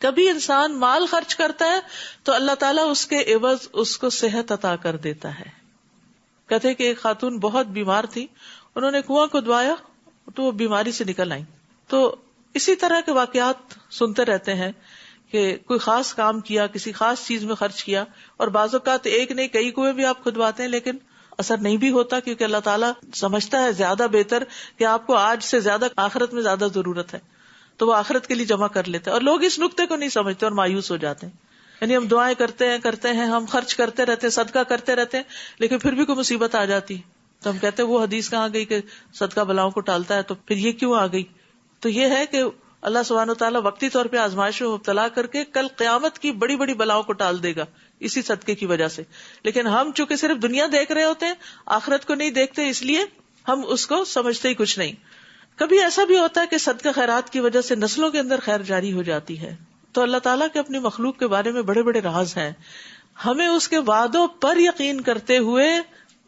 کبھی انسان مال خرچ کرتا ہے تو اللہ تعالیٰ اس کے عوض اس کو صحت عطا کر دیتا ہے. کہتے کہ ایک خاتون بہت بیمار تھی، انہوں نے کنواں کھدوایا تو وہ بیماری سے نکل آئی. تو اسی طرح کے واقعات سنتے رہتے ہیں کہ کوئی خاص کام کیا، کسی خاص چیز میں خرچ کیا، اور بعض اوقات ایک نہیں کئی کنویں بھی آپ کھدواتے ہیں لیکن اثر نہیں بھی ہوتا، کیونکہ اللہ تعالیٰ سمجھتا ہے زیادہ بہتر کہ آپ کو آج سے زیادہ آخرت میں زیادہ ضرورت ہے، تو وہ آخرت کے لیے جمع کر لیتے ہیں. اور لوگ اس نقطے کو نہیں سمجھتے اور مایوس ہو جاتے ہیں. یعنی ہم دعائیں کرتے ہیں، ہم خرچ کرتے رہتے ہیں، صدقہ کرتے رہتے ہیں، لیکن پھر بھی کوئی مصیبت آ جاتی تو ہم کہتے ہیں وہ حدیث کہاں گئی کہ صدقہ بلاؤں کو ٹالتا ہے، تو پھر یہ کیوں آ گئی؟ تو یہ ہے کہ اللہ سبحانہ و تعالیٰ وقتی طور پہ آزمائش میں مبتلا کر کے کل قیامت کی بڑی بڑی بلاؤں کو ٹال دے گا اسی صدقے کی وجہ سے. لیکن ہم چونکہ صرف دنیا دیکھ رہے ہوتے ہیں، آخرت کو نہیں دیکھتے، اس لیے ہم اس کو سمجھتے ہی کچھ نہیں. کبھی ایسا بھی ہوتا ہے کہ صدقہ خیرات کی وجہ سے نسلوں کے اندر خیر جاری ہو جاتی ہے. تو اللہ تعالیٰ کے اپنی مخلوق کے بارے میں بڑے بڑے راز ہیں. ہمیں اس کے وعدوں پر یقین کرتے ہوئے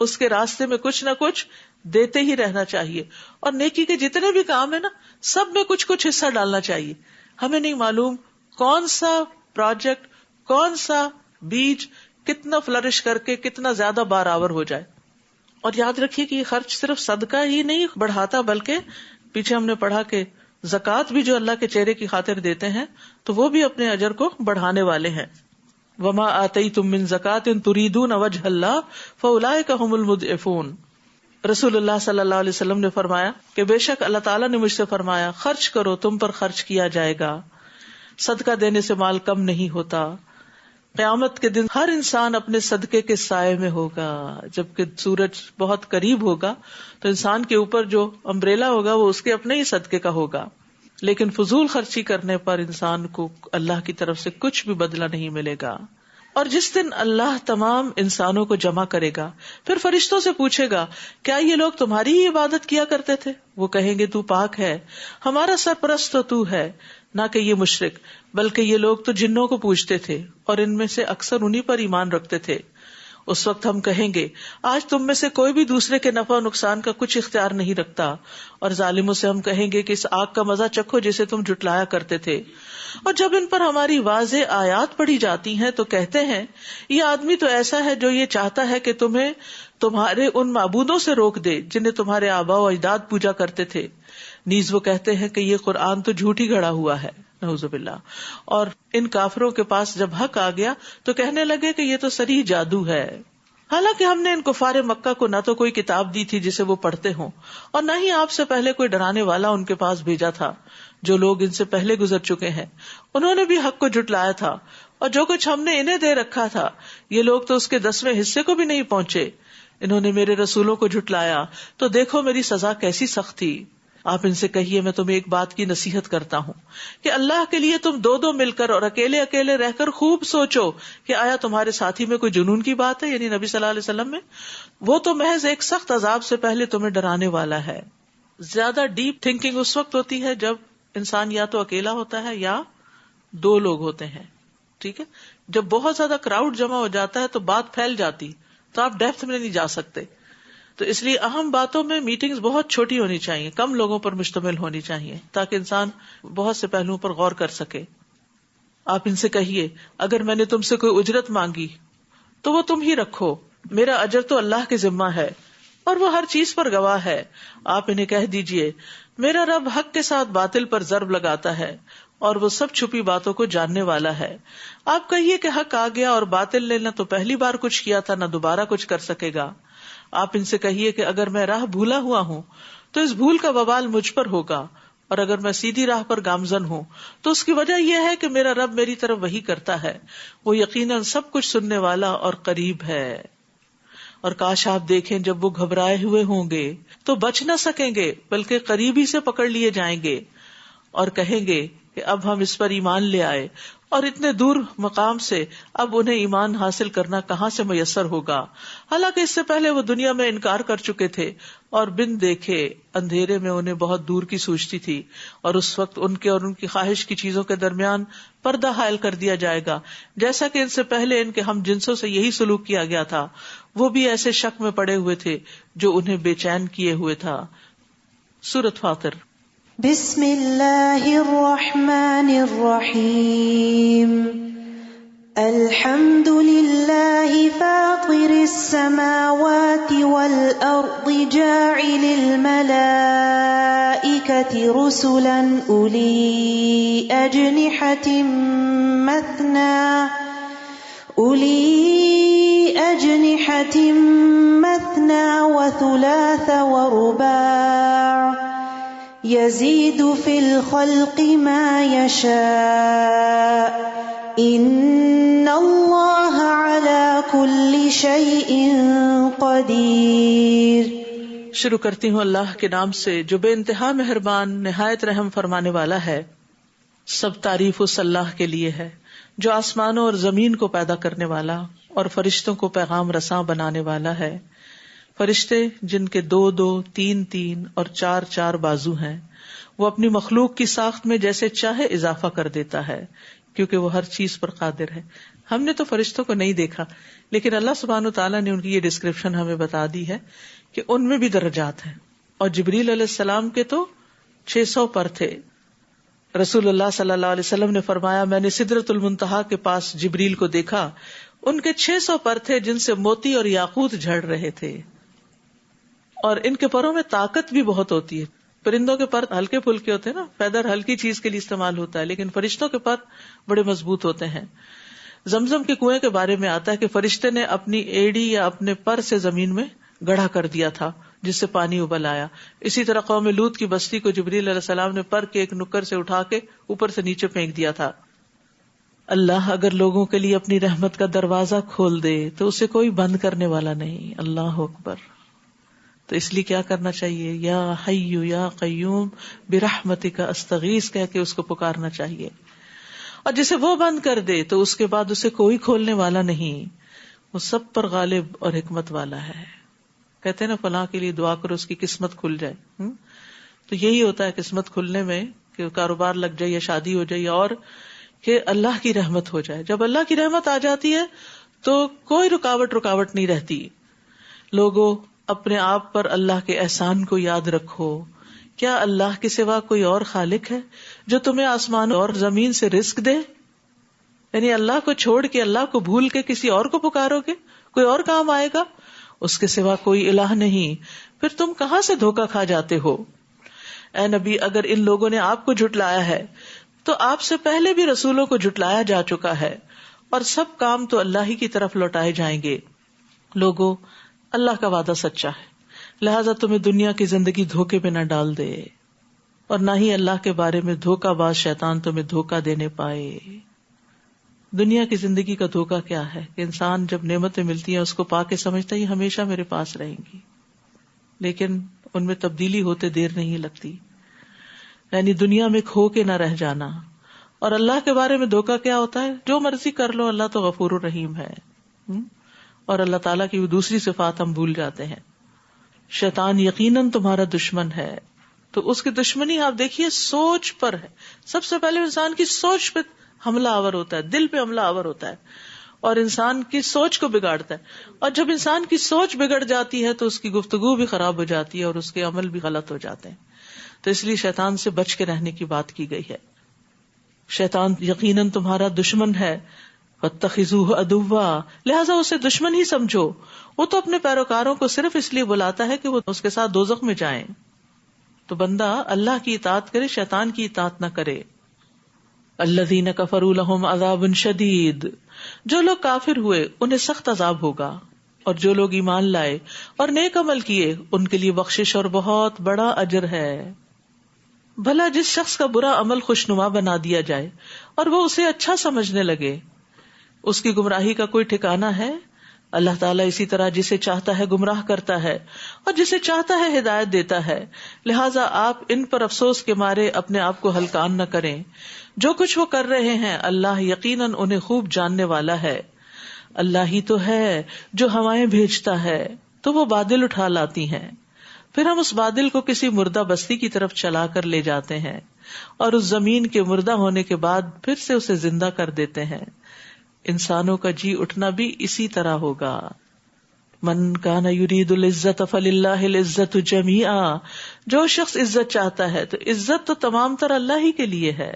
اس کے راستے میں کچھ نہ کچھ دیتے ہی رہنا چاہیے. اور نیکی کے جتنے بھی کام ہیں نا، سب میں کچھ کچھ حصہ ڈالنا چاہیے. ہمیں نہیں معلوم کون سا پروجیکٹ، کون سا بیج کتنا فلرش کر کے کتنا زیادہ بارآور ہو جائے. اور یاد رکھیے کہ یہ خرچ صرف صدقہ ہی نہیں بڑھاتا، بلکہ پیچھے ہم نے پڑھا کہ زکوٰۃ بھی جو اللہ کے چہرے کی خاطر دیتے ہیں تو وہ بھی اپنے اجر کو بڑھانے والے ہیں. وما آتیتم من زکاۃ تریدون وجہ اللہ فاولئک ھم المضعفون. رسول اللہ صلی اللہ علیہ وسلم نے فرمایا کہ بے شک اللہ تعالیٰ نے مجھ سے فرمایا خرچ کرو، تم پر خرچ کیا جائے گا. صدقہ دینے سے مال کم نہیں ہوتا. قیامت کے دن ہر انسان اپنے صدقے کے سائے میں ہوگا. جبکہ سورج بہت قریب ہوگا تو انسان کے اوپر جو امبریلا ہوگا وہ اس کے اپنے ہی صدقے کا ہوگا. لیکن فضول خرچی کرنے پر انسان کو اللہ کی طرف سے کچھ بھی بدلہ نہیں ملے گا. اور جس دن اللہ تمام انسانوں کو جمع کرے گا، پھر فرشتوں سے پوچھے گا کیا یہ لوگ تمہاری ہی عبادت کیا کرتے تھے؟ وہ کہیں گے تو پاک ہے، ہمارا سرپرست تو تو ہے، نہ کہ یہ مشرک، بلکہ یہ لوگ تو جنوں کو پوجتے تھے اور ان میں سے اکثر انہی پر ایمان رکھتے تھے. اس وقت ہم کہیں گے آج تم میں سے کوئی بھی دوسرے کے نفع و نقصان کا کچھ اختیار نہیں رکھتا. اور ظالموں سے ہم کہیں گے کہ اس آگ کا مزہ چکھو جسے تم جھٹلایا کرتے تھے. اور جب ان پر ہماری واضح آیات پڑھی جاتی ہیں تو کہتے ہیں یہ آدمی تو ایسا ہے جو یہ چاہتا ہے کہ تمہیں تمہارے ان معبودوں سے روک دے جنہیں تمہارے آباء و اجداد پوجا کرتے تھے. نیز وہ کہتے ہیں کہ یہ قرآن تو جھوٹ ہی گھڑا ہوا ہے، نعوذ باللہ. اور ان کافروں کے پاس جب حق آ گیا تو کہنے لگے کہ یہ تو صریح جادو ہے. حالانکہ ہم نے ان کفار مکہ کو نہ تو کوئی کتاب دی تھی جسے وہ پڑھتے ہوں، اور نہ ہی آپ سے پہلے کوئی ڈرانے والا ان کے پاس بھیجا تھا. جو لوگ ان سے پہلے گزر چکے ہیں انہوں نے بھی حق کو جھٹلایا تھا، اور جو کچھ ہم نے انہیں دے رکھا تھا یہ لوگ تو اس کے 10ویں حصے کو بھی نہیں پہنچے. انہوں نے میرے رسولوں کو جھٹلایا تو دیکھو میری سزا کیسی سخت تھی. آپ ان سے کہیے میں تمہیں ایک بات کی نصیحت کرتا ہوں کہ اللہ کے لیے تم دو مل کر اور اکیلے اکیلے رہ کر خوب سوچو کہ آیا تمہارے ساتھی میں کوئی جنون کی بات ہے، یعنی نبی صلی اللہ علیہ وسلم میں. وہ تو محض ایک سخت عذاب سے پہلے تمہیں ڈرانے والا ہے. زیادہ ڈیپ تھنکنگ اس وقت ہوتی ہے جب انسان یا تو اکیلا ہوتا ہے یا دو لوگ ہوتے ہیں. ٹھیک ہے، جب بہت زیادہ کراؤڈ جمع ہو جاتا ہے تو بات پھیل جاتی، تو آپ ڈیپتھ میں نہیں جا سکتے. تو اس لیے اہم باتوں میں میٹنگز بہت چھوٹی ہونی چاہیے، کم لوگوں پر مشتمل ہونی چاہیے تاکہ انسان بہت سے پہلوؤں پر غور کر سکے. آپ ان سے کہیے اگر میں نے تم سے کوئی اجرت مانگی تو وہ تم ہی رکھو، میرا اجر تو اللہ کے ذمہ ہے اور وہ ہر چیز پر گواہ ہے. آپ انہیں کہہ دیجئے میرا رب حق کے ساتھ باطل پر ضرب لگاتا ہے اور وہ سب چھپی باتوں کو جاننے والا ہے. آپ کہیے کہ حق آ گیا اور باطل نے نہ تو پہلی بار کچھ کیا تھا نہ دوبارہ کچھ کر سکے گا. آپ ان سے کہیے کہ اگر میں راہ بھولا ہوا ہوں تو اس بھول کا وبال مجھ پر ہوگا، اور اگر میں سیدھی راہ پر گامزن ہوں تو اس کی وجہ یہ ہے کہ میرا رب میری طرف وحی کرتا ہے، وہ یقیناً سب کچھ سننے والا اور قریب ہے. اور کاش آپ دیکھیں جب وہ گھبرائے ہوئے ہوں گے تو بچ نہ سکیں گے بلکہ قریبی سے پکڑ لیے جائیں گے اور کہیں گے کہ اب ہم اس پر ایمان لے آئے، اور اتنے دور مقام سے اب انہیں ایمان حاصل کرنا کہاں سے میسر ہوگا، حالانکہ اس سے پہلے وہ دنیا میں انکار کر چکے تھے اور بن دیکھے اندھیرے میں انہیں بہت دور کی سوچتی تھی، اور اس وقت ان کے اور ان کی خواہش کی چیزوں کے درمیان پردہ حائل کر دیا جائے گا، جیسا کہ ان سے پہلے ان کے ہم جنسوں سے یہی سلوک کیا گیا تھا، وہ بھی ایسے شک میں پڑے ہوئے تھے جو انہیں بے چین کیے ہوئے تھا۔ سورۃ فاطر۔ بسم اللہ الرحمن الرحیم الحمد للہ فاطر السماوات والارض جاعل الملائکۃ رسلا اولی اجنحۃ مثنى وثلاث ورباع يزيد في الخلق ما يشاء ان اللہ على كل شيء قدیر۔ شروع کرتی ہوں اللہ کے نام سے جو بے انتہا مہربان نہایت رحم فرمانے والا ہے۔ سب تعریف اس اللہ کے لیے ہے جو آسمانوں اور زمین کو پیدا کرنے والا اور فرشتوں کو پیغام رساں بنانے والا ہے۔ فرشتے جن کے 2 2 3 3 اور 4 4 بازو ہیں، وہ اپنی مخلوق کی ساخت میں جیسے چاہے اضافہ کر دیتا ہے کیونکہ وہ ہر چیز پر قادر ہے۔ ہم نے تو فرشتوں کو نہیں دیکھا، لیکن اللہ سبحانہ وتعالیٰ نے ان کی یہ ڈسکرپشن ہمیں بتا دی ہے کہ ان میں بھی درجات ہیں، اور جبریل علیہ السلام کے تو 600 پر تھے۔ رسول اللہ صلی اللہ علیہ وسلم نے فرمایا، میں نے سدرۃ المنتہا کے پاس جبریل کو دیکھا، ان کے 600 پر تھے جن سے موتی اور یاقوت جھڑ رہے تھے، اور ان کے پروں میں طاقت بھی بہت ہوتی ہے۔ پرندوں کے پر ہلکے پھلکے ہوتے ہیں نا، فیدر ہلکی چیز کے لیے استعمال ہوتا ہے، لیکن فرشتوں کے پر بڑے مضبوط ہوتے ہیں۔ زمزم کے کنویں کے بارے میں آتا ہے کہ فرشتے نے اپنی ایڑی یا اپنے پر سے زمین میں گڑھا کر دیا تھا جس سے پانی ابل آیا۔ اسی طرح قوم لوط کی بستی کو جبریل علیہ السلام نے پر کے ایک نکر سے اٹھا کے اوپر سے نیچے پھینک دیا تھا۔ اللہ اگر لوگوں کے لیے اپنی رحمت کا دروازہ کھول دے تو اسے کوئی بند کرنے والا نہیں۔ اللہ اکبر۔ تو اس لیے کیا کرنا چاہیے؟ یا حی یا قیوم برحمتک استغیث کہہ کے اس کو پکارنا چاہیے، اور جسے وہ بند کر دے تو اس کے بعد اسے کوئی کھولنے والا نہیں، وہ سب پر غالب اور حکمت والا ہے۔ کہتے ہیں نا فلاں کے لیے دعا کرو اس کی قسمت کھل جائے، تو یہی ہوتا ہے قسمت کھلنے میں کہ کاروبار لگ جائے یا شادی ہو جائے، اور کہ اللہ کی رحمت ہو جائے۔ جب اللہ کی رحمت آ جاتی ہے تو کوئی رکاوٹ نہیں رہتی۔ لوگوں اپنے آپ پر اللہ کے احسان کو یاد رکھو۔ کیا اللہ کے سوا کوئی اور خالق ہے جو تمہیں آسمان اور زمین سے رزق دے؟ یعنی اللہ کو چھوڑ کے، اللہ کو بھول کے کسی اور کو پکارو گے؟ کوئی اور کام آئے گا؟ اس کے سوا کوئی الہ نہیں، پھر تم کہاں سے دھوکا کھا جاتے ہو؟ اے نبی، اگر ان لوگوں نے آپ کو جھٹلایا ہے تو آپ سے پہلے بھی رسولوں کو جھٹلایا جا چکا ہے، اور سب کام تو اللہ ہی کی طرف لوٹائے جائیں گے۔ لوگوں، اللہ کا وعدہ سچا ہے، لہذا تمہیں دنیا کی زندگی دھوکے میں نہ ڈال دے، اور نہ ہی اللہ کے بارے میں دھوکہ باز شیطان تمہیں دھوکہ دینے پائے۔ دنیا کی زندگی کا دھوکہ کیا ہے کہ انسان جب نعمتیں ملتی ہیں اس کو پا کے سمجھتا ہے یہ ہمیشہ میرے پاس رہیں گی، لیکن ان میں تبدیلی ہوتے دیر نہیں لگتی۔ یعنی دنیا میں کھو کے نہ رہ جانا۔ اور اللہ کے بارے میں دھوکہ کیا ہوتا ہے؟ جو مرضی کر لو، اللہ تو غفور الرحیم ہے، اور اللہ تعالیٰ کی دوسری صفات ہم بھول جاتے ہیں۔ شیطان یقیناً تمہارا دشمن ہے، تو اس کی دشمنی آپ دیکھیے سوچ پر ہے۔ سب سے پہلے انسان کی سوچ پہ حملہ آور ہوتا ہے، دل پہ حملہ آور ہوتا ہے، اور انسان کی سوچ کو بگاڑتا ہے۔ اور جب انسان کی سوچ بگڑ جاتی ہے تو اس کی گفتگو بھی خراب ہو جاتی ہے اور اس کے عمل بھی غلط ہو جاتے ہیں۔ تو اس لیے شیطان سے بچ کے رہنے کی بات کی گئی ہے۔ شیطان یقیناً تمہارا دشمن ہے، فاتخذوہ عدوا، لہذا اسے دشمن ہی سمجھو۔ وہ تو اپنے پیروکاروں کو صرف اس لیے بلاتا ہے کہ وہ اس کے ساتھ دوزخ میں جائیں۔ تو بندہ اللہ کی اطاعت کرے، شیطان کی اطاعت نہ کرے۔ الذین کفروا لہم عذاب شدید، جو لوگ کافر ہوئے انہیں سخت عذاب ہوگا، اور جو لوگ ایمان لائے اور نیک عمل کیے ان کے لیے بخشش اور بہت بڑا اجر ہے۔ بھلا جس شخص کا برا عمل خوشنما بنا دیا جائے اور وہ اسے اچھا سمجھنے لگے، اس کی گمراہی کا کوئی ٹھکانہ ہے؟ اللہ تعالیٰ اسی طرح جسے چاہتا ہے گمراہ کرتا ہے اور جسے چاہتا ہے ہدایت دیتا ہے، لہٰذا آپ ان پر افسوس کے مارے اپنے آپ کو ہلکان نہ کریں. جو کچھ وہ کر رہے ہیں اللہ یقیناً انہیں خوب جاننے والا ہے. اللہ ہی تو ہے جو ہوائیں بھیجتا ہے تو وہ بادل اٹھا لاتی ہیں، پھر ہم اس بادل کو کسی مردہ بستی کی طرف چلا کر لے جاتے ہیں اور اس زمین کے مردہ ہونے کے بعد پھر سے اسے زندہ کر دیتے ہیں. انسانوں کا جی اٹھنا بھی اسی طرح ہوگا. من کان یرید العزت فللہ العزت جمیعا، جو شخص عزت چاہتا ہے تو عزت تو تمام تر اللہ ہی کے لیے ہے.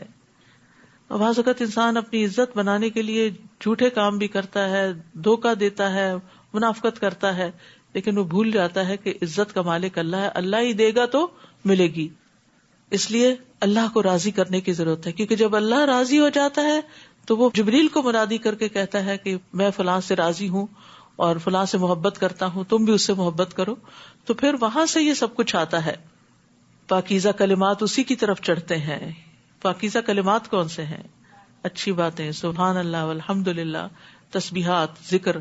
بعض اوقات انسان اپنی عزت بنانے کے لیے جھوٹے کام بھی کرتا ہے، دھوکہ دیتا ہے، منافقت کرتا ہے، لیکن وہ بھول جاتا ہے کہ عزت کا مالک اللہ ہے، اللہ ہی دے گا تو ملے گی. اس لیے اللہ کو راضی کرنے کی ضرورت ہے، کیونکہ جب اللہ راضی ہو جاتا ہے تو وہ جبریل کو منادی کر کے کہتا ہے کہ میں فلاں سے راضی ہوں اور فلاں سے محبت کرتا ہوں، تم بھی اس سے محبت کرو. تو پھر وہاں سے یہ سب کچھ آتا ہے. پاکیزہ کلمات اسی کی طرف چڑھتے ہیں. پاکیزہ کلمات کون سے ہیں؟ اچھی باتیں، سبحان اللہ والحمد للہ، تسبیحات، ذکر.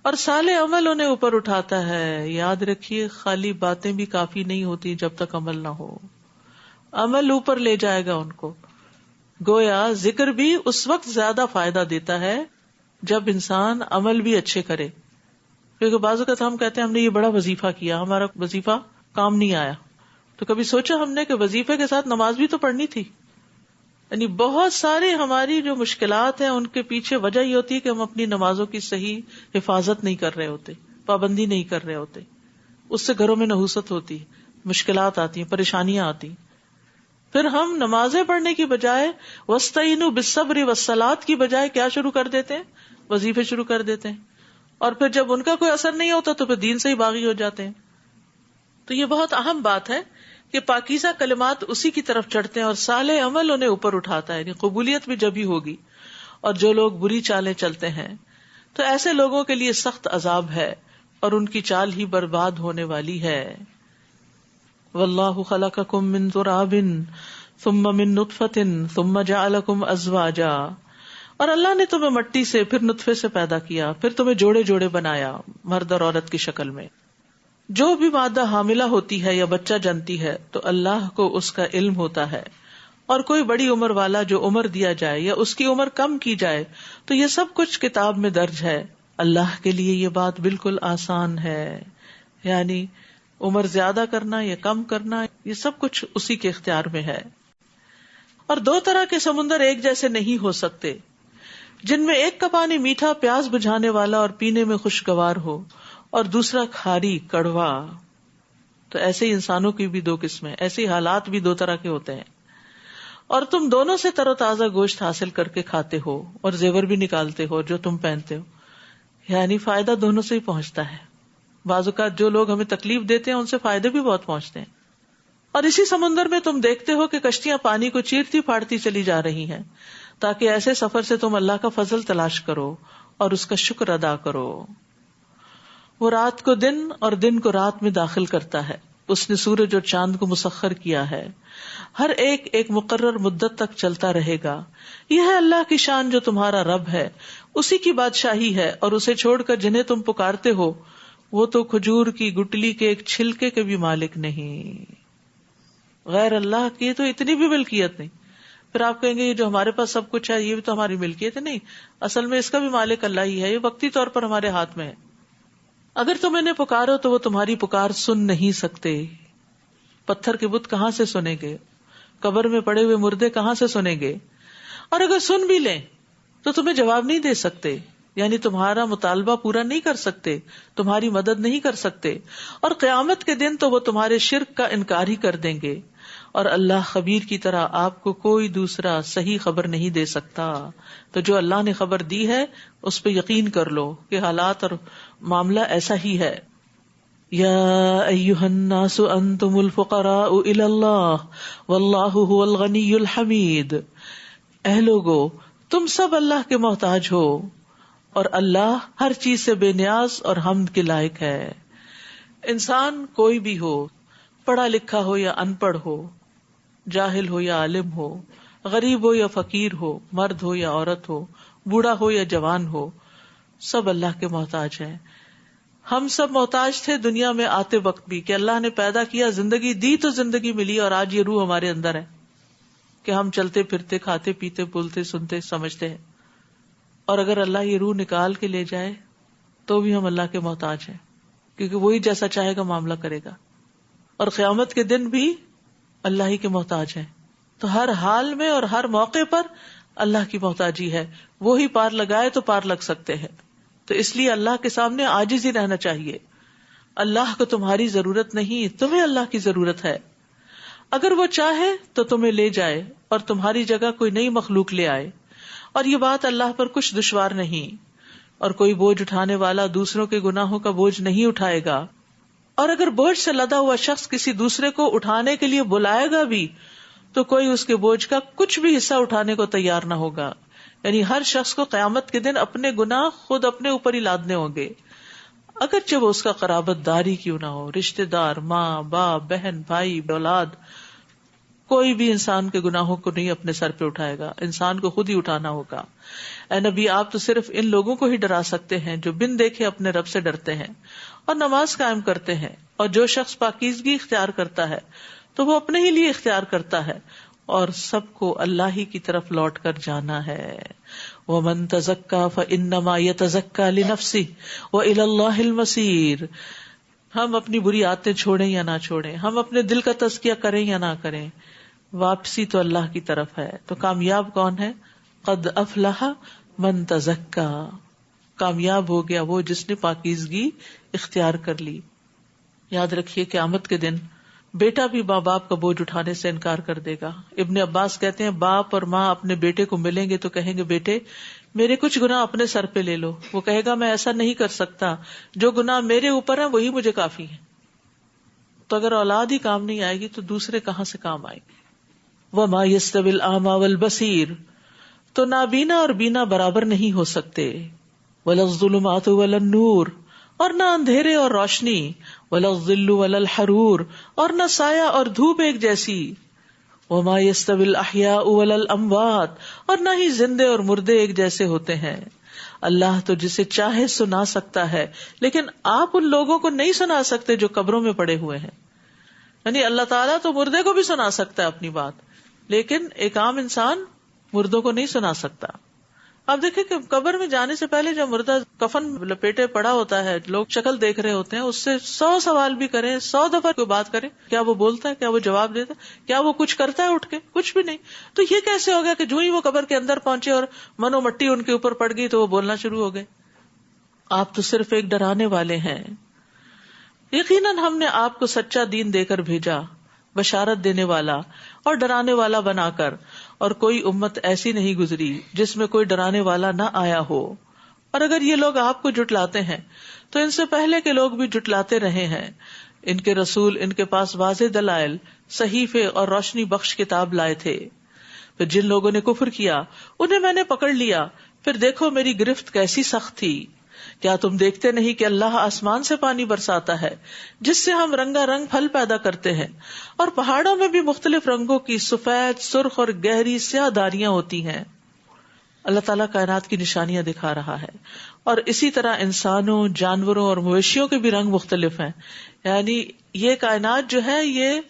اور صالح عمل انہیں اوپر اٹھاتا ہے. یاد رکھیے خالی باتیں بھی کافی نہیں ہوتی جب تک عمل نہ ہو. عمل اوپر لے جائے گا ان کو. گویا ذکر بھی اس وقت زیادہ فائدہ دیتا ہے جب انسان عمل بھی اچھے کرے. کیونکہ بعض اوقات ہم کہتے ہیں ہم نے یہ بڑا وظیفہ کیا، ہمارا وظیفہ کام نہیں آیا. تو کبھی سوچا ہم نے کہ وظیفے کے ساتھ نماز بھی تو پڑھنی تھی. یعنی بہت ساری ہماری جو مشکلات ہیں ان کے پیچھے وجہ یہ ہوتی ہے کہ ہم اپنی نمازوں کی صحیح حفاظت نہیں کر رہے ہوتے، پابندی نہیں کر رہے ہوتے. اس سے گھروں میں نحوست ہوتی، مشکلات آتی ہیں، پریشانیاں آتی. پھر ہم نمازیں پڑھنے کی بجائے وَاسْتَعِينُوا بِالصَّبْرِ وَالصَّلَاةِ کی بجائے کیا شروع کر دیتے ہیں؟ وظیفے شروع کر دیتے ہیں. اور پھر جب ان کا کوئی اثر نہیں ہوتا تو پھر دین سے ہی باغی ہو جاتے ہیں. تو یہ بہت اہم بات ہے کہ پاکیزہ کلمات اسی کی طرف چڑھتے ہیں اور صالح عمل انہیں اوپر اٹھاتا ہے. یعنی قبولیت بھی جب ہی ہوگی. اور جو لوگ بری چالیں چلتے ہیں تو ایسے لوگوں کے لیے سخت عذاب ہے اور ان کی چال ہی برباد ہونے والی ہے. واللہ خلقکم من تراب ثم من نطفۃ ثم جعلکم ازواجا، اور اللہ نے تمہیں مٹی سے پھر نطفے سے پیدا کیا، پھر تمہیں جوڑے جوڑے بنایا مرد اور عورت کی شکل میں. جو بھی مادہ حاملہ ہوتی ہے یا بچہ جنتی ہے تو اللہ کو اس کا علم ہوتا ہے. اور کوئی بڑی عمر والا جو عمر دیا جائے یا اس کی عمر کم کی جائے تو یہ سب کچھ کتاب میں درج ہے. اللہ کے لیے یہ بات بالکل آسان ہے. یعنی عمر زیادہ کرنا یا کم کرنا یہ سب کچھ اسی کے اختیار میں ہے. اور دو طرح کے سمندر ایک جیسے نہیں ہو سکتے، جن میں ایک کا پانی میٹھا پیاس بجھانے والا اور پینے میں خوشگوار ہو اور دوسرا کھاری کڑوا. تو ایسے ہی انسانوں کی بھی دو قسمیں، ایسے ہی حالات بھی دو طرح کے ہوتے ہیں. اور تم دونوں سے تر و تازہ گوشت حاصل کر کے کھاتے ہو اور زیور بھی نکالتے ہو جو تم پہنتے ہو. یعنی فائدہ دونوں سے ہی پہنچتا ہے. بعض اوقات جو لوگ ہمیں تکلیف دیتے ہیں ان سے فائدے بھی بہت پہنچتے ہیں. اور اسی سمندر میں تم دیکھتے ہو کہ کشتیاں پانی کو چیرتی پھاڑتی چلی جا رہی ہیں تاکہ ایسے سفر سے تم اللہ کا فضل تلاش کرو اور اس کا شکر ادا کرو. وہ رات کو دن اور دن کو رات میں داخل کرتا ہے. اس نے سورج اور چاند کو مسخر کیا ہے. ہر ایک ایک مقرر مدت تک چلتا رہے گا. یہ ہے اللہ کی شان جو تمہارا رب ہے. اسی کی بادشاہی ہے اور اسے چھوڑ کر جنہیں تم پکارتے ہو وہ تو کھجور کی گٹلی کے ایک چھلکے کے بھی مالک نہیں. غیر اللہ کی تو اتنی بھی ملکیت نہیں. پھر آپ کہیں گے یہ جو ہمارے پاس سب کچھ ہے یہ بھی تو ہماری ملکیت ہے. نہیں، اصل میں اس کا بھی مالک اللہ ہی ہے. یہ وقتی طور پر ہمارے ہاتھ میں ہے. اگر تم انہیں پکارو تو وہ تمہاری پکار سن نہیں سکتے. پتھر کے بت کہاں سے سنیں گے؟ قبر میں پڑے ہوئے مردے کہاں سے سنیں گے؟ اور اگر سن بھی لیں تو تمہیں جواب نہیں دے سکتے. یعنی تمہارا مطالبہ پورا نہیں کر سکتے، تمہاری مدد نہیں کر سکتے. اور قیامت کے دن تو وہ تمہارے شرک کا انکار ہی کر دیں گے. اور اللہ خبیر کی طرح آپ کو کوئی دوسرا صحیح خبر نہیں دے سکتا. تو جو اللہ نے خبر دی ہے اس پہ یقین کر لو کہ حالات اور معاملہ ایسا ہی ہے. یا ایھا الناس انتم الفقراء الی اللہ واللہ هو الغنی الحمید. اے لوگو تم سب اللہ کے محتاج ہو اور اللہ ہر چیز سے بے نیاز اور حمد کے لائق ہے. انسان کوئی بھی ہو، پڑھا لکھا ہو یا ان پڑھ ہو، جاہل ہو یا عالم ہو، غریب ہو یا فقیر ہو، مرد ہو یا عورت ہو، بوڑھا ہو یا جوان ہو، سب اللہ کے محتاج ہیں. ہم سب محتاج تھے دنیا میں آتے وقت بھی، کہ اللہ نے پیدا کیا، زندگی دی تو زندگی ملی، اور آج یہ روح ہمارے اندر ہے کہ ہم چلتے پھرتے، کھاتے پیتے، بولتے، سنتے، سمجھتے ہیں. اور اگر اللہ یہ روح نکال کے لے جائے تو بھی ہم اللہ کے محتاج ہیں، کیونکہ وہی جیسا چاہے گا معاملہ کرے گا. اور قیامت کے دن بھی اللہ ہی کے محتاج ہیں. تو ہر حال میں اور ہر موقع پر اللہ کی محتاجی ہے. وہی پار لگائے تو پار لگ سکتے ہیں. تو اس لیے اللہ کے سامنے عاجز ہی رہنا چاہیے. اللہ کو تمہاری ضرورت نہیں، تمہیں اللہ کی ضرورت ہے. اگر وہ چاہے تو تمہیں لے جائے اور تمہاری جگہ کوئی نئی مخلوق لے آئے، اور یہ بات اللہ پر کچھ دشوار نہیں. اور کوئی بوجھ اٹھانے والا دوسروں کے گناہوں کا بوجھ نہیں اٹھائے گا. اور اگر بوجھ سے لدا ہوا شخص کسی دوسرے کو اٹھانے کے لیے بلائے گا بھی تو کوئی اس کے بوجھ کا کچھ بھی حصہ اٹھانے کو تیار نہ ہوگا. یعنی ہر شخص کو قیامت کے دن اپنے گناہ خود اپنے اوپر ہی لادنے ہوں گے، اگرچہ وہ اس کا قرابت داری کیوں نہ ہو. رشتہ دار، ماں باپ، بہن، بھائی، اولاد، کوئی بھی انسان کے گناہوں کو نہیں اپنے سر پہ اٹھائے گا، انسان کو خود ہی اٹھانا ہوگا. اے نبی، آپ تو صرف ان لوگوں کو ہی ڈرا سکتے ہیں جو بن دیکھے اپنے رب سے ڈرتے ہیں اور نماز قائم کرتے ہیں. اور جو شخص پاکیزگی اختیار کرتا ہے تو وہ اپنے ہی لیے اختیار کرتا ہے، اور سب کو اللہ ہی کی طرف لوٹ کر جانا ہے. وَمَن تَزَكَّىٰ فَإِنَّمَا يَتَزَكَّىٰ لِنَفْسِهِ وَإِلَى اللَّهِ الْمَصِيرُ. ہم اپنی بری عادتیں چھوڑیں یا نہ چھوڑیں، ہم اپنے دل کا تزکیہ کریں یا نہ کریں، واپسی تو اللہ کی طرف ہے. تو کامیاب کون ہے؟ قد افلح من تزکیٰ. کامیاب ہو گیا وہ جس نے پاکیزگی اختیار کر لی. یاد رکھیے قیامت کے دن بیٹا بھی ماں باپ کا بوجھ اٹھانے سے انکار کر دے گا. ابن عباس کہتے ہیں باپ اور ماں اپنے بیٹے کو ملیں گے تو کہیں گے بیٹے میرے کچھ گناہ اپنے سر پہ لے لو. وہ کہے گا میں ایسا نہیں کر سکتا، جو گناہ میرے اوپر ہیں وہی مجھے کافی ہے. تو اگر اولاد ہی کام نہیں آئے گی تو دوسرے کہاں سے کام آئے گی. وَمَا يَسْتَوِي الْأَعْمَى وَالْبَصِيرُ. تو نابینا اور بینا برابر نہیں ہو سکتے. وَلَا الظُّلُمَاتُ وَلَا النُّورُ. اور نہ اندھیرے اور روشنی. وَلَا الظِّلُّ وَلَا الْحَرُورُ. اور نہ سایہ اور دھوپ ایک جیسی. وَمَا يَسْتَوِي الْأَحْيَاءُ وَلَا الْأَمْوَاتُ. اور نہ ہی زندے اور مردے ایک جیسے ہوتے ہیں. اللہ تو جسے چاہے سنا سکتا ہے، لیکن آپ ان لوگوں کو نہیں سنا سکتے جو قبروں میں پڑے ہوئے ہیں. یعنی اللہ تعالیٰ تو مردے کو بھی سنا سکتا ہے اپنی بات، لیکن ایک عام انسان مردوں کو نہیں سنا سکتا. آپ دیکھیں کہ قبر میں جانے سے پہلے جب مردہ کفن لپیٹے پڑا ہوتا ہے، لوگ شکل دیکھ رہے ہوتے ہیں، اس سے 100 سوال بھی کریں، 100 دفعہ کوئی بات کریں، کیا وہ بولتا ہے، کیا وہ جواب دیتا ہے، کیا وہ کچھ کرتا ہے اٹھ کے؟ کچھ بھی نہیں. تو یہ کیسے ہو گیا کہ جو ہی وہ قبر کے اندر پہنچے اور منو مٹی ان کے اوپر پڑ گئی تو وہ بولنا شروع ہو گئے؟ آپ تو صرف ایک ڈرانے والے ہیں. یقیناً ہم نے آپ کو سچا دین دے کر بھیجا، بشارت دینے والا اور ڈرانے والا بنا کر، اور کوئی امت ایسی نہیں گزری جس میں کوئی ڈرانے والا نہ آیا ہو. اور اگر یہ لوگ آپ کو جھٹلاتے ہیں تو ان سے پہلے کے لوگ بھی جھٹلاتے رہے ہیں. ان کے رسول ان کے پاس واضح دلائل، صحیفے اور روشنی بخش کتاب لائے تھے. پھر جن لوگوں نے کفر کیا انہیں میں نے پکڑ لیا، پھر دیکھو میری گرفت کیسی سخت تھی. کیا تم دیکھتے نہیں کہ اللہ آسمان سے پانی برساتا ہے جس سے ہم رنگا رنگ پھل پیدا کرتے ہیں، اور پہاڑوں میں بھی مختلف رنگوں کی سفید، سرخ اور گہری سیاہ داریاں ہوتی ہیں. اللہ تعالیٰ کائنات کی نشانیاں دکھا رہا ہے. اور اسی طرح انسانوں، جانوروں اور مویشیوں کے بھی رنگ مختلف ہیں. یعنی یہ کائنات جو ہے یہ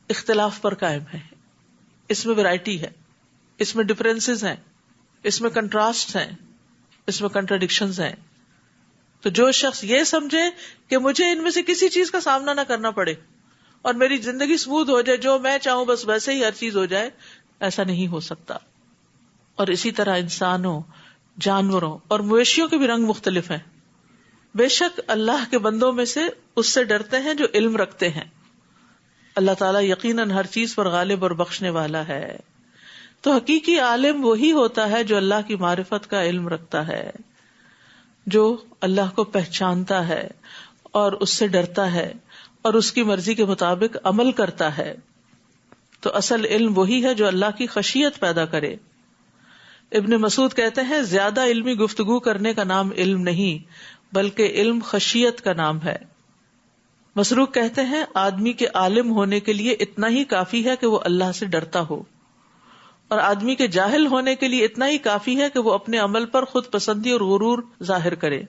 اختلاف پر قائم ہے، اس میں ویرائٹی ہے، اس میں ڈفرینسز ہیں، اس میں کنٹراسٹ ہیں، اس میں کنٹراڈکشنز ہیں. تو جو شخص یہ سمجھے کہ مجھے ان میں سے کسی چیز کا سامنا نہ کرنا پڑے اور میری زندگی اسموتھ ہو جائے، جو میں چاہوں بس ویسے ہی ہر چیز ہو جائے، ایسا نہیں ہو سکتا. اور اسی طرح انسانوں، جانوروں اور مویشیوں کے بھی رنگ مختلف ہیں. بے شک اللہ کے بندوں میں سے اس سے ڈرتے ہیں جو علم رکھتے ہیں. اللہ تعالیٰ یقیناً ہر چیز پر غالب اور بخشنے والا ہے. تو حقیقی عالم وہی ہوتا ہے جو اللہ کی معرفت کا علم رکھتا ہے، جو اللہ کو پہچانتا ہے اور اس سے ڈرتا ہے اور اس کی مرضی کے مطابق عمل کرتا ہے. تو اصل علم وہی ہے جو اللہ کی خشیت پیدا کرے. ابن مسعود کہتے ہیں زیادہ علمی گفتگو کرنے کا نام علم نہیں بلکہ علم خشیت کا نام ہے. مسروق کہتے ہیں آدمی کے عالم ہونے کے لیے اتنا ہی کافی ہے کہ وہ اللہ سے ڈرتا ہو، اور آدمی کے جاہل ہونے کے لیے اتنا ہی کافی ہے کہ وہ اپنے عمل پر خود پسندی اور غرور ظاہر کرے.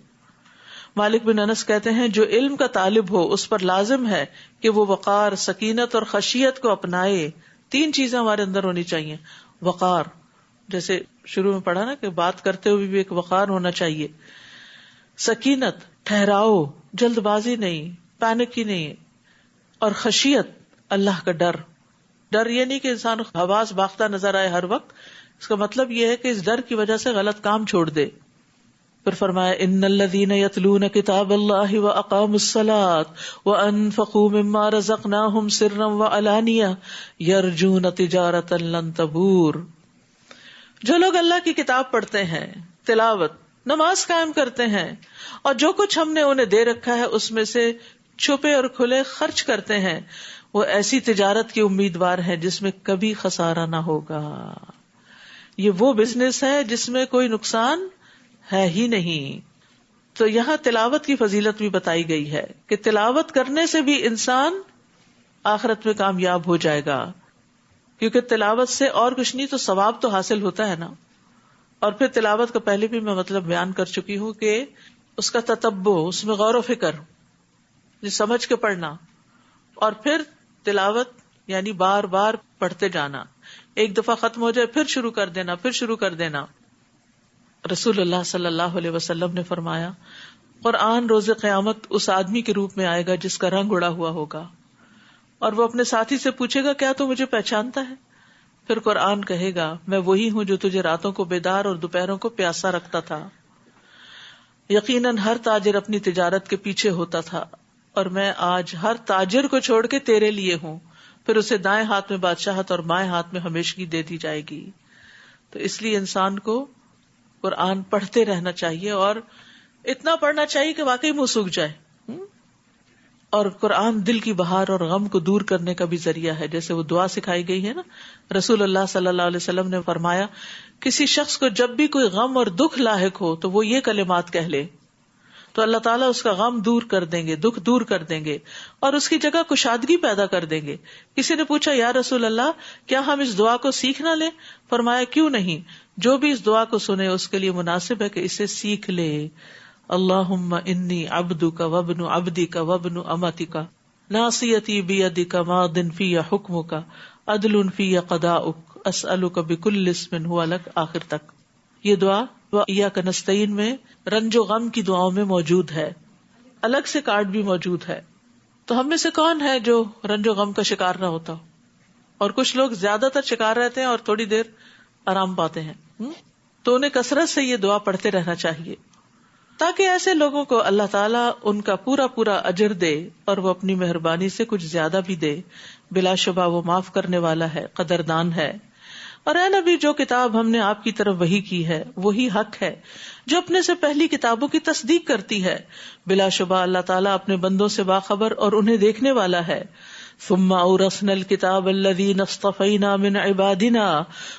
مالک بن انس کہتے ہیں جو علم کا طالب ہو اس پر لازم ہے کہ وہ وقار، سکینت اور خشیت کو اپنائے. 3 چیزیں ہمارے اندر ہونی چاہیے. وقار، جیسے شروع میں پڑھا نا کہ بات کرتے ہوئے بھی ایک وقار ہونا چاہیے. سکینت، ٹھہراؤ، جلد بازی نہیں، پینک ہی نہیں. اور خشیت، اللہ کا ڈر. ڈر یہ نہیں کہ انسان حواس باختہ نظر آئے ہر وقت، اس کا مطلب یہ ہے کہ اس ڈر کی وجہ سے غلط کام چھوڑ دے. پھر فرمایا ان الذین یتلون کتاب اللہ واقاموا الصلاۃ وانفقوا مما رزقناہم سرا وعلانیہ یرجون تجارۃ لن تبور. جو لوگ اللہ کی کتاب پڑھتے ہیں، تلاوت، نماز قائم کرتے ہیں اور جو کچھ ہم نے انہیں دے رکھا ہے اس میں سے چھپے اور کھلے خرچ کرتے ہیں، وہ ایسی تجارت کی امیدوار ہیں جس میں کبھی خسارہ نہ ہوگا. یہ وہ بزنس ہے جس میں کوئی نقصان ہے ہی نہیں. تو یہاں تلاوت کی فضیلت بھی بتائی گئی ہے کہ تلاوت کرنے سے بھی انسان آخرت میں کامیاب ہو جائے گا، کیونکہ تلاوت سے اور کچھ نہیں تو ثواب تو حاصل ہوتا ہے نا. اور پھر تلاوت کا پہلے بھی میں مطلب بیان کر چکی ہوں کہ اس کا تتبع، اس میں غور و فکر، سمجھ کے پڑھنا، اور پھر تلاوت یعنی بار بار پڑھتے جانا. ایک دفعہ ختم ہو جائے پھر شروع کر دینا، پھر شروع کر دینا. رسول اللہ صلی اللہ علیہ وسلم نے فرمایا قرآن روز قیامت اس آدمی کے روپ میں آئے گا جس کا رنگ اڑا ہوا ہوگا، اور وہ اپنے ساتھی سے پوچھے گا کیا تو مجھے پہچانتا ہے؟ پھر قرآن کہے گا میں وہی ہوں جو تجھے راتوں کو بیدار اور دوپہروں کو پیاسا رکھتا تھا. یقیناً ہر تاجر اپنی تجارت کے پیچھے ہوتا تھا اور میں آج ہر تاجر کو چھوڑ کے تیرے لیے ہوں. پھر اسے دائیں ہاتھ میں بادشاہت اور بائیں ہاتھ میں ہمیشگی دے دی جائے گی. تو اس لیے انسان کو قرآن پڑھتے رہنا چاہیے، اور اتنا پڑھنا چاہیے کہ واقعی منہ سوکھ جائے. اور قرآن دل کی بہار اور غم کو دور کرنے کا بھی ذریعہ ہے، جیسے وہ دعا سکھائی گئی ہے نا. رسول اللہ صلی اللہ علیہ وسلم نے فرمایا کسی شخص کو جب بھی کوئی غم اور دکھ لاحق ہو تو وہ یہ کلمات کہہ لے تو اللہ تعالیٰ اس کا غم دور کر دیں گے، دکھ دور کر دیں گے اور اس کی جگہ کشادگی پیدا کر دیں گے. کسی نے پوچھا یا رسول اللہ کیا ہم اس دعا کو سیکھ نہ لیں؟ فرمایا کیوں نہیں، جو بھی اس دعا کو سنے اس کے لیے مناسب ہے کہ اسے سیکھ لے. اللہم انی عبدک وابن عبدک وابن امتک ناصیتی بیدک ماض فی حکمک عدل فی قضاؤک اسألک بکل اسم ہوا لک، آخر تک. یہ دعا ایاک نستعین میں رنج و غم کی دعاؤں میں موجود ہے، الگ سے کارڈ بھی موجود ہے. تو ہم میں سے کون ہے جو رنج و غم کا شکار نہ ہوتا ہو؟ اور کچھ لوگ زیادہ تر شکار رہتے ہیں اور تھوڑی دیر آرام پاتے ہیں. تو انہیں کثرت سے یہ دعا پڑھتے رہنا چاہیے تاکہ ایسے لوگوں کو اللہ تعالیٰ ان کا پورا پورا اجر دے اور وہ اپنی مہربانی سے کچھ زیادہ بھی دے. بلا شبہ وہ معاف کرنے والا ہے، قدردان ہے. اور اے نبی جو کتاب ہم نے آپ کی طرف وحی کی ہے وہی حق ہے جو اپنے سے پہلی کتابوں کی تصدیق کرتی ہے. بلا شبہ اللہ تعالیٰ اپنے بندوں سے باخبر اور انہیں دیکھنے والا ہے. ثم اورثنا الكتاب الذين اصطفينا من عبادنا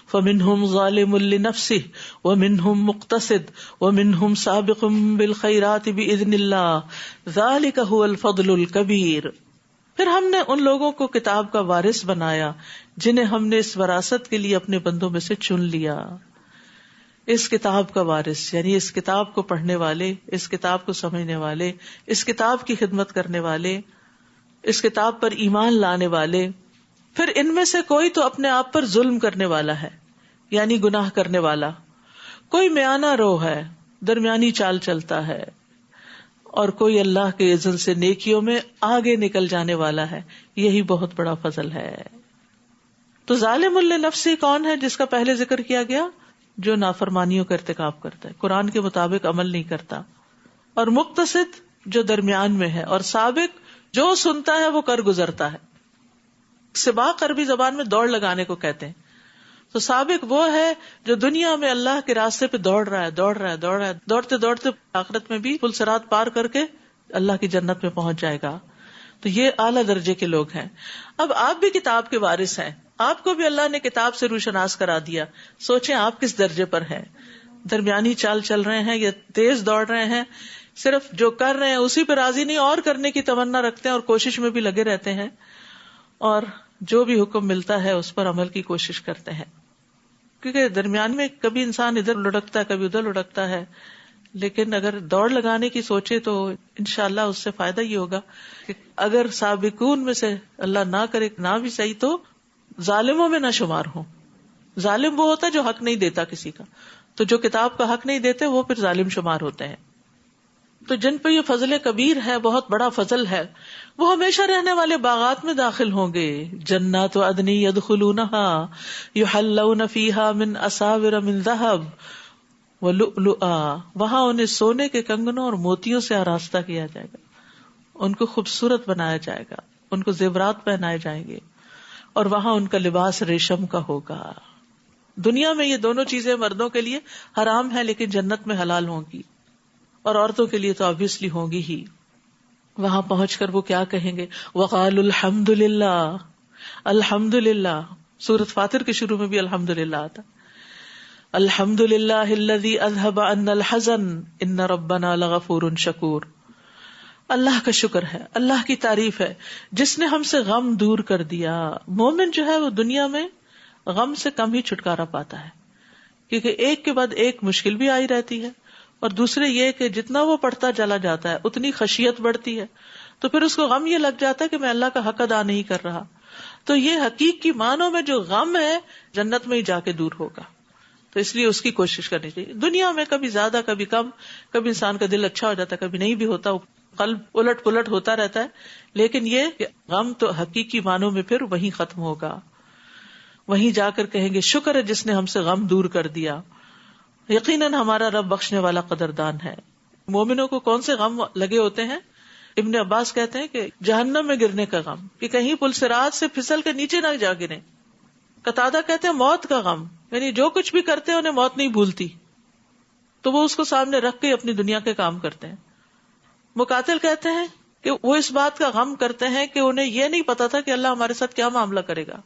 فمنهم ظالم لنفسه ومنهم مقتصد ومنهم سابق بالخيرات بإذن الله ذلك هو الفضل الكبير. پھر ہم نے ان لوگوں کو کتاب کا وارث بنایا جنہیں ہم نے اس وراثت کے لیے اپنے بندوں میں سے چن لیا. اس کتاب کا وارث یعنی اس کتاب کو پڑھنے والے، اس کتاب کو سمجھنے والے، اس کتاب کی خدمت کرنے والے، اس کتاب پر ایمان لانے والے. پھر ان میں سے کوئی تو اپنے آپ پر ظلم کرنے والا ہے یعنی گناہ کرنے والا، کوئی میانہ رو ہے، درمیانی چال چلتا ہے، اور کوئی اللہ کے اذن سے نیکیوں میں آگے نکل جانے والا ہے. یہی بہت بڑا فضل ہے. تو ظالم لنفسی کون ہے جس کا پہلے ذکر کیا گیا؟ جو نافرمانیوں کا ارتکاب کرتا ہے، قرآن کے مطابق عمل نہیں کرتا. اور مقتصد جو درمیان میں ہے، اور سابق جو سنتا ہے وہ کر گزرتا ہے. سباق عربی زبان میں دوڑ لگانے کو کہتے ہیں. تو سابق وہ ہے جو دنیا میں اللہ کے راستے پہ دوڑ رہا ہے، دوڑتے دوڑتے آخرت میں بھی پل صراط پار کر کے اللہ کی جنت میں پہنچ جائے گا. تو یہ اعلیٰ درجے کے لوگ ہیں. اب آپ بھی کتاب کے وارث ہیں، آپ کو بھی اللہ نے کتاب سے روشناس کرا دیا. سوچیں آپ کس درجے پر ہیں، درمیانی چال چل رہے ہیں یا تیز دوڑ رہے ہیں؟ صرف جو کر رہے ہیں اسی پہ راضی نہیں، اور کرنے کی تمنا رکھتے ہیں اور کوشش میں بھی لگے رہتے ہیں، اور جو بھی حکم ملتا ہے اس پر عمل کی کوشش کرتے ہیں. کیونکہ درمیان میں کبھی انسان ادھر لڑکتا ہے کبھی ادھر لڑکتا ہے، لیکن اگر دوڑ لگانے کی سوچے تو انشاءاللہ اس سے فائدہ یہ ہوگا کہ اگر سابقون میں سے اللہ نہ کرے نہ بھی صحیح تو ظالموں میں نہ شمار ہوں. ظالم وہ ہوتا ہے جو حق نہیں دیتا کسی کا، تو جو کتاب کا حق نہیں دیتے وہ پھر ظالم شمار ہوتے ہیں. تو جن پہ یہ فضل کبیر ہے، بہت بڑا فضل ہے، وہ ہمیشہ رہنے والے باغات میں داخل ہوں گے. جنات عدن يدخلونها يحلون فيها من اساور من ذهب ولؤلؤا، وہاں انہیں سونے کے کنگنوں اور موتیوں سے آراستہ کیا جائے گا، ان کو خوبصورت بنایا جائے گا، ان کو زیورات پہنائے جائیں گے، اور وہاں ان کا لباس ریشم کا ہوگا. دنیا میں یہ دونوں چیزیں مردوں کے لیے حرام ہیں، لیکن جنت میں حلال ہوں گی، اور عورتوں کے لیے تو آبویسلی ہوں گی ہی. وہاں پہنچ کر وہ کیا کہیں گے؟ وقالوا الحمد للہ، الحمد للہ. سورۃ فاطر کے شروع میں بھی الحمد للہ آتا. الحمد للہ الذی اذہب عنا الحزن ان ربنا لغفور شکور. اللہ کا شکر ہے، اللہ کی تعریف ہے جس نے ہم سے غم دور کر دیا. مومن جو ہے وہ دنیا میں غم سے کم ہی چھٹکارا پاتا ہے، کیونکہ ایک کے بعد ایک مشکل بھی آئی رہتی ہے، اور دوسرے یہ کہ جتنا وہ پڑھتا چلا جاتا ہے اتنی خشیت بڑھتی ہے، تو پھر اس کو غم یہ لگ جاتا ہے کہ میں اللہ کا حق ادا نہیں کر رہا. تو یہ حقیق کی معنوں میں جو غم ہے جنت میں ہی جا کے دور ہوگا. تو اس لیے اس کی کوشش کرنی چاہیے. دنیا میں کبھی زیادہ کبھی کم، کبھی انسان کا دل اچھا ہو جاتا ہے کبھی نہیں بھی ہوتا، قلب الٹ پلٹ ہوتا رہتا ہے، لیکن یہ کہ غم تو حقیقی معنوں میں پھر وہیں ختم ہوگا. وہیں جا کر کہیں گے شکر ہے جس نے ہم سے غم دور کر دیا. یقیناً ہمارا رب بخشنے والا قدردان ہے. مومنوں کو کون سے غم لگے ہوتے ہیں؟ ابن عباس کہتے ہیں کہ جہنم میں گرنے کا غم، کہ کہیں پل صراط سے پھسل کے نیچے نہ جا گرے. قتادہ کہتے ہیں موت کا غم، یعنی جو کچھ بھی کرتے ہیں انہیں موت نہیں بھولتی، تو وہ اس کو سامنے رکھ کے اپنی دنیا کے کام کرتے ہیں. مقاتل کہتے ہیں کہ وہ اس بات کا غم کرتے ہیں کہ انہیں یہ نہیں پتا تھا کہ اللہ ہمارے ساتھ کیا معاملہ کرے گا،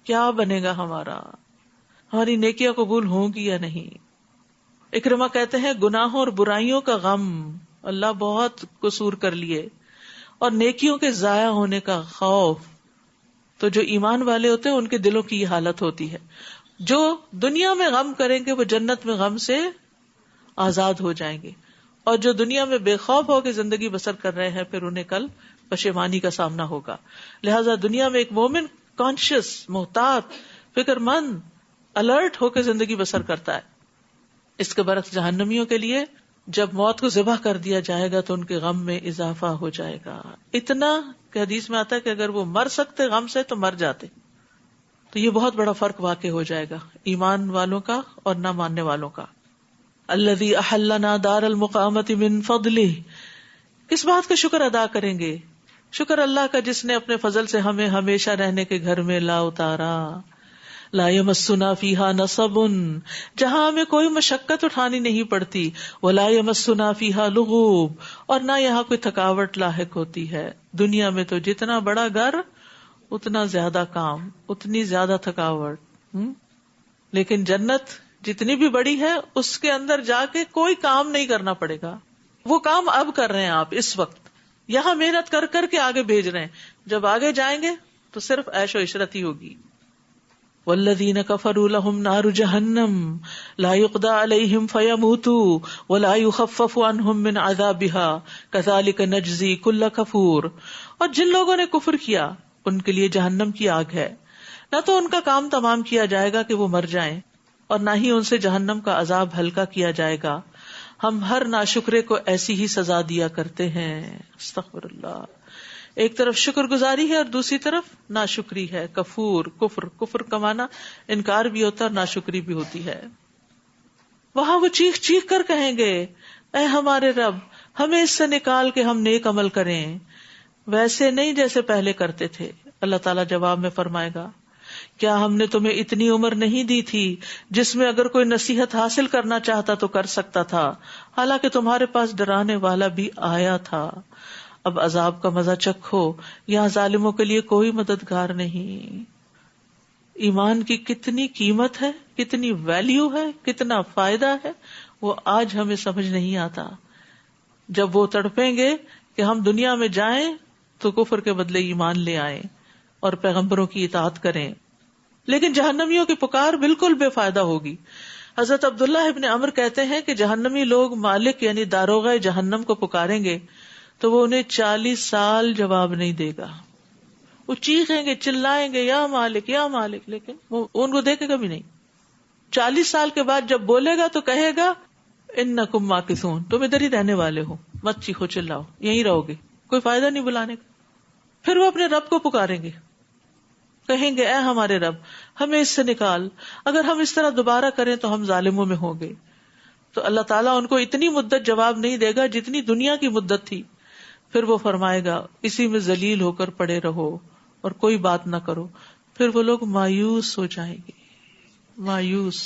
کیا بنے گا ہمارا، ہماری نیکیاں قبول ہوں گی یا نہیں. اکرمہ کہتے ہیں گناہوں اور برائیوں کا غم، اللہ بہت قصور کر لیے، اور نیکیوں کے ضائع ہونے کا خوف. تو جو ایمان والے ہوتے ہیں ان کے دلوں کی یہ حالت ہوتی ہے. جو دنیا میں غم کریں گے وہ جنت میں غم سے آزاد ہو جائیں گے، اور جو دنیا میں بے خوف ہو کے زندگی بسر کر رہے ہیں پھر انہیں کل پشیمانی کا سامنا ہوگا. لہذا دنیا میں ایک مومن کانشیس، محتاط، فکر مند، الرٹ ہو کے زندگی بسر کرتا ہے. اس کے برعکس جہنمیوں کے لیے جب موت کو ذبح کر دیا جائے گا تو ان کے غم میں اضافہ ہو جائے گا، اتنا کہ حدیث میں آتا ہے کہ اگر وہ مر سکتے غم سے تو مر جاتے. تو یہ بہت بڑا فرق واقع ہو جائے گا ایمان والوں کا اور نہ ماننے والوں کا. الذی احلنا دار المقامت من فضلہ، کس بات کا شکر ادا کریں گے؟ شکر اللہ کا جس نے اپنے فضل سے ہمیں ہمیشہ رہنے کے گھر میں لا اتارا. لا یمسنا فیہا نصب، جہاں ہمیں کوئی مشقت اٹھانی نہیں پڑتی. ولا یمسنا فیہا لغوب، اور نہ یہاں کوئی تھکاوٹ لاحق ہوتی ہے. دنیا میں تو جتنا بڑا گھر اتنا زیادہ کام، اتنی زیادہ تھکاوٹ. لیکن جنت جتنی بھی بڑی ہے اس کے اندر جا کے کوئی کام نہیں کرنا پڑے گا. وہ کام اب کر رہے ہیں آپ اس وقت، یہاں محنت کر کر کے آگے بھیج رہے ہیں. جب آگے جائیں گے تو صرف عیش و عشرت ہی ہوگی. والذین کفروا لهم نار جہنم لا یقضى علیہم فیموتوا ولا یخفف عنہم من عذابها کذلک نجزی کل کفور. اور جن لوگوں نے کفر کیا ان کے لیے جہنم کی آگ ہے، نہ تو ان کا کام تمام کیا جائے گا کہ وہ مر جائیں، اور نہ ہی ان سے جہنم کا عذاب ہلکا کیا جائے گا. ہم ہر ناشکرے کو ایسی ہی سزا دیا کرتے ہیں. استغفر اللہ. ایک طرف شکر گزاری ہے اور دوسری طرف ناشکری ہے. کفور، کفر کا معنی انکار بھی ہوتا ہے اور ناشکری بھی ہوتی ہے. وہاں وہ چیخ چیخ کر کہیں گے اے ہمارے رب ہمیں اس سے نکال کے ہم نیک عمل کریں، ویسے نہیں جیسے پہلے کرتے تھے. اللہ تعالیٰ جواب میں فرمائے گا کیا ہم نے تمہیں اتنی عمر نہیں دی تھی جس میں اگر کوئی نصیحت حاصل کرنا چاہتا تو کر سکتا تھا، حالانکہ تمہارے پاس ڈرانے والا بھی آیا تھا. اب عذاب کا مزہ چکھو، یہاں ظالموں کے لیے کوئی مددگار نہیں. ایمان کی کتنی قیمت ہے، کتنی ویلیو ہے، کتنا فائدہ ہے، وہ آج ہمیں سمجھ نہیں آتا. جب وہ تڑپیں گے کہ ہم دنیا میں جائیں تو کفر کے بدلے ایمان لے آئیں اور پیغمبروں کی اطاعت کریں. لیکن جہنمیوں کی پکار بالکل بے فائدہ ہوگی. حضرت عبداللہ ابن عمر کہتے ہیں کہ جہنمی لوگ مالک یعنی داروغہ جہنم کو پکاریں گے تو وہ انہیں 40 سال جواب نہیں دے گا. وہ چیخیں گے، چلائیں گے، یا مالک یا مالک، لیکن وہ ان کو دیکھے گا بھی نہیں. 40 سال کے بعد جب بولے گا تو کہے گا انکم ماکثون، تم ادھر ہی رہنے والے ہو، مت چیخو چلاؤ، یہیں رہو گے، کوئی فائدہ نہیں بلانے کا. پھر وہ اپنے رب کو پکاریں گے، کہیں گے اے ہمارے رب ہمیں اس سے نکال، اگر ہم اس طرح دوبارہ کریں تو ہم ظالموں میں ہوں گے. تو اللہ تعالیٰ ان کو اتنی مدت جواب نہیں دے گا جتنی دنیا کی مدت تھی. پھر وہ فرمائے گا اسی میں ذلیل ہو کر پڑے رہو اور کوئی بات نہ کرو. پھر وہ لوگ مایوس ہو جائیں گے، مایوس،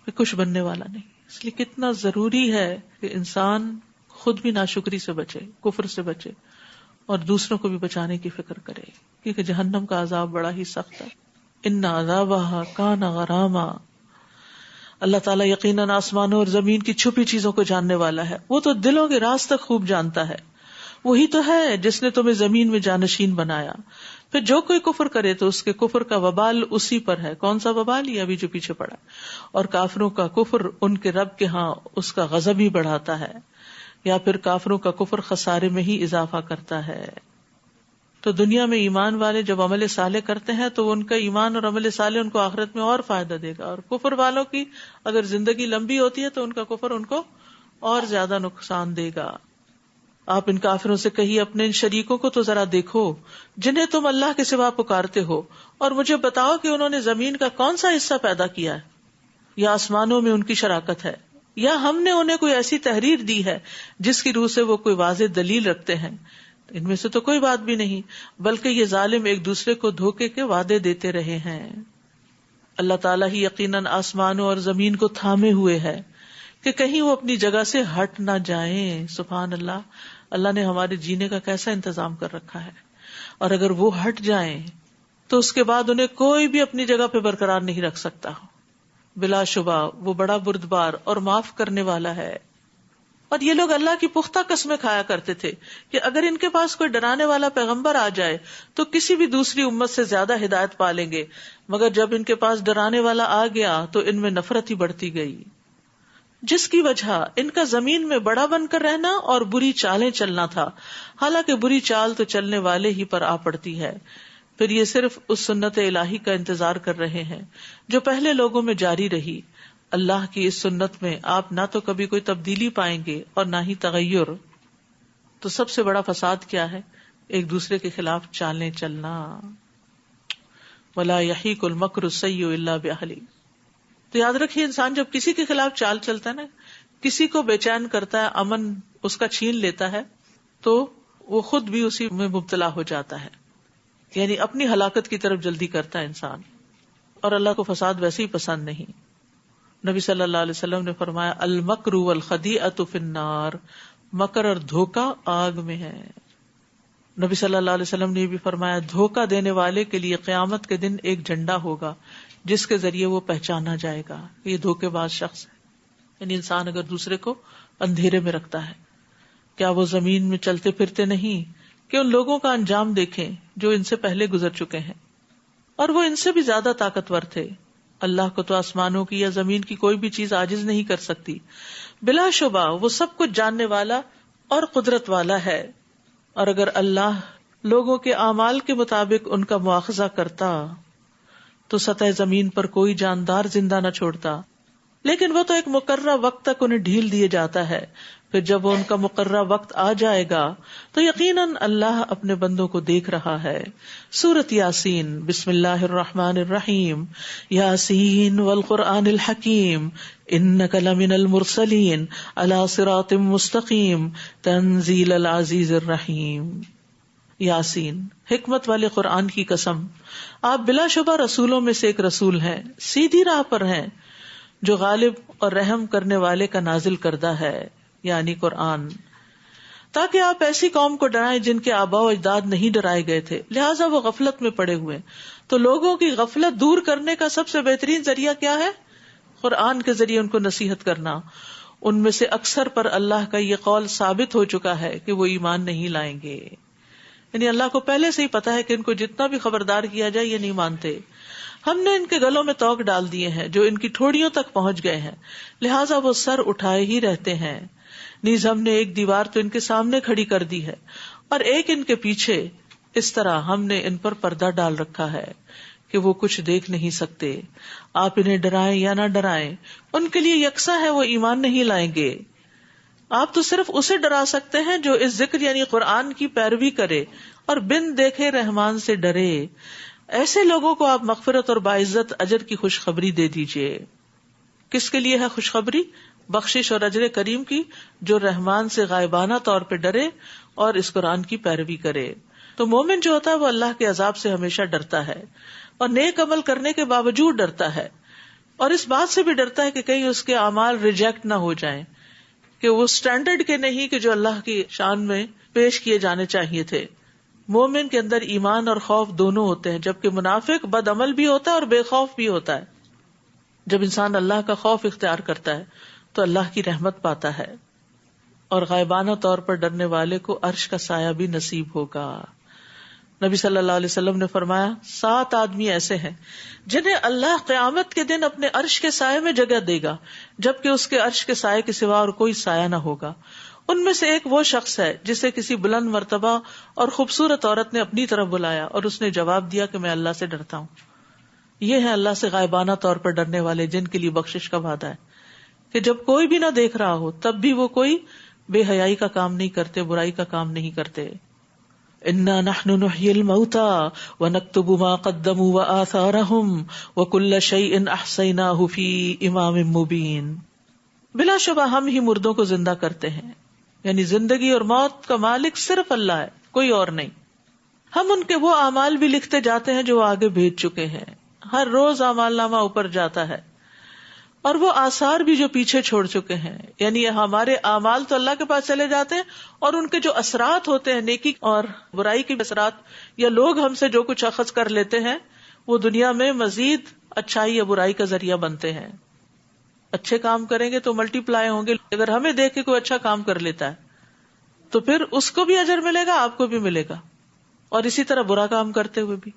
پھر کچھ بننے والا نہیں. اس لیے کتنا ضروری ہے کہ انسان خود بھی ناشکری سے بچے، کفر سے بچے، اور دوسروں کو بھی بچانے کی فکر کرے، کیونکہ جہنم کا عذاب بڑا ہی سخت ہے. ان عذابھا کان غراما. اللہ تعالیٰ یقیناً آسمانوں اور زمین کی چھپی چیزوں کو جاننے والا ہے. وہ تو دلوں کے راز تک خوب جانتا ہے. وہی تو ہے جس نے تمہیں زمین میں جانشین بنایا. پھر جو کوئی کفر کرے تو اس کے کفر کا وبال اسی پر ہے. کون سا وبال؟ یہ ابھی جو پیچھے پڑا. اور کافروں کا کفر ان کے رب کے ہاں اس کا غضب ہی بڑھاتا ہے، یا پھر کافروں کا کفر خسارے میں ہی اضافہ کرتا ہے. تو دنیا میں ایمان والے جب عمل صالح کرتے ہیں تو ان کا ایمان اور عمل صالح ان کو آخرت میں اور فائدہ دے گا. اور کفر والوں کی اگر زندگی لمبی ہوتی ہے تو ان کا کفر ان کو اور زیادہ نقصان دے گا. آپ ان کافروں سے کہیے اپنے ان شریکوں کو تو ذرا دیکھو جنہیں تم اللہ کے سوا پکارتے ہو، اور مجھے بتاؤ کہ انہوں نے زمین کا کون سا حصہ پیدا کیا ہے، یا آسمانوں میں ان کی شراکت ہے، یا ہم نے انہیں کوئی ایسی تحریر دی ہے جس کی روح سے وہ کوئی واضح دلیل رکھتے ہیں. ان میں سے تو کوئی بات بھی نہیں، بلکہ یہ ظالم ایک دوسرے کو دھوکے کے وعدے دیتے رہے ہیں. اللہ تعالیٰ ہی یقیناً آسمانوں اور زمین کو تھامے ہوئے ہے کہ کہیں وہ اپنی جگہ سے ہٹ نہ جائیں. سبحان اللہ، اللہ نے ہمارے جینے کا کیسا انتظام کر رکھا ہے. اور اگر وہ ہٹ جائیں تو اس کے بعد انہیں کوئی بھی اپنی جگہ پہ برقرار نہیں رکھ سکتا. بلا شبہ وہ بڑا بردبار اور معاف کرنے والا ہے. اور یہ لوگ اللہ کی پختہ قسمیں کھایا کرتے تھے کہ اگر ان کے پاس کوئی ڈرانے والا پیغمبر آ جائے تو کسی بھی دوسری امت سے زیادہ ہدایت پا لیں گے، مگر جب ان کے پاس ڈرانے والا آ گیا تو ان میں نفرت ہی بڑھتی گئی، جس کی وجہ ان کا زمین میں بڑا بن کر رہنا اور بری چالیں چلنا تھا. حالانکہ بری چال تو چلنے والے ہی پر آ پڑتی ہے. پھر یہ صرف اس سنت الہی کا انتظار کر رہے ہیں جو پہلے لوگوں میں جاری رہی. اللہ کی اس سنت میں آپ نہ تو کبھی کوئی تبدیلی پائیں گے اور نہ ہی تغیر. تو سب سے بڑا فساد کیا ہے؟ ایک دوسرے کے خلاف چالیں چلنا. وَلَا يَحِيقُ الْمَكْرُ السَّيِّئُ إِلَّا بِأَهْلِهِ. تو یاد رکھیے انسان جب کسی کے خلاف چال چلتا ہے نا، کسی کو بے چین کرتا ہے، امن اس کا چھین لیتا ہے، تو وہ خود بھی اسی میں مبتلا ہو جاتا ہے، یعنی اپنی ہلاکت کی طرف جلدی کرتا ہے انسان. اور اللہ کو فساد ویسے ہی پسند نہیں. نبی صلی اللہ علیہ وسلم نے فرمایا المکر والخدیعۃ فی النار، مکر اور دھوکا آگ میں ہے. نبی صلی اللہ علیہ وسلم نے یہ بھی فرمایا دھوکا دینے والے کے لیے قیامت کے دن ایک جھنڈا ہوگا جس کے ذریعے وہ پہچانا جائے گا یہ دھوکے باز شخص ہے. یعنی انسان اگر دوسرے کو اندھیرے میں رکھتا ہے، کیا وہ زمین میں چلتے پھرتے نہیں کہ ان لوگوں کا انجام دیکھیں جو ان سے پہلے گزر چکے ہیں، اور وہ ان سے بھی زیادہ طاقتور تھے. اللہ کو تو آسمانوں کی یا زمین کی کوئی بھی چیز عاجز نہیں کر سکتی. بلا شبہ وہ سب کچھ جاننے والا اور قدرت والا ہے. اور اگر اللہ لوگوں کے اعمال کے مطابق ان کا مواخذہ کرتا تو سطح زمین پر کوئی جاندار زندہ نہ چھوڑتا، لیکن وہ تو ایک مقررہ وقت تک انہیں ڈھیل دیے جاتا ہے. پھر جب وہ ان کا مقررہ وقت آ جائے گا تو یقیناً اللہ اپنے بندوں کو دیکھ رہا ہے. سورۃ یاسین. بسم اللہ الرحمن الرحیم. یاسین والقرآن الحکیم انک لمن المرسلین علی صراط مستقیم تنزیل العزیز الرحیم. یاسین، حکمت والے قرآن کی قسم، آپ بلا شبہ رسولوں میں سے ایک رسول ہیں، سیدھی راہ پر ہیں، جو غالب اور رحم کرنے والے کا نازل کردہ ہے، یعنی قرآن، تاکہ آپ ایسی قوم کو ڈرائیں جن کے آباء و اجداد نہیں ڈرائے گئے تھے، لہٰذا وہ غفلت میں پڑے ہوئے. تو لوگوں کی غفلت دور کرنے کا سب سے بہترین ذریعہ کیا ہے؟ قرآن کے ذریعے ان کو نصیحت کرنا. ان میں سے اکثر پر اللہ کا یہ قول ثابت ہو چکا ہے کہ وہ ایمان نہیں لائیں گے. یعنی اللہ کو پہلے سے ہی پتا ہے کہ ان کو جتنا بھی خبردار کیا جائے یہ نہیں مانتے. ہم نے ان کے گلوں میں توق ڈال دیے ہیں جو ان کی ٹھوڑیوں تک پہنچ گئے ہیں، لہٰذا وہ سر اٹھائے ہی رہتے ہیں. نیز ہم نے ایک دیوار تو ان کے سامنے کھڑی کر دی ہے اور ایک ان کے پیچھے، اس طرح ہم نے ان پر پردہ ڈال رکھا ہے کہ وہ کچھ دیکھ نہیں سکتے. آپ انہیں ڈرائیں یا نہ ڈرائیں، ان کے لیے یکساں ہے، وہ ایمان نہیں لائیں گے. آپ تو صرف اسے ڈرا سکتے ہیں جو اس ذکر یعنی قرآن کی پیروی کرے اور بن دیکھے رحمان سے ڈرے. ایسے لوگوں کو آپ مغفرت اور باعزت اجر کی خوشخبری دے دیجئے. کس کے لیے ہے خوشخبری؟ بخشش اور اجر کریم کی، جو رحمان سے غائبانہ طور پہ ڈرے اور اس قرآن کی پیروی کرے. تو مومن جو ہوتا ہے وہ اللہ کے عذاب سے ہمیشہ ڈرتا ہے اور نیک عمل کرنے کے باوجود ڈرتا ہے، اور اس بات سے بھی ڈرتا ہے کہ کہیں اس کے اعمال ریجیکٹ نہ ہو جائیں، کہ وہ سٹینڈرڈ کے نہیں کہ جو اللہ کی شان میں پیش کیے جانے چاہیے تھے. مومن کے اندر ایمان اور خوف دونوں ہوتے ہیں، جبکہ منافق بد عمل بھی ہوتا ہے اور بے خوف بھی ہوتا ہے. جب انسان اللہ کا خوف اختیار کرتا ہے تو اللہ کی رحمت پاتا ہے، اور غائبانہ طور پر ڈرنے والے کو عرش کا سایہ بھی نصیب ہوگا. نبی صلی اللہ علیہ وسلم نے فرمایا 7 آدمی ایسے ہیں جنہیں اللہ قیامت کے دن اپنے عرش کے سائے میں جگہ دے گا، جبکہ اس کے عرش کے سائے کے سوا اور کوئی سایہ نہ ہوگا. ان میں سے ایک وہ شخص ہے جسے کسی بلند مرتبہ اور خوبصورت عورت نے اپنی طرف بلایا اور اس نے جواب دیا کہ میں اللہ سے ڈرتا ہوں. یہ ہے اللہ سے غائبانہ طور پر ڈرنے والے، جن کے لیے بخشش کا وعدہ ہے کہ جب کوئی بھی نہ دیکھ رہا ہو تب بھی وہ کوئی بے حیائی کا کام نہیں کرتے، برائی کا کام نہیں کرتے. انا نحن نحیی الموتى ونکتب ما قدموا وآثارهم وکل شیء احصیناہ فی امام مبین. بلا شبہ ہم ہی مردوں کو زندہ کرتے ہیں، یعنی زندگی اور موت کا مالک صرف اللہ ہے، کوئی اور نہیں. ہم ان کے وہ اعمال بھی لکھتے جاتے ہیں جو وہ آگے بھیج چکے ہیں. ہر روز اعمال نامہ اوپر جاتا ہے، اور وہ آثار بھی جو پیچھے چھوڑ چکے ہیں، یعنی ہمارے اعمال تو اللہ کے پاس چلے جاتے ہیں، اور ان کے جو اثرات ہوتے ہیں، نیکی اور برائی کے اثرات، یا لوگ ہم سے جو کچھ اخذ کر لیتے ہیں، وہ دنیا میں مزید اچھائی یا برائی کا ذریعہ بنتے ہیں. اچھے کام کریں گے تو ملٹی پلائی ہوں گے. اگر ہمیں دیکھ کے کوئی اچھا کام کر لیتا ہے تو پھر اس کو بھی اجر ملے گا، آپ کو بھی ملے گا، اور اسی طرح برا کام کرتے ہوئے بھی.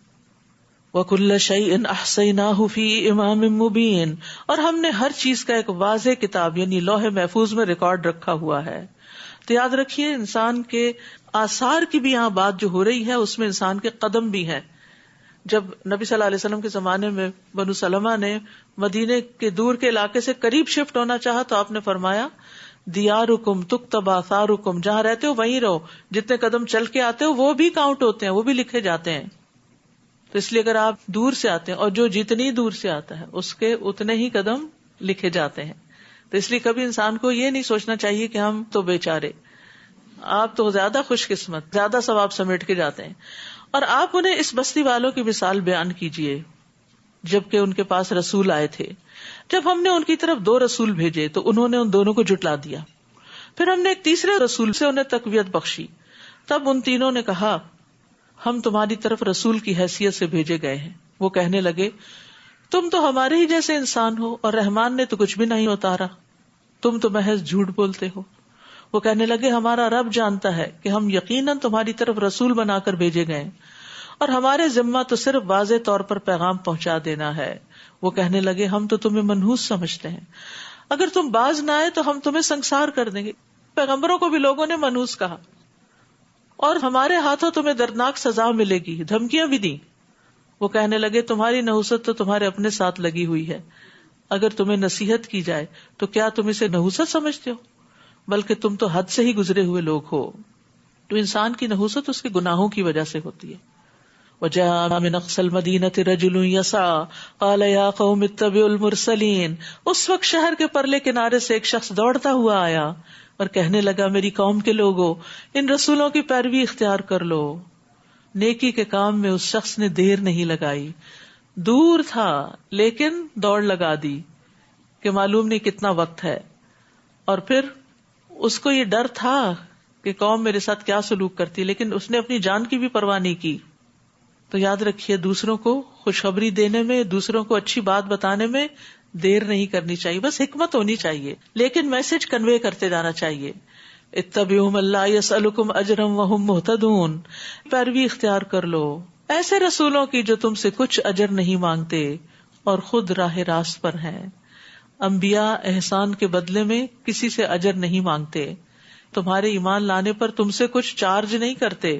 وَكُلَّ شَيْءٍ أَحْصَيْنَاهُ فِي إِمَامٍ مُبِينٍ، اور ہم نے ہر چیز کا ایک واضح کتاب یعنی لوح محفوظ میں ریکارڈ رکھا ہوا ہے. تو یاد رکھیے انسان کے آثار کی بھی یہاں بات جو ہو رہی ہے اس میں انسان کے قدم بھی ہیں. جب نبی صلی اللہ علیہ وسلم کے زمانے میں بنو سلمہ نے مدینے کے دور کے علاقے سے قریب شفٹ ہونا چاہا تو آپ نے فرمایا دیارکم تکتب آثارکم، جہاں رہتے ہو وہیں رہو، جتنے قدم چل کے آتے ہو وہ بھی کاؤنٹ ہوتے ہیں، وہ بھی لکھے جاتے ہیں. تو اس لیے اگر آپ دور سے آتے ہیں، اور جو جتنی دور سے آتا ہے اس کے اتنے ہی قدم لکھے جاتے ہیں. تو اس لیے کبھی انسان کو یہ نہیں سوچنا چاہیے کہ ہم تو بیچارے، آپ تو زیادہ خوش قسمت، زیادہ ثواب سمیٹ کے جاتے ہیں. اور آپ انہیں اس بستی والوں کی مثال بیان کیجئے جبکہ ان کے پاس رسول آئے تھے. جب ہم نے ان کی طرف 2 رسول بھیجے تو انہوں نے ان دونوں کو جھٹلا دیا. پھر ہم نے ایک تیسرے رسول سے انہیں تقویت بخشی. تب ان تینوں نے کہا ہم تمہاری طرف رسول کی حیثیت سے بھیجے گئے ہیں. وہ کہنے لگے تم تو ہمارے ہی جیسے انسان ہو اور رحمان نے تو کچھ بھی نہیں اتارا، تم تو محض جھوٹ بولتے ہو. وہ کہنے لگے ہمارا رب جانتا ہے کہ ہم یقیناً تمہاری طرف رسول بنا کر بھیجے گئے اور ہمارے ذمہ تو صرف واضح طور پر پیغام پہنچا دینا ہے. وہ کہنے لگے ہم تو تمہیں منحوس سمجھتے ہیں، اگر تم باز نہ آئے تو ہم تمہیں سنسار کر دیں گے. پیغمبروں کو بھی لوگوں نے منحوس کہا، اور ہمارے ہاتھوں تمہیں دردناک سزا ملے گی، دھمکیاں بھی دی. وہ کہنے لگے تمہاری نحوست تو تمہارے اپنے ساتھ لگی ہوئی ہے، اگر تمہیں نصیحت کی جائے تو کیا تم اسے نحوست سمجھتے ہو؟ بلکہ تم تو حد سے ہی گزرے ہوئے لوگ ہو. تو انسان کی نحوست اس کے گناہوں کی وجہ سے ہوتی ہے. وَجَاءَ مِنْ أَقْصَى الْمَدِينَةِ رَجُلٌ يَسْعَىٰ قَالَ يَا قَوْمِ اتَّبِعُوا الْمُرْسَلِينَ. اس وقت شہر کے پرلے کنارے سے ایک شخص دوڑتا ہوا آیا اور کہنے لگا میری قوم کے لوگوں ان رسولوں کی پیروی اختیار کر لو. نیکی کے کام میں اس شخص نے دیر نہیں لگائی، دور تھا لیکن دوڑ لگا دی کہ معلوم نہیں کتنا وقت ہے. اور پھر اس کو یہ ڈر تھا کہ قوم میرے ساتھ کیا سلوک کرتی، لیکن اس نے اپنی جان کی بھی پرواہ نہیں کی. تو یاد رکھیے دوسروں کو خوشخبری دینے میں، دوسروں کو اچھی بات بتانے میں دیر نہیں کرنی چاہیے، بس حکمت ہونی چاہیے، لیکن میسج کنوے کرتے جانا چاہیے. اتبعوا من لا يسألكم اجرا وهم مهتدون، پیروی اختیار کر لو ایسے رسولوں کی جو تم سے کچھ اجر نہیں مانگتے اور خود راہ راست پر ہیں. انبیاء احسان کے بدلے میں کسی سے اجر نہیں مانگتے. تمہارے ایمان لانے پر تم سے کچھ چارج نہیں کرتے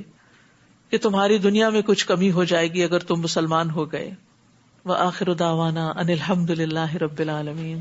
کہ تمہاری دنیا میں کچھ کمی ہو جائے گی اگر تم مسلمان ہو گئے. وآخر دعوانا ان الحمد للہ رب العالمین.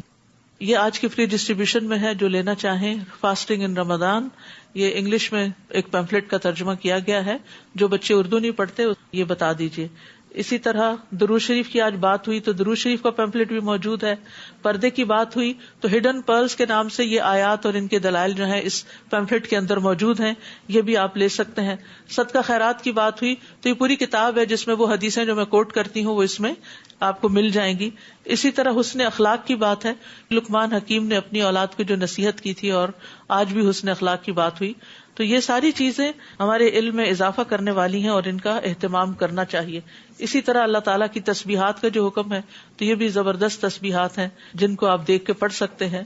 یہ آج کی فری ڈسٹریبیوشن میں ہے، جو لینا چاہیں. فاسٹنگ ان رمضان، یہ انگلش میں ایک پیمفلٹ کا ترجمہ کیا گیا ہے. جو بچے اردو نہیں پڑھتے یہ بتا دیجیے. اسی طرح درود شریف کی آج بات ہوئی تو درود شریف کا پیمفلٹ بھی موجود ہے. پردے کی بات ہوئی تو ہڈن پرلز کے نام سے یہ آیات اور ان کے دلائل جو ہیں اس پیمفلٹ کے اندر موجود ہیں، یہ بھی آپ لے سکتے ہیں. صدقہ خیرات کی بات ہوئی تو یہ پوری کتاب ہے جس میں وہ حدیثیں جو میں کوٹ کرتی ہوں وہ اس میں آپ کو مل جائیں گی. اسی طرح حسن اخلاق کی بات ہے. لقمان حکیم نے اپنی اولاد کو جو نصیحت کی تھی اور آج بھی حسن اخلاق کی بات ہوئی. تو یہ ساری چیزیں ہمارے علم میں اضافہ کرنے والی ہیں اور ان کا اہتمام کرنا چاہیے. اسی طرح اللہ تعالیٰ کی تسبیحات کا جو حکم ہے تو یہ بھی زبردست تسبیحات ہیں جن کو آپ دیکھ کے پڑھ سکتے ہیں.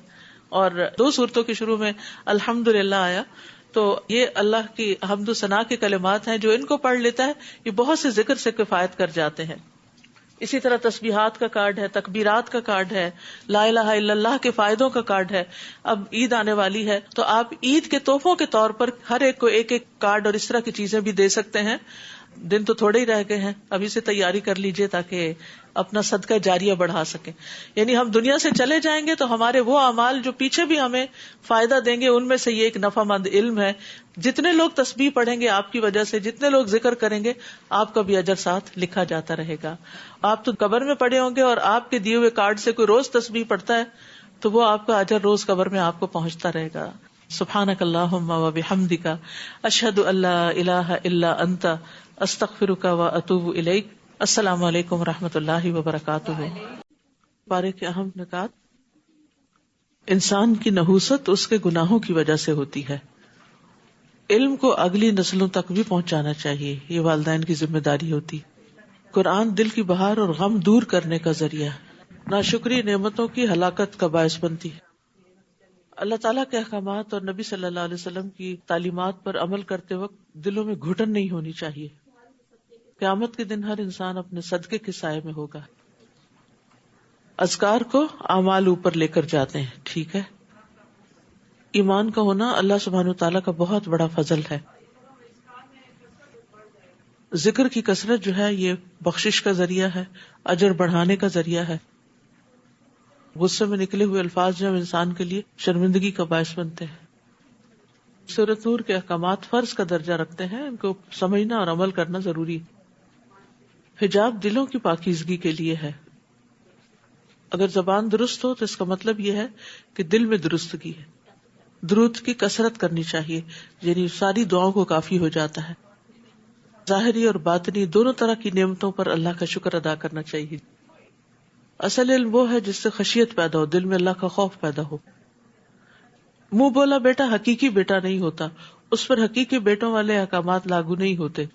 اور 2 سورتوں کے شروع میں الحمدللہ آیا تو یہ اللہ کی حمد و ثنا کے کلمات ہیں. جو ان کو پڑھ لیتا ہے یہ بہت سے ذکر سے کفایت کر جاتے ہیں. اسی طرح تسبیحات کا کارڈ ہے، تکبیرات کا کارڈ ہے، لا الہ الا اللہ کے فائدوں کا کارڈ ہے. اب عید آنے والی ہے تو آپ عید کے تحفوں کے طور پر ہر ایک کو ایک ایک کارڈ اور اس طرح کی چیزیں بھی دے سکتے ہیں. دن تو تھوڑے ہی رہ گئے ہیں، ابھی سے تیاری کر لیجئے تاکہ اپنا صدقہ جاریہ بڑھا سکیں. یعنی ہم دنیا سے چلے جائیں گے تو ہمارے وہ اعمال جو پیچھے بھی ہمیں فائدہ دیں گے ان میں سے یہ ایک نفع مند علم ہے. جتنے لوگ تسبیح پڑھیں گے آپ کی وجہ سے، جتنے لوگ ذکر کریں گے آپ کا بھی اجر ساتھ لکھا جاتا رہے گا. آپ تو قبر میں پڑے ہوں گے اور آپ کے دیے ہوئے کارڈ سے کوئی روز تسبیح پڑھتا ہے تو وہ آپ کا اجر روز قبر میں آپ کو پہنچتا رہے گا. سبحانک اللہم و بحمدک اشہد ان لا الہ الا انت استغفرک و اتوب الیک. السلام علیکم و رحمۃ اللہ وبرکاتہ. بارے کے اہم نکات. انسان کی نحوست اس کے گناہوں کی وجہ سے ہوتی ہے. علم کو اگلی نسلوں تک بھی پہنچانا چاہیے، یہ والدین کی ذمہ داری ہوتی. قرآن دل کی بہار اور غم دور کرنے کا ذریعہ، ناشکری نعمتوں کی ہلاکت کا باعث بنتی ہے. اللہ تعالیٰ کے احکامات اور نبی صلی اللہ علیہ وسلم کی تعلیمات پر عمل کرتے وقت دلوں میں گھٹن نہیں ہونی چاہیے. قیامت کے دن ہر انسان اپنے صدقے کے سائے میں ہوگا. اذکار کو اعمال اوپر لے کر جاتے ہیں، ٹھیک ہے. ایمان کا ہونا اللہ سبحانہ وتعالیٰ کا بہت بڑا فضل ہے. ذکر کی کثرت جو ہے یہ بخشش کا ذریعہ ہے، اجر بڑھانے کا ذریعہ ہے. غصے میں نکلے ہوئے الفاظ جو انسان کے لیے شرمندگی کا باعث بنتے ہیں. سورۃ نور کے احکامات فرض کا درجہ رکھتے ہیں، ان کو سمجھنا اور عمل کرنا ضروری ہے. حجاب دلوں کی پاکیزگی کے لیے ہے. اگر زبان درست ہو تو اس کا مطلب یہ ہے کہ دل میں درستگی ہے. درود کی کثرت کرنی چاہیے، یعنی ساری دعاؤں کو کافی ہو جاتا ہے. ظاہری اور باطنی دونوں طرح کی نعمتوں پر اللہ کا شکر ادا کرنا چاہیے. اصل علم وہ ہے جس سے خشیت پیدا ہو، دل میں اللہ کا خوف پیدا ہو. منہ بولا بیٹا حقیقی بیٹا نہیں ہوتا، اس پر حقیقی بیٹوں والے احکامات لاگو نہیں ہوتے.